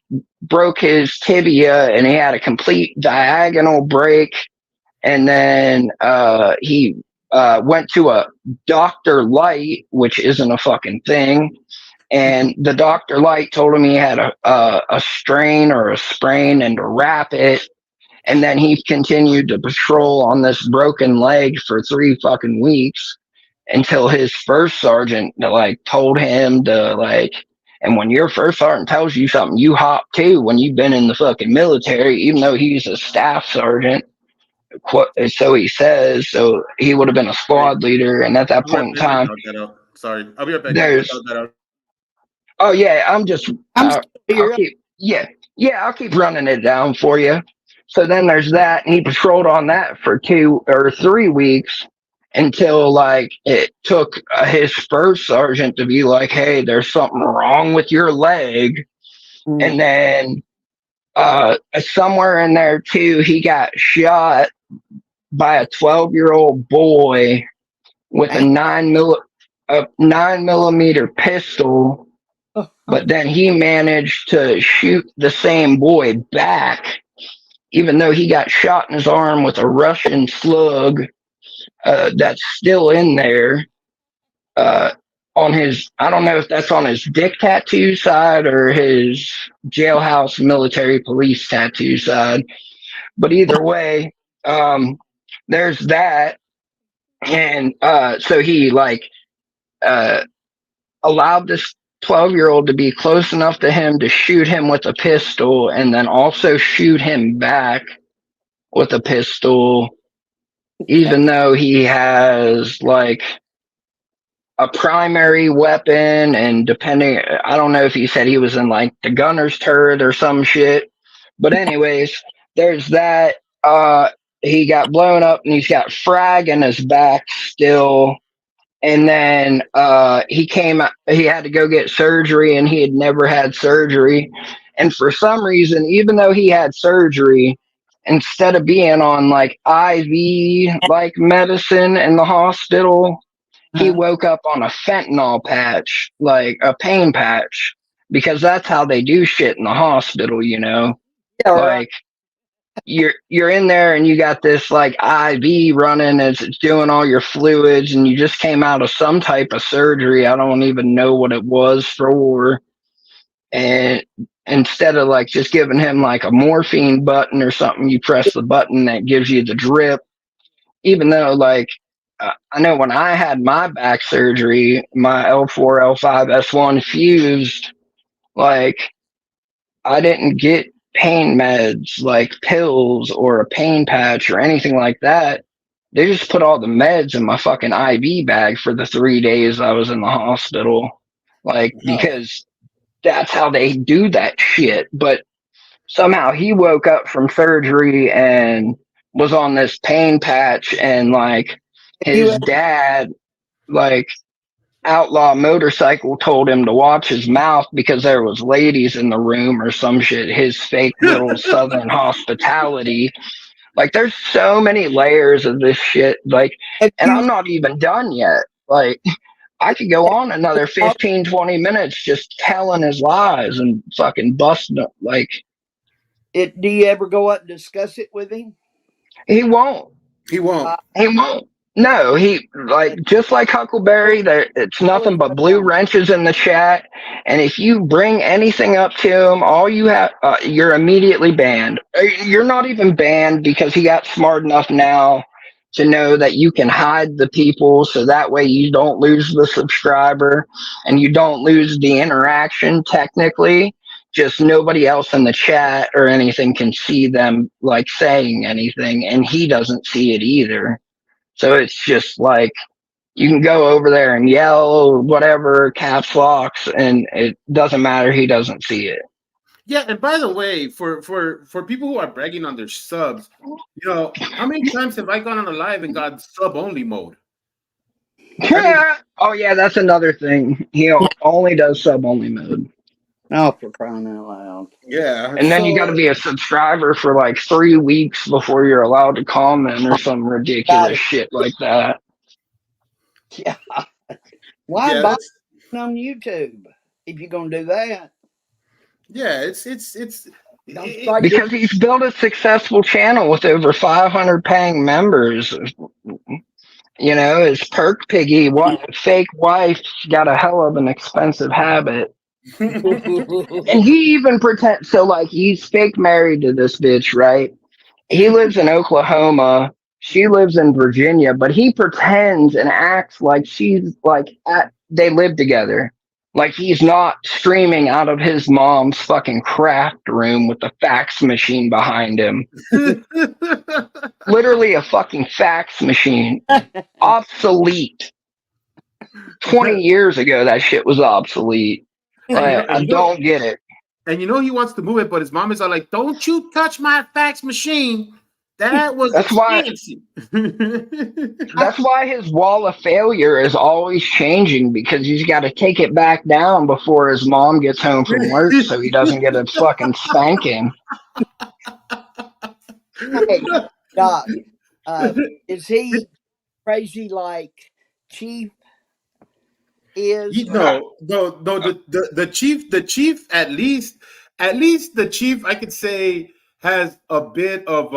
Speaker 2: broke his tibia, and he had a complete diagonal break. And then he went to a Dr. Light, which isn't a fucking thing. And the Dr. Light told him he had a strain or a sprain and to wrap it. And then he continued to patrol on this broken leg for 3 fucking weeks until his first sergeant like told him to like, and when your first sergeant tells you something, you hop too when you've been in the fucking military, even though he's a staff sergeant. So he says, so he would have been a squad leader. And at that point in time,
Speaker 1: sorry, I'll be right back.
Speaker 2: there's, oh yeah, I'm just,
Speaker 3: I'm here.
Speaker 2: I'll keep running it down for you. So then there's that, and he patrolled on that for 2 or 3 weeks until like it took his first sergeant to be like, hey, there's something wrong with your leg. And then somewhere in there too, he got shot by a 12-year-old boy with a 9mm pistol. But then he managed to shoot the same boy back, even though he got shot in his arm with a Russian slug that's still in there on his, I don't know if that's on his dick tattoo side or his jailhouse military police tattoo side. But either way, there's that. And so he like allowed this 12-year-old to be close enough to him to shoot him with a pistol, and then also shoot him back with a pistol, even though he has like a primary weapon. And depending, I don't know if he said he was in like the gunner's turret or some shit, but anyways, there's that. He got blown up, and he's got frag in his back still. And then he had to go get surgery, and he had never had surgery. And for some reason, even though he had surgery, instead of being on like IV like medicine in the hospital, he woke up on a fentanyl patch, like a pain patch. because that's how they do shit in the hospital, you know?
Speaker 3: Yeah, right.
Speaker 2: Like, you're in there and you got this like IV running as it's doing all your fluids, and you just came out of some type of surgery. I don't even know what it was for. And instead of like just giving him like a morphine button or something, you press the button that gives you the drip. Even though like I know when I had my back surgery, my L4, L5, S1 fused, like I didn't get pain meds like pills or a pain patch or anything like that. They just put all the meds in my fucking IV bag for the 3 days I was in the hospital. Like, because that's how they do that shit. But somehow he woke up from surgery and was on this pain patch, and like his dad, like Outlaw Motorcycle, told him to watch his mouth because there was ladies in the room or some shit. His fake little southern hospitality. Like, there's so many layers of this shit. Like, and I'm not even done yet. Like, I could go on another 15, 20 minutes just telling his lies and fucking busting up. Like,
Speaker 3: do you ever go up and discuss it with him?
Speaker 2: he won't.
Speaker 1: He won't.
Speaker 2: He won't. No, he, like, just like Huckleberry, it's nothing but blue wrenches in the chat. And if you bring anything up to him, all you have, you're immediately banned. You're not even banned because he got smart enough now to know that you can hide the people, so that way you don't lose the subscriber and you don't lose the interaction technically. Just nobody else in the chat or anything can see them like saying anything, and he doesn't see it either. So it's just like you can go over there and yell whatever, caps locks, and it doesn't matter. He doesn't see it.
Speaker 1: Yeah, and by the way, for people who are bragging on their subs, you know, how many times have I gone on a live and got sub only mode?
Speaker 2: Oh yeah, that's another thing. He only does sub only mode.
Speaker 3: Oh, for crying out loud!
Speaker 1: Yeah,
Speaker 2: and then you got to be a subscriber for like 3 weeks before you're allowed to comment or some ridiculous shit like that.
Speaker 3: Yeah. Why buy on YouTube if you're gonna do that?
Speaker 1: Yeah, it's
Speaker 2: because he's built a successful channel with over 500 paying members. You know, his perk piggy fake wife got a hell of an expensive habit. And he even pretends, so like he's fake married to this bitch, right? He lives in Oklahoma, she lives in Virginia, but he pretends and acts like she's like they live together. Like he's not streaming out of his mom's fucking craft room with the fax machine behind him. Literally a fucking fax machine. Obsolete. 20 years ago that shit was obsolete. I don't get it.
Speaker 1: And you know he wants to move it, but his mom is all like, "Don't you touch my fax machine. That was expensive."
Speaker 2: That's why his wall of failure is always changing, because he's got to take it back down before his mom gets home from work so he doesn't get a fucking spanking.
Speaker 3: Hey, Doc, is he crazy like Chief?
Speaker 1: No, the chief at least the chief, I could say, has a bit of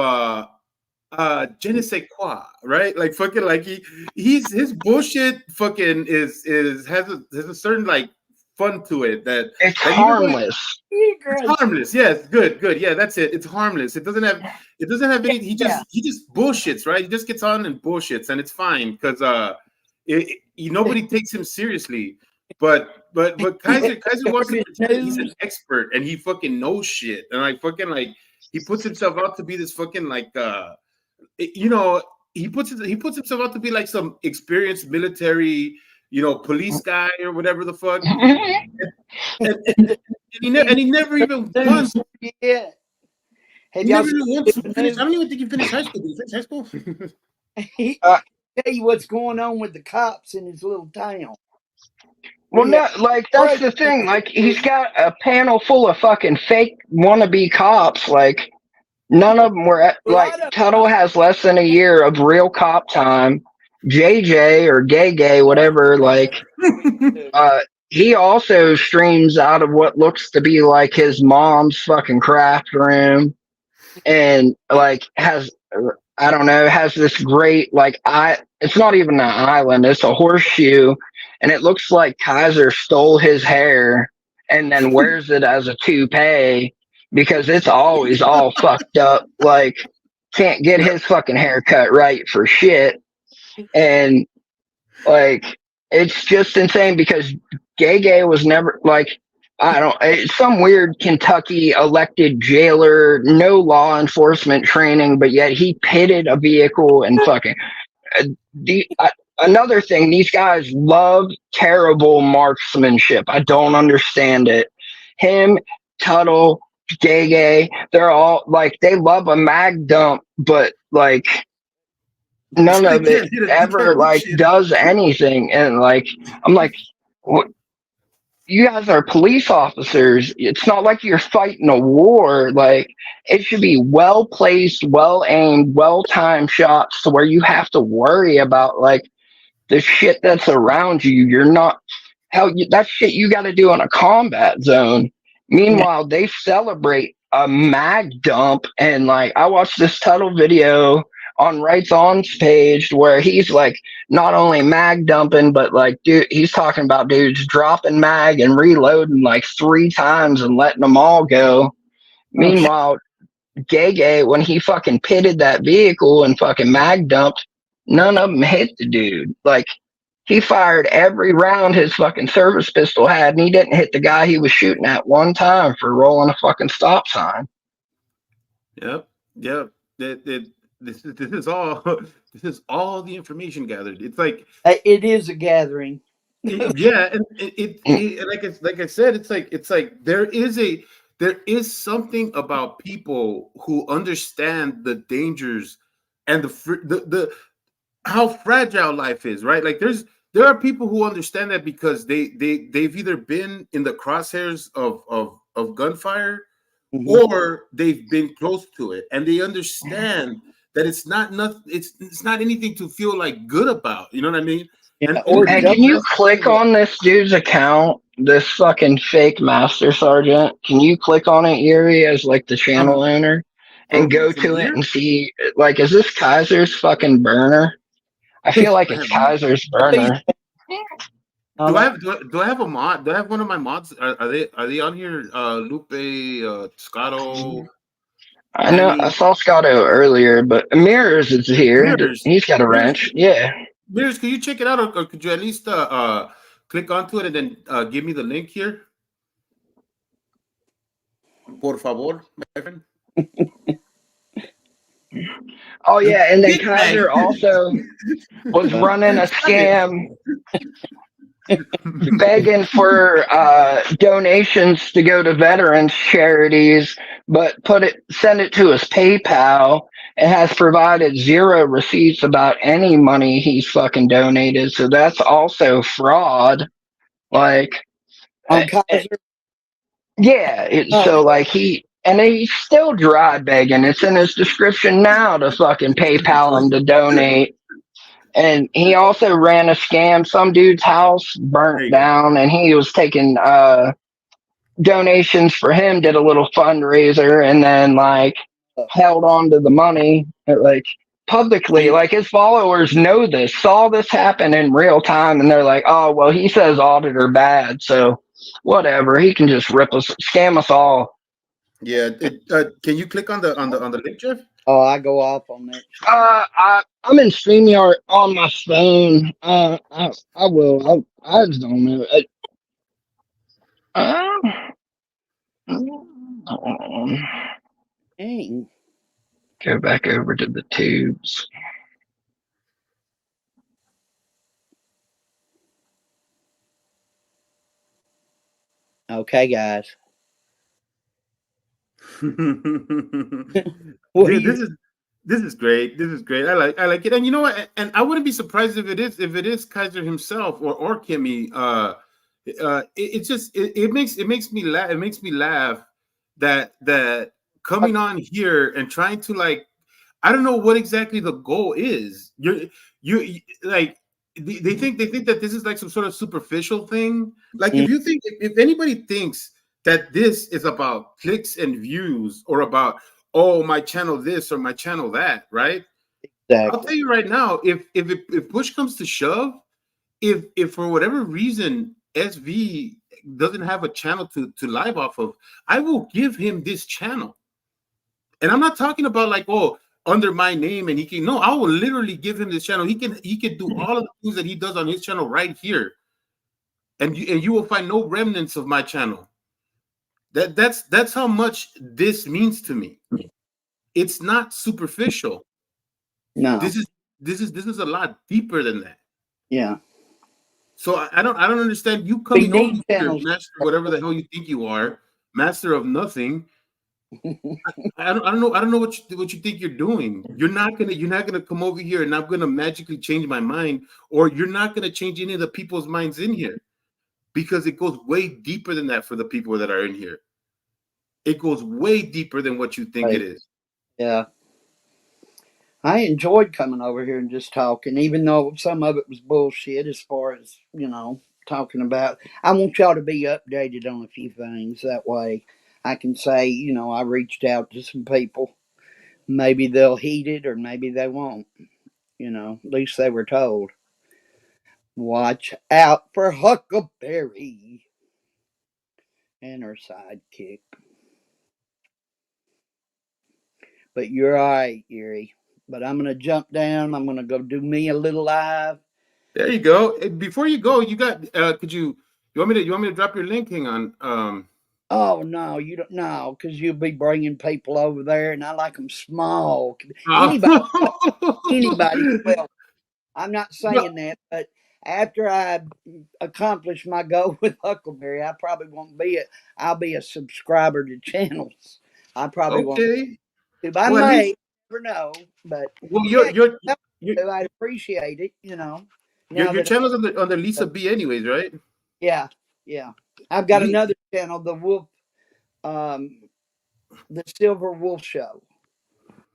Speaker 1: je ne sais quoi, right? Like fucking like his bullshit fucking has a certain like fun to it that
Speaker 2: harmless.
Speaker 1: It's harmless, yes, good, yeah, that's it. It's harmless. It doesn't have any. He just bullshits, right? He just gets on and bullshits, and it's fine because nobody takes him seriously. But Kaiser wants to pretend he's an expert and he fucking knows shit, and like fucking like he puts himself out to be this fucking like he puts himself out to be like some experienced military, police guy or whatever the fuck. and he never even once.
Speaker 3: Yeah.
Speaker 1: He never once finished. I don't even think he finished high school. Did he finish high school?
Speaker 3: Tell you what's going on with the cops in his little town.
Speaker 2: Well, no, like that's the thing. Like he's got a panel full of fucking fake wannabe cops. Like none of them were like Tuttle has less than a year of real cop time. JJ or Gay, whatever. Like he also streams out of what looks to be like his mom's fucking craft room, and like has, I don't know, has this great like, it's not even an island, it's a horseshoe, and it looks like Kaiser stole his hair and then wears it as a toupee because it's always all fucked up. Like, can't get his fucking haircut right for shit. And like, it's just insane because Gay was never like, I don't, it's some weird Kentucky elected jailer, no law enforcement training, but yet he pitted a vehicle and fucking uh, another thing. These guys love terrible marksmanship. I don't understand it. Him, Tuttle, Gay, they're all like, they love a mag dump, but like none of it ever like does anything. And like, I'm like, what? You guys are police officers. It's not like you're fighting a war. Like, it should be well placed, well aimed, well timed shots to where you have to worry about like the shit that's around you. You're not, hell, that shit you got to do in a combat zone. Meanwhile, they celebrate a mag dump. And like, I watched this Tuttle video on Rights On's page where he's like not only mag dumping, but like, dude, he's talking about dudes dropping mag and reloading like 3 times and letting them all go. Meanwhile, Gay, when he fucking pitted that vehicle and fucking mag dumped, none of them hit the dude. Like, he fired every round his fucking service pistol had, and he didn't hit the guy he was shooting at one time for rolling a fucking stop sign.
Speaker 1: Yep. This is all this is all the information gathered. It's like
Speaker 3: it is a gathering.
Speaker 1: Yeah, and like I said, it's like there is something about people who understand the dangers and the how fragile life is, right? Like there are people who understand that because they've either been in the crosshairs of gunfire, or they've been close to it, and they understand that it's not nothing. It's not anything to feel like good about. You know what I mean?
Speaker 3: Yeah,
Speaker 2: and can you click on this dude's account, this fucking fake Master Sergeant? Can you click on it, Yuri, as like the channel owner, and go to it and see, like, is this Kaiser's fucking burner? I feel like it's Kaiser's burner.
Speaker 1: Do I have a mod? Do I have one of my mods? Are they on here? Lupe, Scotto.
Speaker 2: I know I saw Scotto earlier, but Mirrors is here. Mirrors. He's got a wrench. Yeah.
Speaker 1: Mirrors, can you check it out, or could you at least click onto it and then give me the link here? Por favor, my friend.
Speaker 2: Oh yeah, and then Kaiser also was running a scam, begging for donations to go to veterans charities, but send it to his PayPal, and has provided 0 receipts about any money he's fucking donated. So that's also fraud. Like,
Speaker 3: on Kaiser.
Speaker 2: Yeah, so like he's still dry begging. It's in his description now to fucking PayPal him to donate. And he also ran a scam. Some dude's house burnt down, and he was taking donations for him, did a little fundraiser, and then like held on to the money like publicly. Like, his followers know this, saw this happen in real time, and they're like, oh well, he says auditor bad, so whatever, he can just rip us, scam us all.
Speaker 1: Yeah. Can you click on the link, Jeff?
Speaker 3: Oh, I go off on that.
Speaker 2: I'm in StreamYard on my phone. I will. I just don't know.
Speaker 3: Dang.
Speaker 2: Go back over to the tubes.
Speaker 3: Okay, guys.
Speaker 1: This is great. This is great. I like it. And you know what? And I wouldn't be surprised if it is Kaiser himself or Kimmy. It makes me laugh. It makes me laugh that coming on here and trying to, like, I don't know what exactly the goal is. You like, they think that this is like some sort of superficial thing. Like
Speaker 3: Mm.
Speaker 1: if you think if anybody thinks that this is about clicks and views or about my channel this or my channel that, right? I'll
Speaker 3: Exactly.
Speaker 1: tell you right now, if push comes to shove, if for whatever reason SV doesn't have a channel to live off of, I will give him this channel. And I'm not talking about like, under my name and he can, no, I will literally give him this channel. He can do all of the things that he does on his channel right here. And you will find no remnants of my channel. That's how much this means to me. It's not superficial.
Speaker 3: No.
Speaker 1: This is a lot deeper than that.
Speaker 3: Yeah.
Speaker 1: So I don't understand you coming
Speaker 3: need
Speaker 1: over here,
Speaker 3: channels.
Speaker 1: master, whatever the hell you think you are, master of nothing. I don't know what you think you're doing. You're not gonna come over here and I'm gonna magically change my mind, or you're not gonna change any of the people's minds in here, because it goes way deeper than that for the people that are in here. It goes way deeper than what you think
Speaker 3: Right.
Speaker 1: it is.
Speaker 3: Yeah. I enjoyed coming over here and just talking, even though some of it was bullshit as far as, talking about. I want y'all to be updated on a few things. That way I can say, I reached out to some people. Maybe they'll heed it or maybe they won't. At least they were told. Watch out for Huckleberry and her sidekick. But you're all right, Erie. But I'm going to jump down. I'm going to go do me a little live.
Speaker 1: There you go. Before you go, you got you want me to drop your link? Hang on.
Speaker 3: Oh no, you don't know, because you'll be bringing people over there, and I like them small. Anybody, well, I'm not saying that, but after I accomplish my goal with Huckleberry, I probably won't be it. I'll be a subscriber to channels. I probably won't.
Speaker 1: Okay.
Speaker 3: But I
Speaker 1: Well, at
Speaker 3: may
Speaker 1: least,
Speaker 3: never know, but
Speaker 1: well,
Speaker 3: I'd appreciate it. Now
Speaker 1: your
Speaker 3: that
Speaker 1: channel's on the Lisa B, anyways, right?
Speaker 3: yeah. I've got
Speaker 1: You-
Speaker 3: another channel, the Wolf, the Silver Wolf Show.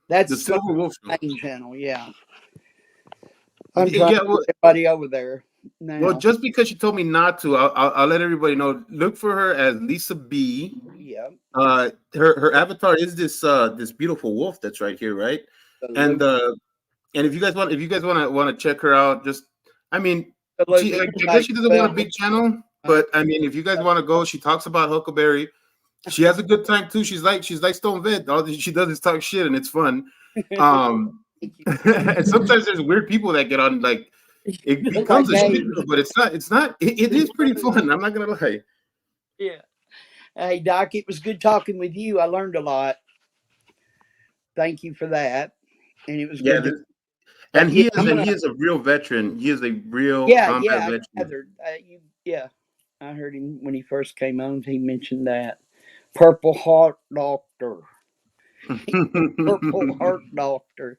Speaker 3: That's
Speaker 1: The Silver Wolf Show.
Speaker 3: main channel. Yeah, I'm trying
Speaker 1: Yeah,
Speaker 3: to get everybody over there now.
Speaker 1: well, just because she told me not to, I'll let everybody know. Look for her as Lisa B.
Speaker 3: Yeah.
Speaker 1: Her avatar is this beautiful wolf that's right here, right? And if you guys want to check her out, just I guess she doesn't want a big channel, but I mean, if you guys want to go, she talks about Huckleberry. She has a good time too. She's like Stone Vet. All she does is talk shit, and it's fun. And sometimes there's weird people that get on. Like it becomes a shit show, but it's not. It is pretty fun. I'm not gonna lie.
Speaker 3: Yeah. Hey Doc, it was good talking with you. I learned a lot. Thank you for that. And it was good.
Speaker 1: And he is a real veteran. He is a real combat veteran.
Speaker 3: I heard him when he first came on. He mentioned that Purple Heart Doctor. Purple Heart Doctor.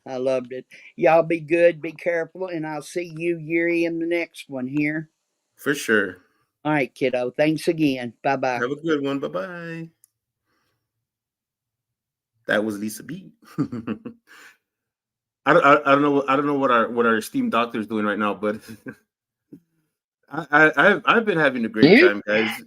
Speaker 3: I loved it. Y'all be good, be careful, and I'll see you, Yuri, in the next one here.
Speaker 1: For sure.
Speaker 3: All right, kiddo. Thanks again. Bye-bye.
Speaker 1: Have a good one. Bye-bye. That was Lisa B. I don't know what our esteemed doctor is doing right now, but I've been having a great time, guys.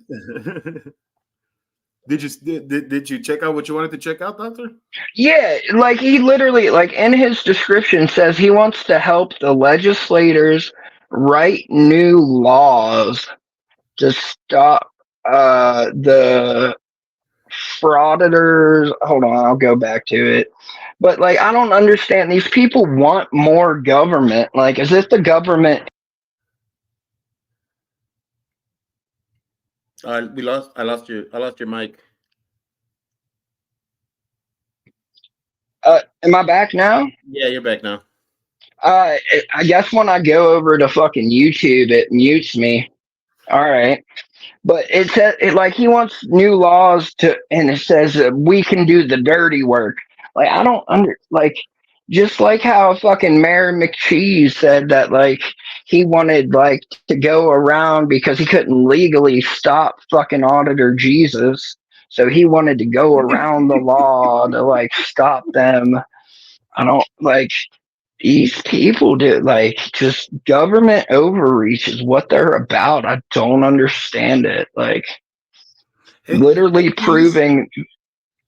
Speaker 1: Did you check out what you wanted to check out, doctor?
Speaker 2: Yeah, like he literally, like in his description says he wants to help the legislators write new laws to stop the frauditors. Hold on, I'll go back to it. But like, I don't understand. These people want more government. Like, as if the government.
Speaker 1: I lost your mic.
Speaker 2: Am I back now?
Speaker 1: Yeah, you're back now.
Speaker 2: I guess when I go over to fucking YouTube, it mutes me. All right. But it says like he wants new laws and it says that we can do the dirty work. Like, I don't just like how fucking Mayor McCheese said that, like, he wanted like to go around because he couldn't legally stop fucking Auditor Jesus. So he wanted to go around the law to like stop them. I don't like, these people do like just government overreach is what they're about. I don't understand it. Like
Speaker 1: Hey,
Speaker 2: literally
Speaker 1: hey, listen.
Speaker 2: proving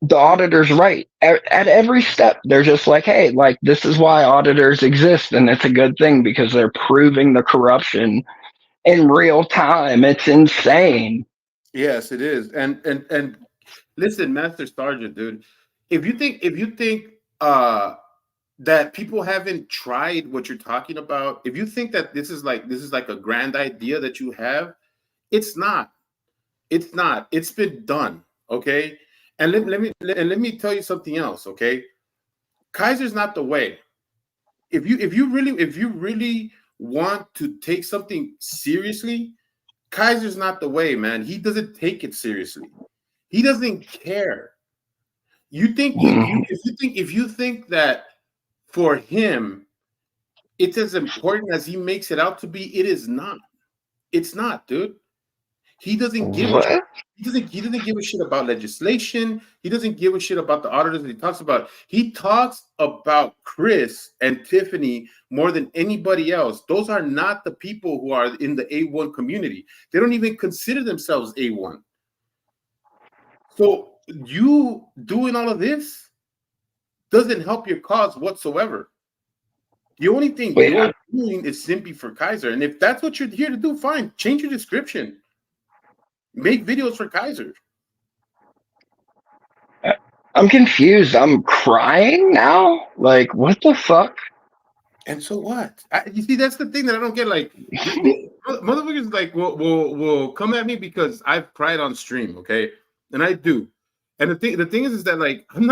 Speaker 2: the auditor's right at every step. They're just like, hey, like this is why auditors exist, and it's a good thing because they're proving the corruption in real time. It's insane.
Speaker 1: Yes, it is. And listen, Master Sergeant, dude. If you think uh that people haven't tried what you're talking about, if you think that this is like a grand idea that you have, it's not. It's not. It's been done. Okay. And let me tell you something else. Okay. Kaiser's not the way. If you really want to take something seriously, Kaiser's not the way, man. He doesn't take it seriously. He doesn't care. You think
Speaker 2: Mhm.
Speaker 1: if you think that for him it's as important as he makes it out to be, it is not. It's not, dude. He doesn't give a
Speaker 2: What?
Speaker 1: he doesn't give a shit about legislation. He doesn't give a shit about the auditors that he talks about. He talks about Chris and Tiffany more than anybody else. Those are not the people who are in the A1 community. They don't even consider themselves A1. So you doing all of this doesn't help your cause whatsoever. The only thing
Speaker 2: Wait,
Speaker 1: you're doing is simply for Kaiser. And if that's what you're here to do, fine. Change your description. Make videos for Kaiser.
Speaker 2: I'm confused. I'm crying now. Like, what the fuck?
Speaker 1: And so what? You see, that's the thing that I don't get. Like, motherfuckers like will come at me because I've cried on stream, okay, and I do. And the thing is that like I'm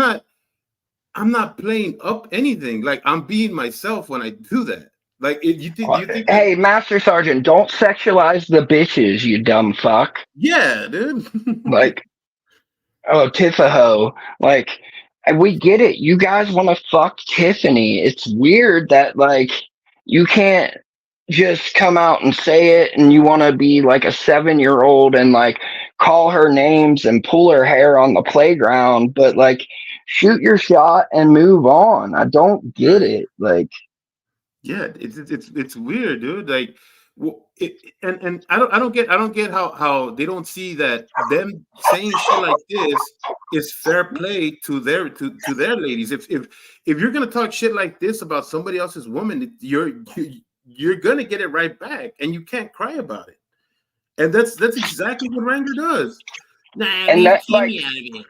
Speaker 1: not playing up anything. Like I'm being myself when I do that. Like you think that?
Speaker 2: Hey, Master Sergeant, don't sexualize the bitches, you dumb fuck.
Speaker 1: Yeah, dude.
Speaker 2: Like, oh, Tifaho. Like, we get it. You guys want to fuck Tiffany. It's weird that, like, you can't just come out and say it and you want to be like a 7-year old and, like, call her names and pull her hair on the playground, but, like, shoot your shot and move on. I don't get
Speaker 1: Right.
Speaker 2: it. Like,
Speaker 1: Yeah, it's weird, dude. Like, and I don't get how they don't see that them saying shit like this is fair play to their ladies. If you're gonna talk shit like this about somebody else's woman, you're gonna get it right back, and you can't cry about it. And that's exactly what Wrangler does. Nah,
Speaker 2: and
Speaker 1: leave
Speaker 2: that, like,
Speaker 1: Kimmy out of it.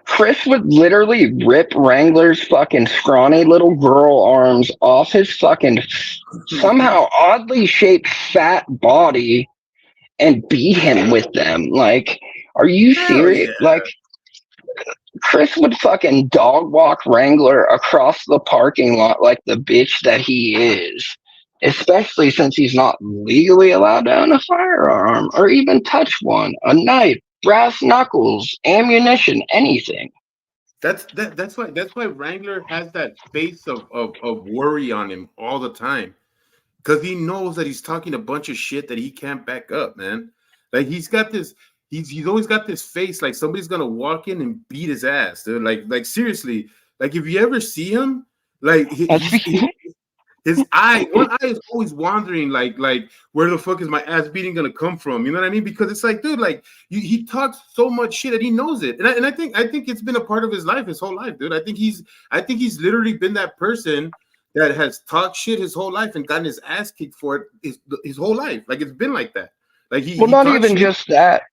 Speaker 2: Chris would literally rip Wrangler's fucking scrawny little girl arms off his fucking somehow oddly shaped fat body and beat him with them. Like, are you
Speaker 1: Hell
Speaker 2: serious?
Speaker 1: yeah.
Speaker 2: Like, Chris would fucking dog walk Wrangler across the parking lot like the bitch that he is. Especially since he's not legally allowed to own a firearm or even touch one, a knife, brass knuckles, ammunition, anything.
Speaker 1: That's why Wrangler has that face of worry on him all the time. Because he knows that he's talking a bunch of shit that he can't back up, man. Like he's always got this face like somebody's gonna walk in and beat his ass, dude. Like seriously, like if you ever see him, like
Speaker 2: That's
Speaker 1: his one eye is always wandering, like where the fuck is my ass beating gonna come from? You know what I mean? Because it's like, dude, like he talks so much shit that he knows it, and I think it's been a part of his life, his whole life, dude. I think he's literally been that person that has talked shit his whole life and gotten his ass kicked for it his whole life. Like it's been like that. Like he
Speaker 2: well,
Speaker 1: he
Speaker 2: not
Speaker 1: talks
Speaker 2: even
Speaker 1: shit.
Speaker 2: just that.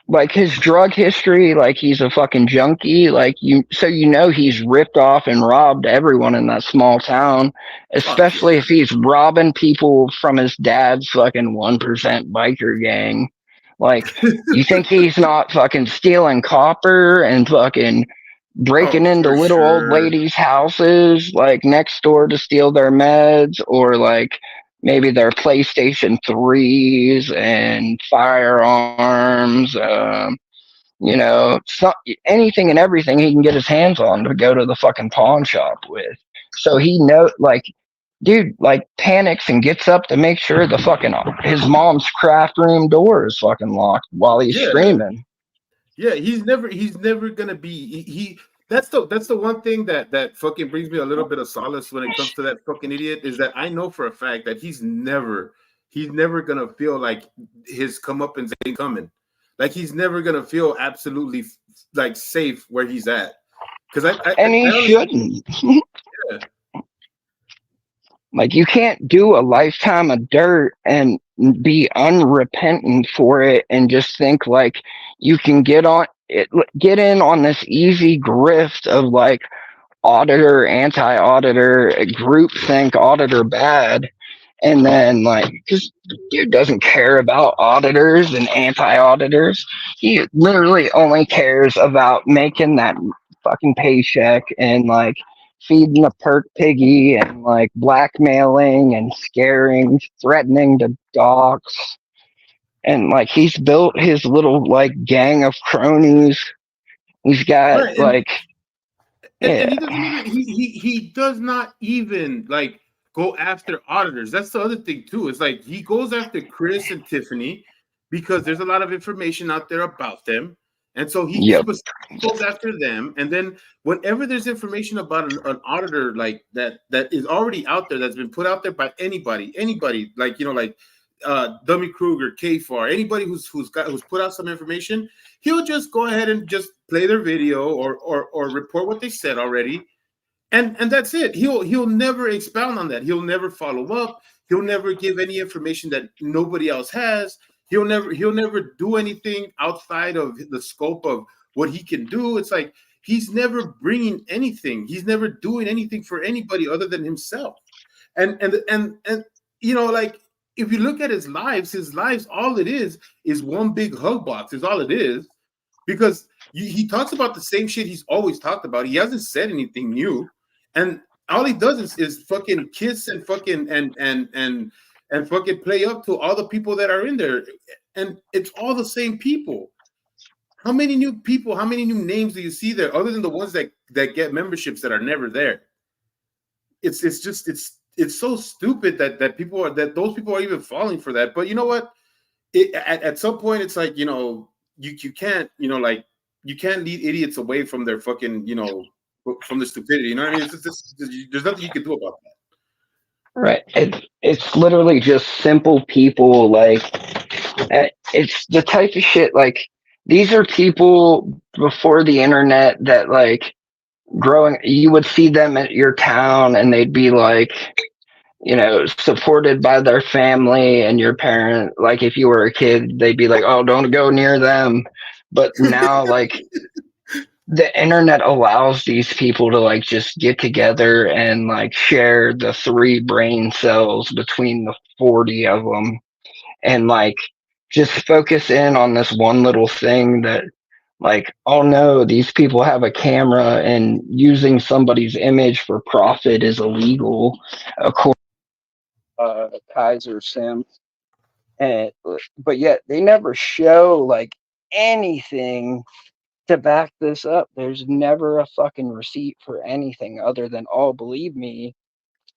Speaker 2: Like his drug history, like he's a fucking junkie. Like so he's ripped off and robbed everyone in that small town.
Speaker 1: Fuck yeah.
Speaker 2: Especially if he's robbing people from his dad's fucking 1% biker gang. Like, you think he's not fucking stealing copper and fucking breaking
Speaker 1: Oh,
Speaker 2: into
Speaker 1: for
Speaker 2: little old
Speaker 1: sure.
Speaker 2: ladies' houses, like next door to steal their meds, or like maybe their PlayStation 3s and firearms, anything and everything he can get his hands on to go to the fucking pawn shop with. So he like, dude, like panics and gets up to make sure the fucking his mom's craft room door is fucking locked while he's
Speaker 1: Yeah, dude.
Speaker 2: screaming.
Speaker 1: Yeah, he's never gonna be he that's the one thing that fucking brings me a little bit of solace when it comes to that fucking idiot is that I know for a fact that he's never gonna feel like his comeuppance ain't coming. Like he's never gonna feel absolutely like safe where he's at. Because
Speaker 2: And he
Speaker 1: I honestly,
Speaker 2: shouldn't.
Speaker 1: yeah.
Speaker 2: Like you can't do a lifetime of dirt and be unrepentant for it and just think like you can get in on this easy grift of like auditor, anti-auditor, groupthink, auditor bad. And then like, because dude doesn't care about auditors and anti-auditors. He literally only cares about making that fucking paycheck and like feeding a perk piggy and like blackmailing and scaring, threatening to dox. And like he's built his little like gang of cronies. He's got
Speaker 1: Right,
Speaker 2: like
Speaker 1: and
Speaker 2: yeah,
Speaker 1: he doesn't even he does not even like go after auditors. That's the other thing too. It's like he goes after Chris and Tiffany because there's a lot of information out there about them, and so he
Speaker 2: yep,
Speaker 1: specifically goes after them. And then whenever there's information about an auditor like that is already out there, that's been put out there by anybody like like Dummy Kruger, KFAR, anybody who's put out some information, he'll just go ahead and just play their video or report what they said already, and that's it. He'll never expound on that. He'll never follow up. He'll never give any information that nobody else has. He'll never do anything outside of the scope of what he can do. It's like he's never bringing anything. He's never doing anything for anybody other than himself. And like if you look at his lives, all it is one big hug box. Is all it is, because he talks about the same shit he's always talked about. He hasn't said anything new, and all he does is fucking kiss and fucking and fucking play up to all the people that are in there, and it's all the same people. How many new people? How many new names do you see there, other than the ones that get memberships that are never there? It's so stupid that those people are even falling for that. But you know what? At some point, it's like you can't like you can't lead idiots away from their fucking from the stupidity. You know what I mean? There's nothing you can do about that.
Speaker 2: right. It's literally just simple people. Like it's the type of shit. Like these are people before the internet that like growing. You would see them at your town, and they'd be like, supported by their family and your parent. Like if you were a kid, they'd be like, "Oh, don't go near them." But now, like the internet allows these people to like just get together and like share the 3 brain cells between the 40 of them and like just focus in on this one little thing that like, oh no, these people have a camera and using somebody's image for profit is illegal according to Kaiser Sim. And but yet they never show like anything to back this up. There's never a fucking receipt for anything other than, oh, believe me,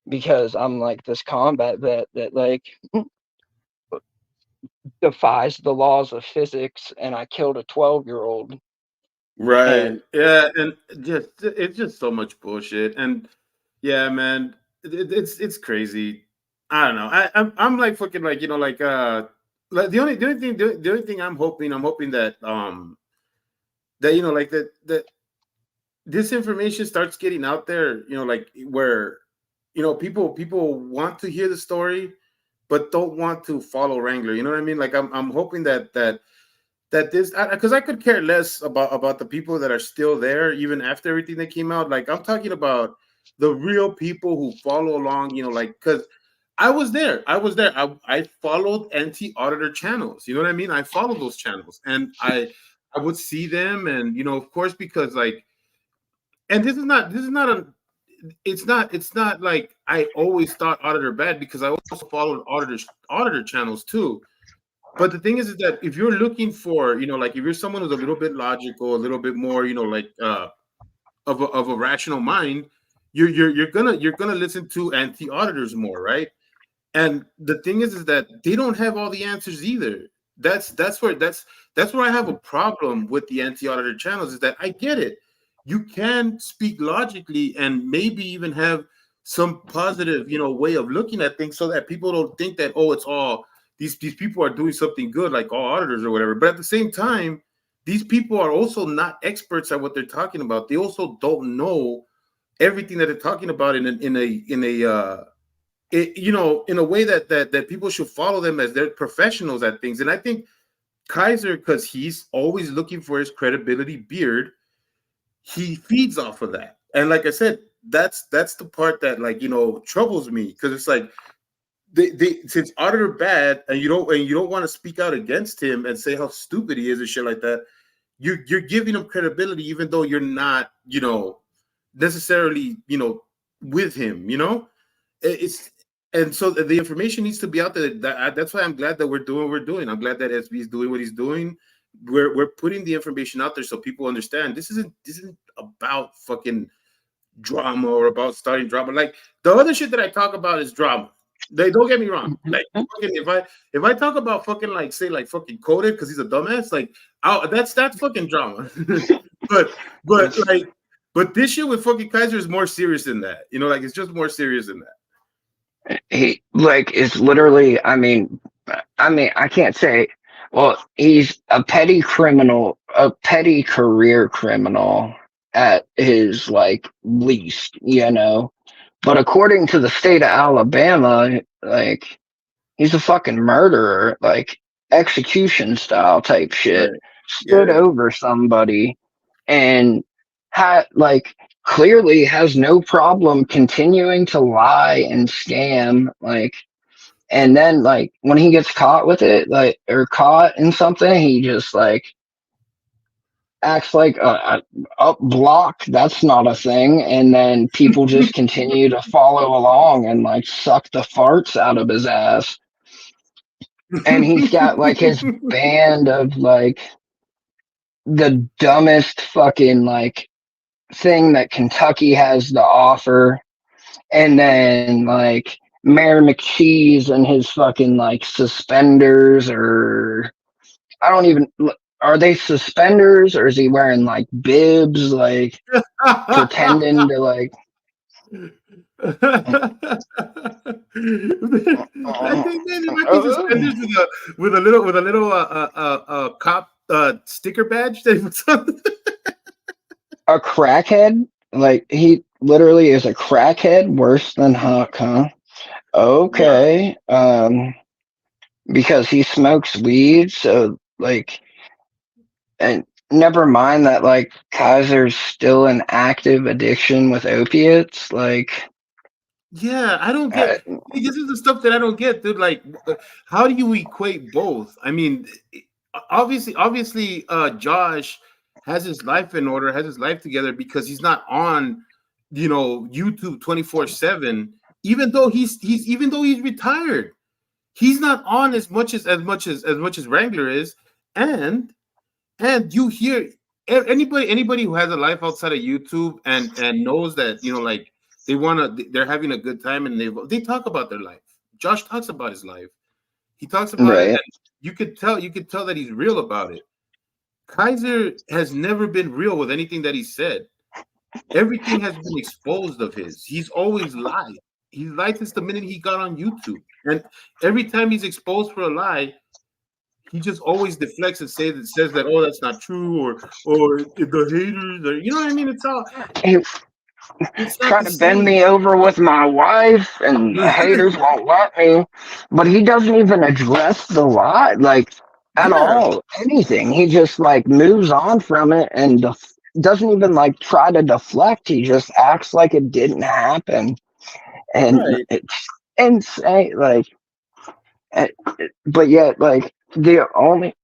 Speaker 2: because I'm like this combat vet that like defies the laws of physics and I killed a 12-year-old.
Speaker 1: Right.
Speaker 2: And
Speaker 1: Yeah, and it's just so much bullshit. And yeah, man, it's crazy. I don't know. I'm like fucking like like the only thing I'm hoping that that like that this information starts getting out there, like where people want to hear the story but don't want to follow Wrangler. You know what I mean? Like I'm hoping that this, because I could care less about the people that are still there even after everything that came out. Like I'm talking about the real people who follow along, like because I was there. I followed anti-auditor channels. You know what I mean? I followed those channels and I would see them, and of course, because like, and this is not a it's not like I always thought auditor bad, because I also followed auditor channels too. But the thing is that if you're looking for, like if you're someone who's a little bit logical, a little bit more, like of a rational mind, you're gonna listen to anti-auditors more, right? And the thing is that they don't have all the answers either. That's where I have a problem with the anti-auditor channels, is that I get it. you can speak logically and maybe even have some positive, way of looking at things, so that people don't think that, oh, it's all these people are doing something good, like all auditors or whatever. But at the same time, these people are also not experts at what they're talking about. They also don't know everything that they're talking about in a way that people should follow them as they're professionals at things. And I think Kaiser, because he's always looking for his credibility beard, he feeds off of that. And like I said, that's the part that, like, troubles me, because it's like they since Auditor bad, and you don't want to speak out against him and say how stupid he is and shit like that, you're giving him credibility even though you're not, necessarily, with him, it's. And so the information needs to be out there. That's why I'm glad that we're doing what we're doing. I'm glad that SB is doing what he's doing. We're putting the information out there so people understand this isn't about fucking drama or about starting drama. Like, the other shit that I talk about is drama. They don't get me wrong. Like, fucking, if I talk about fucking, like, say, like, fucking Coded because he's a dumbass, like, that's fucking drama. but this shit with fucking Kaiser is more serious than that. Like, it's just more serious than that.
Speaker 2: He, like, it's literally, I mean, I can't say, well, he's a petty criminal, a petty career criminal at his, like, least, but according to the state of Alabama, like, he's a fucking murderer, like, execution style type shit.
Speaker 1: Right.
Speaker 2: Stood over somebody and had, like, clearly has no problem continuing to lie and scam, like, and then, like, when he gets caught with it, like, or caught in something, he just, like, acts like a block. That's not a thing. And then people just continue to follow along and, like, suck the farts out of his ass. And he's got, like, his band of, like, the dumbest fucking, like, thing that Kentucky has to offer. And then, like, Mayor McCheese and his fucking, like, suspenders, or I don't even, are they suspenders, or is he wearing, like, bibs, like, pretending to, like,
Speaker 1: I think they might be suspenders with a little cop sticker badge.
Speaker 2: A crackhead? Like, he literally is a crackhead, worse than Huck, huh? Okay. Because he smokes weed, so, like, and never mind that, like, Kaiser's still in active addiction with opiates, like.
Speaker 1: Yeah, I don't get. This is the stuff that I don't get, dude. Like, how do you equate both? I mean, obviously, Josh has his life in order, has his life together, because he's not on, YouTube 24/7. Even though he's retired, he's not on as much as Wrangler is, and you hear anybody who has a life outside of YouTube and knows that, like, they're having a good time, and they talk about their life. Josh talks about his life. He talks about it, and you could tell that he's real about it. Kaiser has never been real with anything that he said. Everything has been exposed of his. He's always lied. He lied since the minute he got on YouTube. And every time he's exposed for a lie, he just always deflects and says that, oh, that's not true, or the haters, or, you know what I mean? It's all.
Speaker 2: It's trying to bend me over with my wife, and the haters won't let me. But he doesn't even address the lie, like, at all. Anything. He just, like, moves on from it and doesn't even, like, try to deflect. He just acts like it didn't happen. And it's insane. Like, but yet, like, the only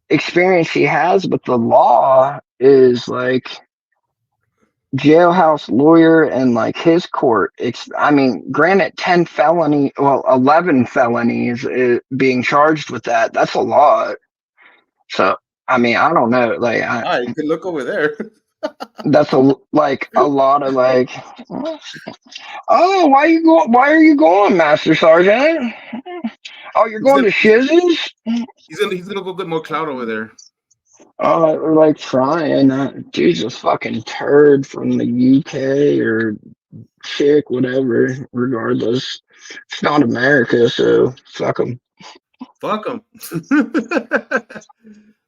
Speaker 2: experience he has with the law is, like, jailhouse lawyer and, like, his court. I mean, granted, 11 felonies being charged with that. That's a lot. So, I mean, I don't know. Like,
Speaker 1: you can look over there.
Speaker 2: That's a lot of, like, oh, why are you going, Master Sergeant? Oh, you're going to Shiz's?
Speaker 1: He's gonna go get more clout over there.
Speaker 2: Like trying that dude's a fucking turd from the UK or chick, whatever. Regardless, it's not America, so fuck them.
Speaker 1: Fuck them.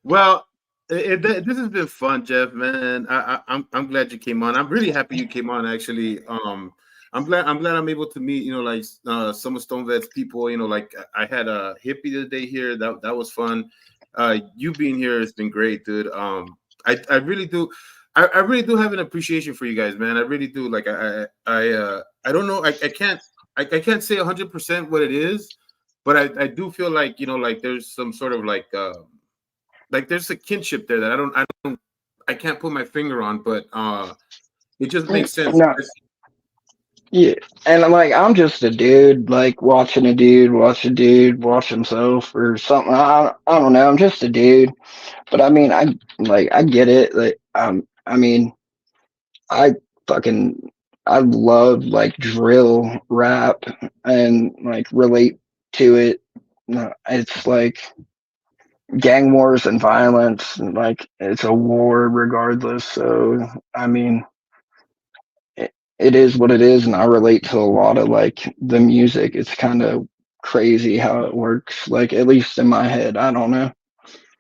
Speaker 1: Well, this has been fun, Jeff. Man, I'm glad you came on. I'm really happy you came on. Actually, I'm glad I'm able to meet like some of Stone Vet's people. Like I had a hippie the day here. That was fun. You being here has been great, dude. I really do. I really do have an appreciation for you guys, man. I really do. Like I don't know. I can't say 100% what it is, but I do feel like like there's some sort of like there's a kinship there that I can't put my finger on, but it just makes sense.
Speaker 2: No, yeah, and I'm just a dude, like watching a dude watch a dude watch himself or something. I don't know. I'm just a dude, but I mean, I get it. Like, I mean, I fucking I love like drill rap and like relate to it. It's like gang wars and violence, and like it's a war regardless. So I mean, it is what it is, and I relate to a lot of like the music. It's kind of crazy how it works, like at least in my head. I don't know,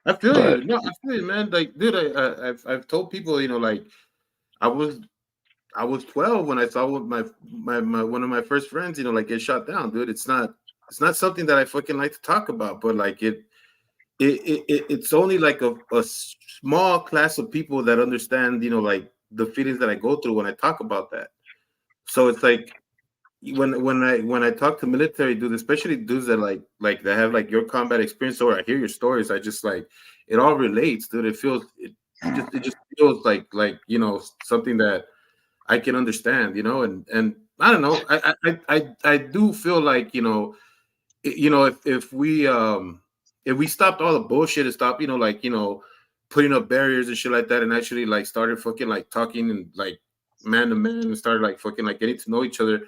Speaker 1: I feel
Speaker 2: but
Speaker 1: you. No, I feel you, man. Like, dude, I've told people, like I was I was 12 when I saw my one of my first friends, like get shot down, dude. It's not something that I fucking like to talk about, but like it's only like a small class of people that understand, like the feelings that I go through when I talk about that. So it's like when I talk to military dudes, especially dudes that like that have like your combat experience, or I hear your stories, I just like it all relates, dude. It just feels like something that I can understand, and I don't know. I do feel like if we stopped all the bullshit and stopped like putting up barriers and shit like that, and actually like started fucking like talking and like man to man and started like fucking like getting to know each other,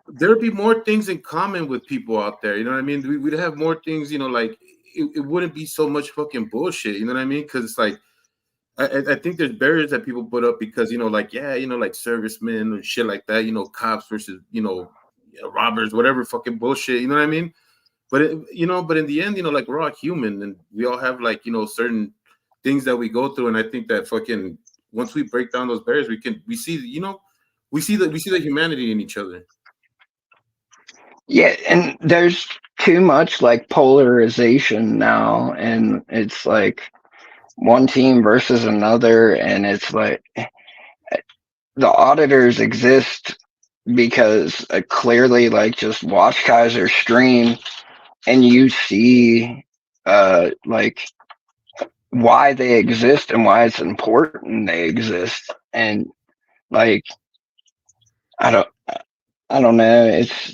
Speaker 1: there'd be more things in common with people out there. You know what I mean? We'd have more things. Like it wouldn't be so much fucking bullshit. You know what I mean? Because it's like I think there's barriers that people put up because like like servicemen or shit like that. Cops versus robbers, whatever fucking bullshit. You know what I mean? But in the end, like we're all human and we all have like certain things that we go through. And I think that fucking once we break down those barriers, we see the humanity in each other.
Speaker 2: yeah, and there's too much like polarization now, and it's like one team versus another, and it's like the auditors exist because clearly like just watch Kaiser stream and you see like why they exist and why it's important they exist, and like I don't I don't know, it's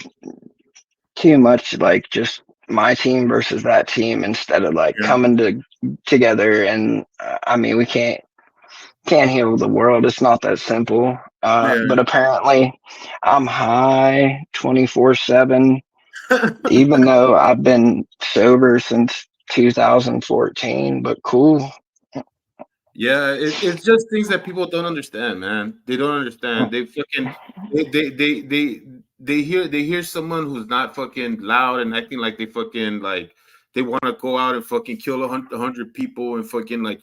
Speaker 2: too much like just my team versus that team instead of like
Speaker 1: Yeah.
Speaker 2: coming together. And I mean, we can't heal the world. It's not that simple. But
Speaker 1: Yeah.
Speaker 2: apparently I'm high 24/7, even though I've been sober since 2014. But cool.
Speaker 1: Yeah, it's just things that people don't understand, man. They don't understand. They fucking they hear someone who's not fucking loud and acting like they fucking like they want to go out and fucking kill a hundred people and fucking like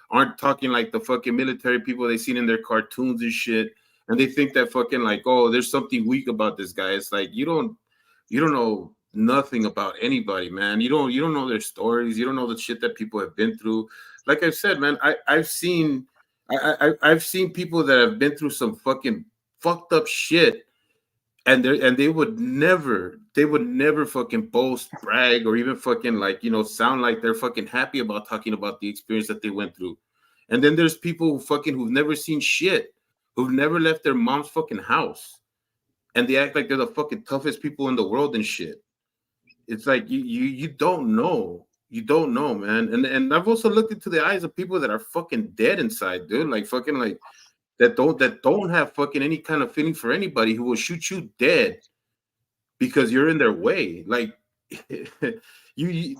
Speaker 1: aren't talking like the fucking military people they seen in their cartoons and shit. And they think that fucking like, oh, there's something weak about this guy. It's like you don't know nothing about anybody, man. You don't know their stories. You don't know the shit that people have been through. Like I've said, man, I've seen people that have been through some fucking fucked up shit, and they would never fucking boast, brag, or even fucking like sound like they're fucking happy about talking about the experience that they went through. And then there's people who've never seen shit, who've never left their mom's fucking house, and they act like they're the fucking toughest people in the world and shit. It's like you don't know. You don't know, man. And I've also looked into the eyes of people that are fucking dead inside, dude. Like fucking like that don't have fucking any kind of feeling for anybody, who will shoot you dead because you're in their way. Like you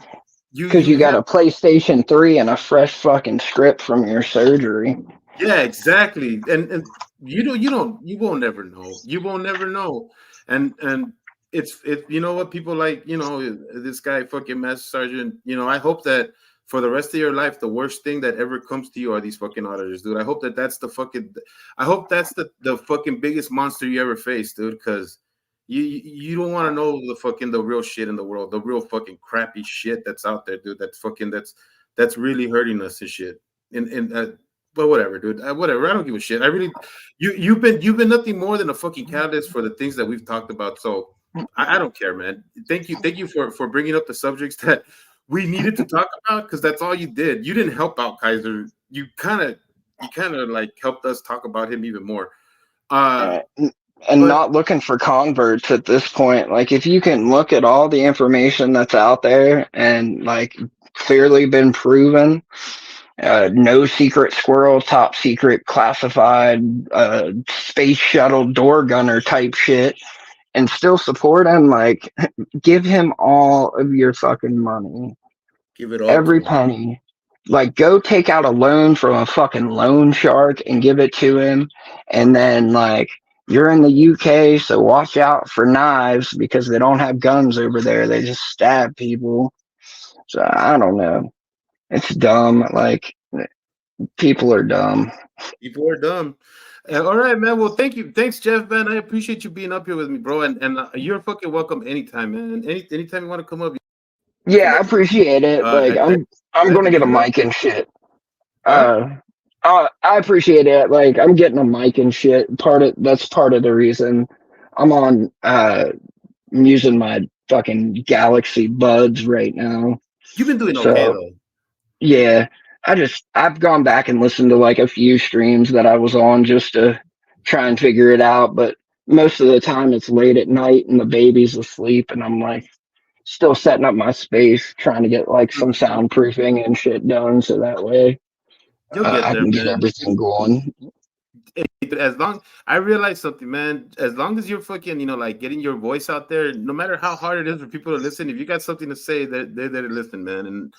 Speaker 2: Because
Speaker 1: you
Speaker 2: you got
Speaker 1: have
Speaker 2: a PlayStation 3 and a fresh fucking script from your surgery.
Speaker 1: yeah, exactly. And you won't never know. You won't never know. And it's you know what people like, this guy fucking Master Sergeant, I hope that for the rest of your life, the worst thing that ever comes to you are these fucking auditors, dude. I hope that that's the fucking, I hope that's the fucking biggest monster you ever faced, dude, because you don't want to know the real shit in the world, the real fucking crappy shit that's out there, dude. That's really hurting us and shit. And but whatever, dude. Whatever. I don't give a shit. I really, you've been nothing more than a fucking catalyst for the things that we've talked about. So I don't care, man. Thank you for bringing up the subjects that we needed to talk about, because that's all you did. You didn't help out Kaiser. You kind of like helped us talk about him even more. Uh,
Speaker 2: Uh, and
Speaker 1: but
Speaker 2: not looking for converts at this point. Like, if you can look at all the information that's out there and like clearly been proven, no secret squirrel, top secret classified, space shuttle door gunner type shit, and still support him, like, give him all of your fucking money,
Speaker 1: give it all to
Speaker 2: every
Speaker 1: him.
Speaker 2: penny. Like, go take out a loan from a fucking loan shark and give it to him. And then, like, you're in the UK, so watch out for knives because they don't have guns over there. They just stab people. So I don't know. It's dumb. Like, people are dumb.
Speaker 1: People are dumb. All right, man. Well, thank you. Thanks, Jeff, man. I appreciate you being up here with me, bro. And you're fucking welcome anytime, man. Anytime you want to come up, you
Speaker 2: Yeah,
Speaker 1: come
Speaker 2: I
Speaker 1: up.
Speaker 2: appreciate it. Like, I'm
Speaker 1: I
Speaker 2: gonna get a
Speaker 1: appreciate that.
Speaker 2: mic and shit.
Speaker 1: Huh?
Speaker 2: Uh, I appreciate it. Like, I'm getting a mic and shit. That's part of the reason I'm on. I'm using my fucking Galaxy Buds right now.
Speaker 1: You've been doing okay
Speaker 2: So
Speaker 1: though.
Speaker 2: yeah, I've gone back and listened to like a few streams that I was on just to try and figure it out. But most of the time it's late at night and the baby's asleep, and I'm like still setting up my space, trying to get like some
Speaker 1: Mhm.
Speaker 2: soundproofing and shit done, so that way
Speaker 1: You'll get
Speaker 2: I
Speaker 1: there,
Speaker 2: can get
Speaker 1: man.
Speaker 2: everything going.
Speaker 1: But as long I realize something, man. As long as you're fucking, like getting your voice out there, no matter how hard it is for people to listen, if you got something to say, they're there to listen, man. And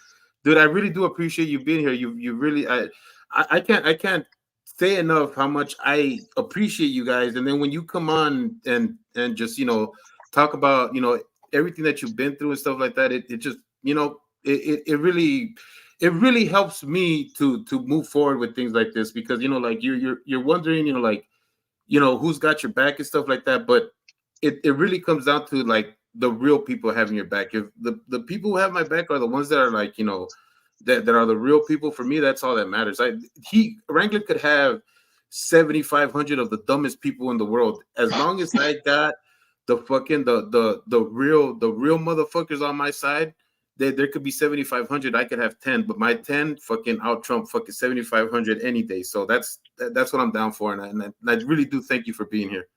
Speaker 1: dude, I really do appreciate you being here. You really, I can't say enough how much I appreciate you guys. And then when you come on and just talk about everything that you've been through and stuff like that, it just it really helps me to move forward with things like this, because like you're wondering, like who's got your back and stuff like that. But it really comes down to like the real people having your back. If the people who have my back are the ones that are like that are the real people, for me, that's all that matters. Wrangler could have 7,500 of the dumbest people in the world, as long as I got the fucking the real motherfuckers on my side. There could be 7,500. I could have 10, but my 10 fucking out trump fucking 7,500 any day. So that's what I'm down for, and I really do thank you for being here.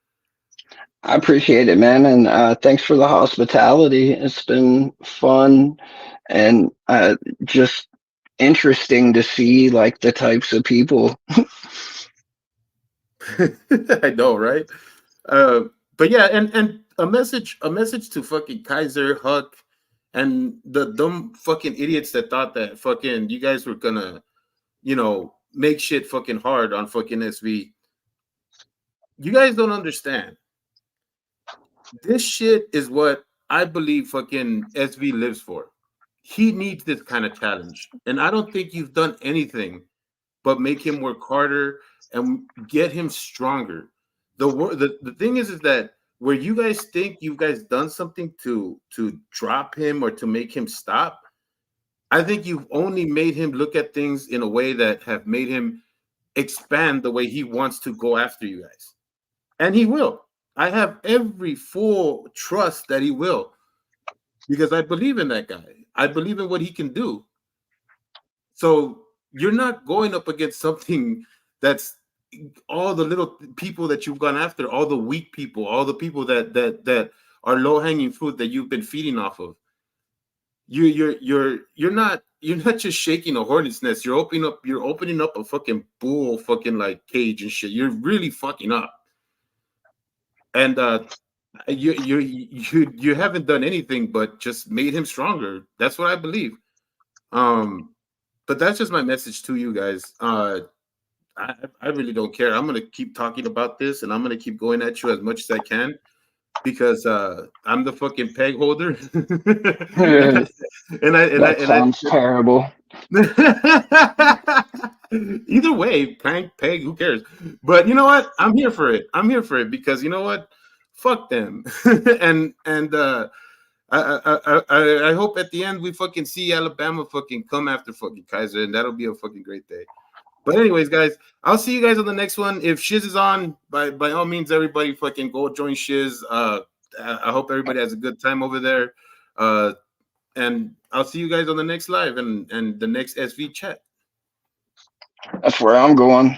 Speaker 2: I appreciate it, man, and thanks for the hospitality. It's been fun and just interesting to see like the types of people.
Speaker 1: I know, right? Uh, but yeah, and a message to fucking Kaiser, Huck, and the dumb fucking idiots that thought that fucking you guys were gonna, make shit fucking hard on fucking SV. You guys don't understand. This shit is what I believe fucking SV lives for. He needs this kind of challenge. And I don't think you've done anything but make him work harder and get him stronger. The thing is that where you guys think you guys done something to drop him or to make him stop, I think you've only made him look at things in a way that have made him expand the way he wants to go after you guys. And he will. I have every full trust that he will, because I believe in that guy. I believe in what he can do. So you're not going up against something that's all the little people that you've gone after, all the weak people, all the people that are low hanging fruit that you've been feeding off of. You're not just shaking a hornet's nest. You're opening up a fucking bull fucking like cage and shit. You're really fucking up. And you haven't done anything but just made him stronger. That's what I believe. But that's just my message to you guys. I really don't care. I'm gonna keep talking about this, and I'm gonna keep going at you as much as I can because I'm the fucking peg holder.
Speaker 2: That sounds terrible.
Speaker 1: Either way, crank, peg, who cares? But you know what? I'm here for it. I'm here for it because you know what? Fuck them. I hope at the end we fucking see Alabama fucking come after fucking Kaiser, and that'll be a fucking great day. But anyways, guys, I'll see you guys on the next one. If Shiz is on, by all means, everybody fucking go join Shiz. I hope everybody has a good time over there. And I'll see you guys on the next live and the next SV chat.
Speaker 2: That's where I'm going.